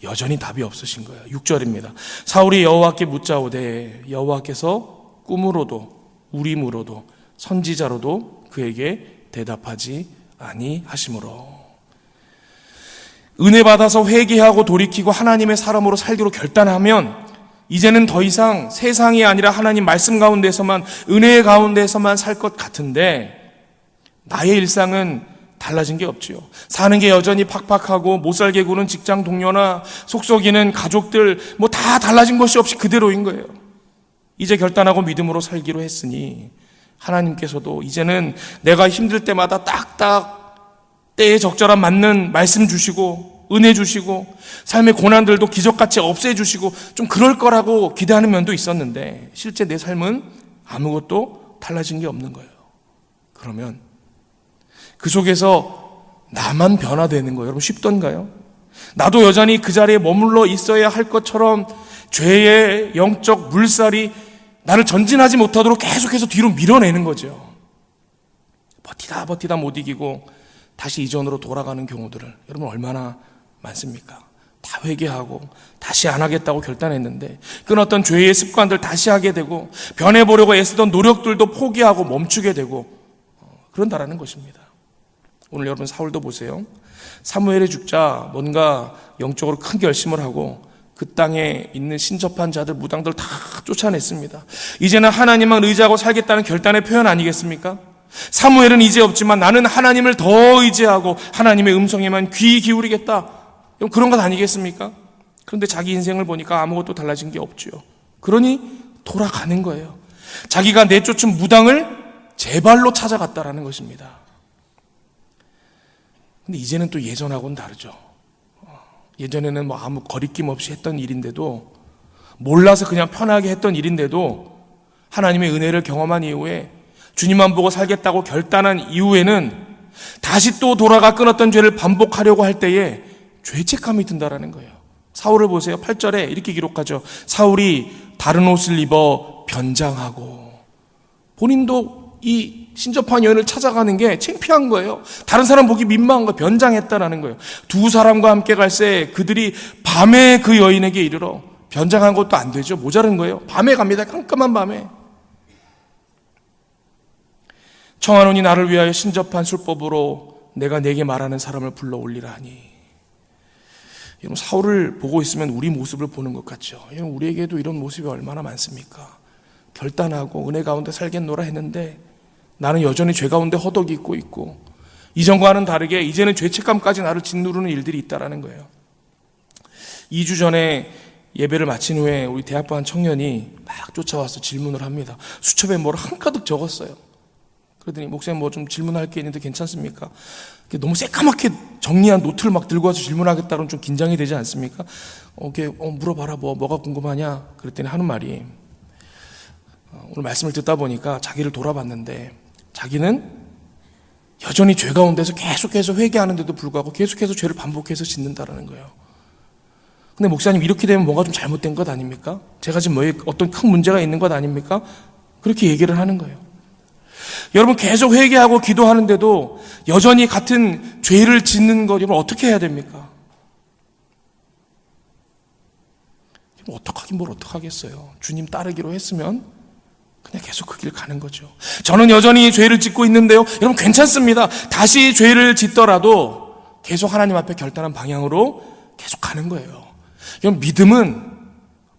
여전히 답이 없으신 거예요. 6절입니다. 사울이 여호와께 묻자오되 여호와께서 꿈으로도 우림으로도 선지자로도 그에게 대답하지 아니하시므로. 은혜 받아서 회개하고 돌이키고 하나님의 사람으로 살기로 결단하면 이제는 더 이상 세상이 아니라 하나님 말씀 가운데서만, 은혜의 가운데서만 살 것 같은데 나의 일상은 달라진 게 없지요. 사는 게 여전히 팍팍하고 못 살게 구는 직장 동료나 속썩이는 가족들 다 달라진 것이 없이 그대로인 거예요. 이제 결단하고 믿음으로 살기로 했으니 하나님께서도 이제는 내가 힘들 때마다 딱딱 때에 적절한 맞는 말씀 주시고 은혜 주시고 삶의 고난들도 기적같이 없애주시고 좀 그럴 거라고 기대하는 면도 있었는데 실제 내 삶은 아무것도 달라진 게 없는 거예요. 그러면 그 속에서 나만 변화되는 거예요. 여러분 쉽던가요? 나도 여전히 그 자리에 머물러 있어야 할 것처럼 죄의 영적 물살이 나를 전진하지 못하도록 계속해서 뒤로 밀어내는 거죠. 버티다 못 이기고 다시 이전으로 돌아가는 경우들을 여러분 얼마나 많습니까? 다 회개하고 다시 안 하겠다고 결단했는데 끊었던 죄의 습관들 다시 하게 되고 변해보려고 애쓰던 노력들도 포기하고 멈추게 되고 그런다라는 것입니다. 오늘 여러분 사울도 보세요. 사무엘이 죽자 뭔가 영적으로 큰 결심을 하고 그 땅에 있는 신접한 자들, 무당들 다 쫓아냈습니다. 이제는 하나님만 의지하고 살겠다는 결단의 표현 아니겠습니까? 사무엘은 이제 없지만 나는 하나님을 더 의지하고 하나님의 음성에만 귀 기울이겠다. 그런 것 아니겠습니까? 그런데 자기 인생을 보니까 아무것도 달라진 게 없죠. 그러니 돌아가는 거예요. 자기가 내쫓은 무당을 제 발로 찾아갔다라는 것입니다. 근데 이제는 또 예전하고는 다르죠. 예전에는 아무 거리낌 없이 했던 일인데도, 몰라서 그냥 편하게 했던 일인데도 하나님의 은혜를 경험한 이후에 주님만 보고 살겠다고 결단한 이후에는 다시 또 돌아가 끊었던 죄를 반복하려고 할 때에 죄책감이 든다라는 거예요. 사울을 보세요. 8절에 이렇게 기록하죠. 사울이 다른 옷을 입어 변장하고, 본인도 이 신접한 여인을 찾아가는 게 창피한 거예요. 다른 사람 보기 민망한 거, 변장했다라는 거예요. 두 사람과 함께 갈새 그들이 밤에 그 여인에게 이르러, 변장한 것도 안 되죠. 모자른 거예요. 밤에 갑니다. 깜깜한 밤에. 청하노니 나를 위하여 신접한 술법으로 내가 내게 말하는 사람을 불러 올리라 하니. 여러분 사울을 보고 있으면 우리 모습을 보는 것 같죠. 여러분 우리에게도 이런 모습이 얼마나 많습니까? 결단하고 은혜 가운데 살겠노라 했는데 나는 여전히 죄 가운데 허덕이고 있고 이전과는 다르게 이제는 죄책감까지 나를 짓누르는 일들이 있다라는 거예요. 2주 전에 예배를 마친 후에 우리 대학부 한 청년이 막 쫓아와서 질문을 합니다. 수첩에 뭐를 한가득 적었어요. 그러더니 목사님 뭐 좀 질문할 게 있는데 괜찮습니까? 너무 새까맣게 정리한 노트를 막 들고 와서 질문하겠다는 좀 긴장이 되지 않습니까? 물어봐라 뭐가 궁금하냐? 그랬더니 하는 말이 오늘 말씀을 듣다 보니까 자기를 돌아봤는데 자기는 여전히 죄 가운데서 계속해서 회개하는데도 불구하고 계속해서 죄를 반복해서 짓는다라는 거예요. 근데 목사님 이렇게 되면 뭔가 좀 잘못된 것 아닙니까? 제가 지금 어떤 큰 문제가 있는 것 아닙니까? 그렇게 얘기를 하는 거예요. 여러분 계속 회개하고 기도하는데도 여전히 같은 죄를 짓는 것, 여러분 어떻게 해야 됩니까? 어떡하긴 뭘 어떡하겠어요. 주님 따르기로 했으면 그냥 계속 그 길 가는 거죠. 저는 여전히 죄를 짓고 있는데요. 여러분 괜찮습니다. 다시 죄를 짓더라도 계속 하나님 앞에 결단한 방향으로 계속 가는 거예요. 여러분 믿음은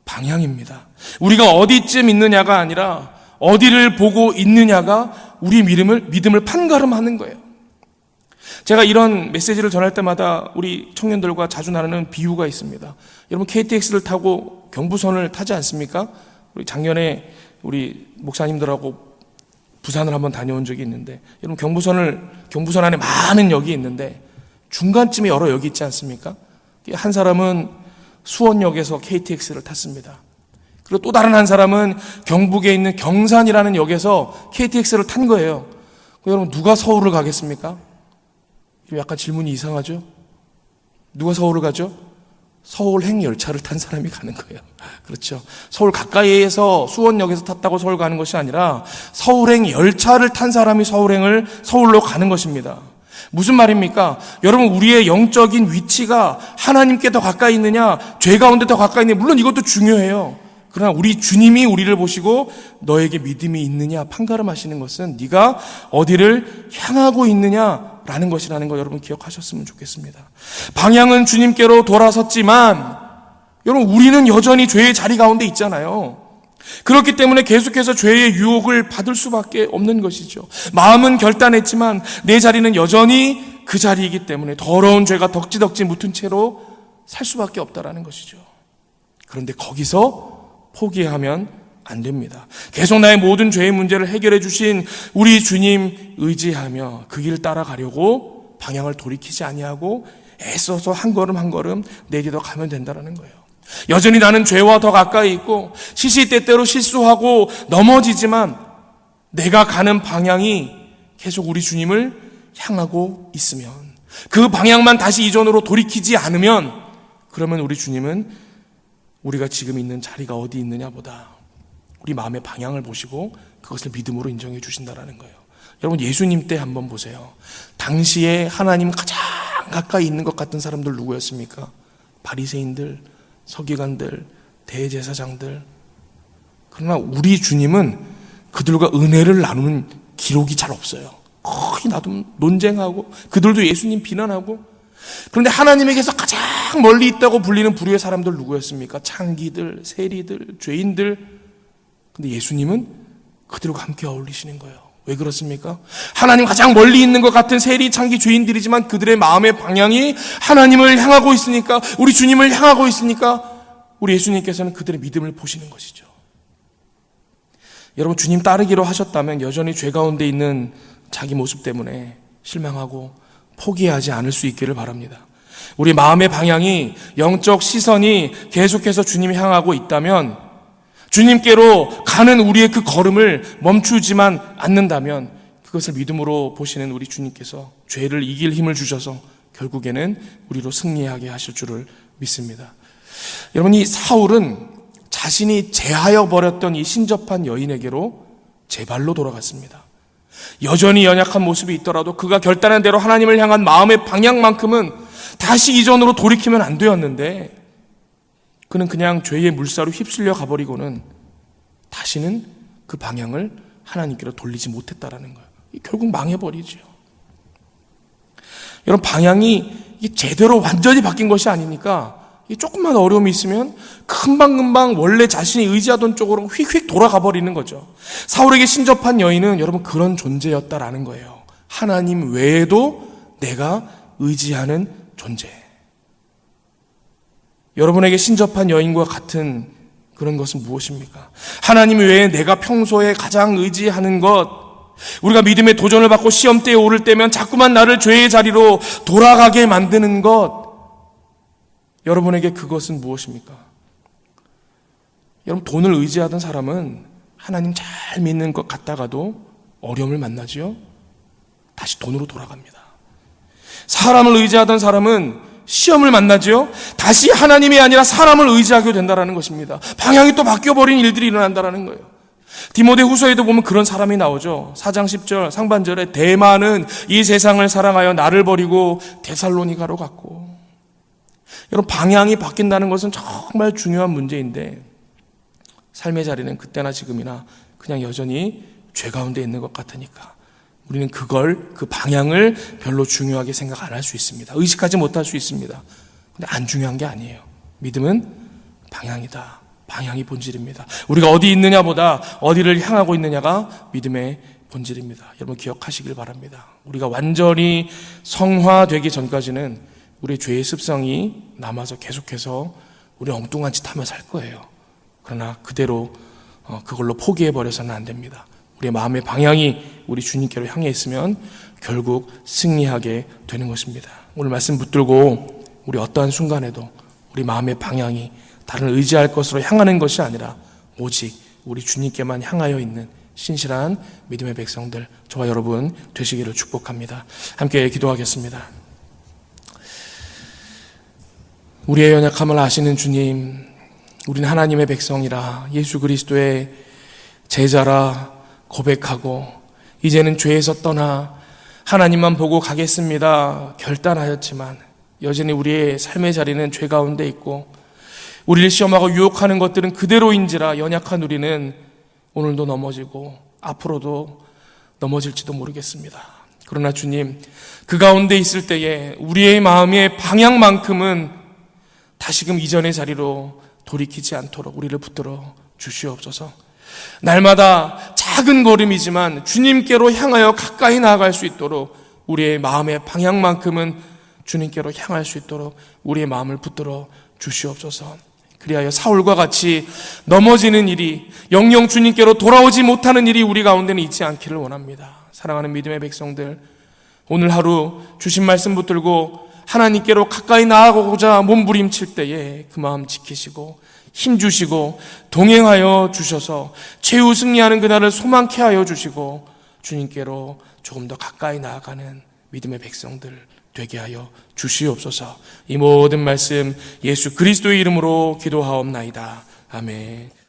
방향입니다. 우리가 어디쯤 있느냐가 아니라 어디를 보고 있느냐가 우리 믿음을 판가름하는 거예요. 제가 이런 메시지를 전할 때마다 우리 청년들과 자주 나누는 비유가 있습니다. 여러분 KTX를 타고 경부선을 타지 않습니까? 우리 작년에 우리 목사님들하고 부산을 한번 다녀온 적이 있는데, 여러분 경부선 안에 많은 역이 있는데 중간쯤에 여러 역이 있지 않습니까? 한 사람은 수원역에서 KTX를 탔습니다. 그리고 또 다른 한 사람은 경북에 있는 경산이라는 역에서 KTX를 탄 거예요. 여러분, 누가 서울을 가겠습니까? 약간 질문이 이상하죠? 누가 서울을 가죠? 서울행 열차를 탄 사람이 가는 거예요. 그렇죠. 서울 가까이에서 수원역에서 탔다고 서울 가는 것이 아니라 서울행 열차를 탄 사람이 서울로 가는 것입니다. 무슨 말입니까? 여러분, 우리의 영적인 위치가 하나님께 더 가까이 있느냐, 죄 가운데 더 가까이 있느냐, 물론 이것도 중요해요. 그러나 우리 주님이 우리를 보시고 너에게 믿음이 있느냐 판가름하시는 것은 네가 어디를 향하고 있느냐라는 것이라는 거 여러분 기억하셨으면 좋겠습니다. 방향은 주님께로 돌아섰지만 여러분, 우리는 여전히 죄의 자리 가운데 있잖아요. 그렇기 때문에 계속해서 죄의 유혹을 받을 수밖에 없는 것이죠. 마음은 결단했지만 내 자리는 여전히 그 자리이기 때문에 더러운 죄가 덕지덕지 묻은 채로 살 수밖에 없다라는 것이죠. 그런데 거기서 포기하면 안 됩니다. 계속 나의 모든 죄의 문제를 해결해 주신 우리 주님 의지하며 그 길 따라가려고 방향을 돌이키지 아니하고 애써서 한 걸음 한 걸음 내딛어 가면 된다는 거예요. 여전히 나는 죄와 더 가까이 있고 시시때때로 실수하고 넘어지지만 내가 가는 방향이 계속 우리 주님을 향하고 있으면, 그 방향만 다시 이전으로 돌이키지 않으면, 그러면 우리 주님은 우리가 지금 있는 자리가 어디 있느냐보다 우리 마음의 방향을 보시고 그것을 믿음으로 인정해 주신다는 거예요. 여러분, 예수님 때 한번 보세요. 당시에 하나님 가장 가까이 있는 것 같은 사람들 누구였습니까? 바리새인들, 서기관들, 대제사장들. 그러나 우리 주님은 그들과 은혜를 나누는 기록이 잘 없어요. 거의 나도 논쟁하고 그들도 예수님 비난하고. 그런데 하나님에게서 가장 멀리 있다고 불리는 부류의 사람들 누구였습니까? 창기들, 세리들, 죄인들. 근데 예수님은 그들과 함께 어울리시는 거예요. 왜 그렇습니까? 하나님 가장 멀리 있는 것 같은 세리, 창기, 죄인들이지만 그들의 마음의 방향이 하나님을 향하고 있으니까, 우리 주님을 향하고 있으니까 우리 예수님께서는 그들의 믿음을 보시는 것이죠. 여러분, 주님 따르기로 하셨다면 여전히 죄 가운데 있는 자기 모습 때문에 실망하고 포기하지 않을 수 있기를 바랍니다. 우리 마음의 방향이, 영적 시선이 계속해서 주님을 향하고 있다면, 주님께로 가는 우리의 그 걸음을 멈추지만 않는다면 그것을 믿음으로 보시는 우리 주님께서 죄를 이길 힘을 주셔서 결국에는 우리로 승리하게 하실 줄을 믿습니다. 여러분, 이 사울은 자신이 제하여 버렸던 이 신접한 여인에게로 제발로 돌아갔습니다. 여전히 연약한 모습이 있더라도 그가 결단한 대로 하나님을 향한 마음의 방향만큼은 다시 이전으로 돌이키면 안 되었는데, 그는 그냥 죄의 물살로 휩쓸려 가버리고는 다시는 그 방향을 하나님께로 돌리지 못했다라는 거예요. 결국 망해버리죠. 여러분, 방향이 제대로 완전히 바뀐 것이 아니니까 조금만 어려움이 있으면 금방금방 원래 자신이 의지하던 쪽으로 휙휙 돌아가 버리는 거죠. 사울에게 신접한 여인은 여러분 그런 존재였다라는 거예요. 하나님 외에도 내가 의지하는 존재. 여러분에게 신접한 여인과 같은 그런 것은 무엇입니까? 하나님 외에 내가 평소에 가장 의지하는 것, 우리가 믿음의 도전을 받고 시험대에 오를 때면 자꾸만 나를 죄의 자리로 돌아가게 만드는 것, 여러분에게 그것은 무엇입니까? 여러분, 돈을 의지하던 사람은 하나님 잘 믿는 것 같다가도 어려움을 만나지요? 다시 돈으로 돌아갑니다. 사람을 의지하던 사람은 시험을 만나지요? 다시 하나님이 아니라 사람을 의지하게 된다는 것입니다. 방향이 또 바뀌어버린 일들이 일어난다는 거예요. 디모데후서에도 보면 그런 사람이 나오죠. 4장 10절 상반절에 대만은 이 세상을 사랑하여 나를 버리고 데살로니가로 갔고. 여러분, 방향이 바뀐다는 것은 정말 중요한 문제인데 삶의 자리는 그때나 지금이나 그냥 여전히 죄 가운데 있는 것 같으니까 우리는 그 방향을 별로 중요하게 생각 안 할 수 있습니다. 의식하지 못할 수 있습니다. 근데 안 중요한 게 아니에요. 믿음은 방향이다. 방향이 본질입니다. 우리가 어디 있느냐보다 어디를 향하고 있느냐가 믿음의 본질입니다. 여러분 기억하시길 바랍니다. 우리가 완전히 성화되기 전까지는 우리의 죄의 습성이 남아서 계속해서 우리 엉뚱한 짓 하며 살 거예요. 그러나 그대로 그걸로 포기해버려서는 안 됩니다. 우리의 마음의 방향이 우리 주님께로 향해 있으면 결국 승리하게 되는 것입니다. 오늘 말씀 붙들고 우리 어떠한 순간에도 우리 마음의 방향이 다른 의지할 것으로 향하는 것이 아니라 오직 우리 주님께만 향하여 있는 신실한 믿음의 백성들, 저와 여러분 되시기를 축복합니다. 함께 기도하겠습니다. 우리의 연약함을 아시는 주님, 우리는 하나님의 백성이라 예수 그리스도의 제자라 고백하고 이제는 죄에서 떠나 하나님만 보고 가겠습니다 결단하였지만 여전히 우리의 삶의 자리는 죄 가운데 있고 우리를 시험하고 유혹하는 것들은 그대로인지라 연약한 우리는 오늘도 넘어지고 앞으로도 넘어질지도 모르겠습니다. 그러나 주님, 그 가운데 있을 때에 우리의 마음의 방향만큼은 다시금 이전의 자리로 돌이키지 않도록 우리를 붙들어 주시옵소서. 날마다 작은 걸음이지만 주님께로 향하여 가까이 나아갈 수 있도록 우리의 마음의 방향만큼은 주님께로 향할 수 있도록 우리의 마음을 붙들어 주시옵소서. 그리하여 사울과 같이 넘어지는 일이, 영영 주님께로 돌아오지 못하는 일이 우리 가운데는 있지 않기를 원합니다. 사랑하는 믿음의 백성들, 오늘 하루 주신 말씀 붙들고 하나님께로 가까이 나아가고자 몸부림칠 때에 그 마음 지키시고 힘주시고 동행하여 주셔서 최후 승리하는 그날을 소망케 하여 주시고 주님께로 조금 더 가까이 나아가는 믿음의 백성들 되게 하여 주시옵소서. 이 모든 말씀 예수 그리스도의 이름으로 기도하옵나이다. 아멘.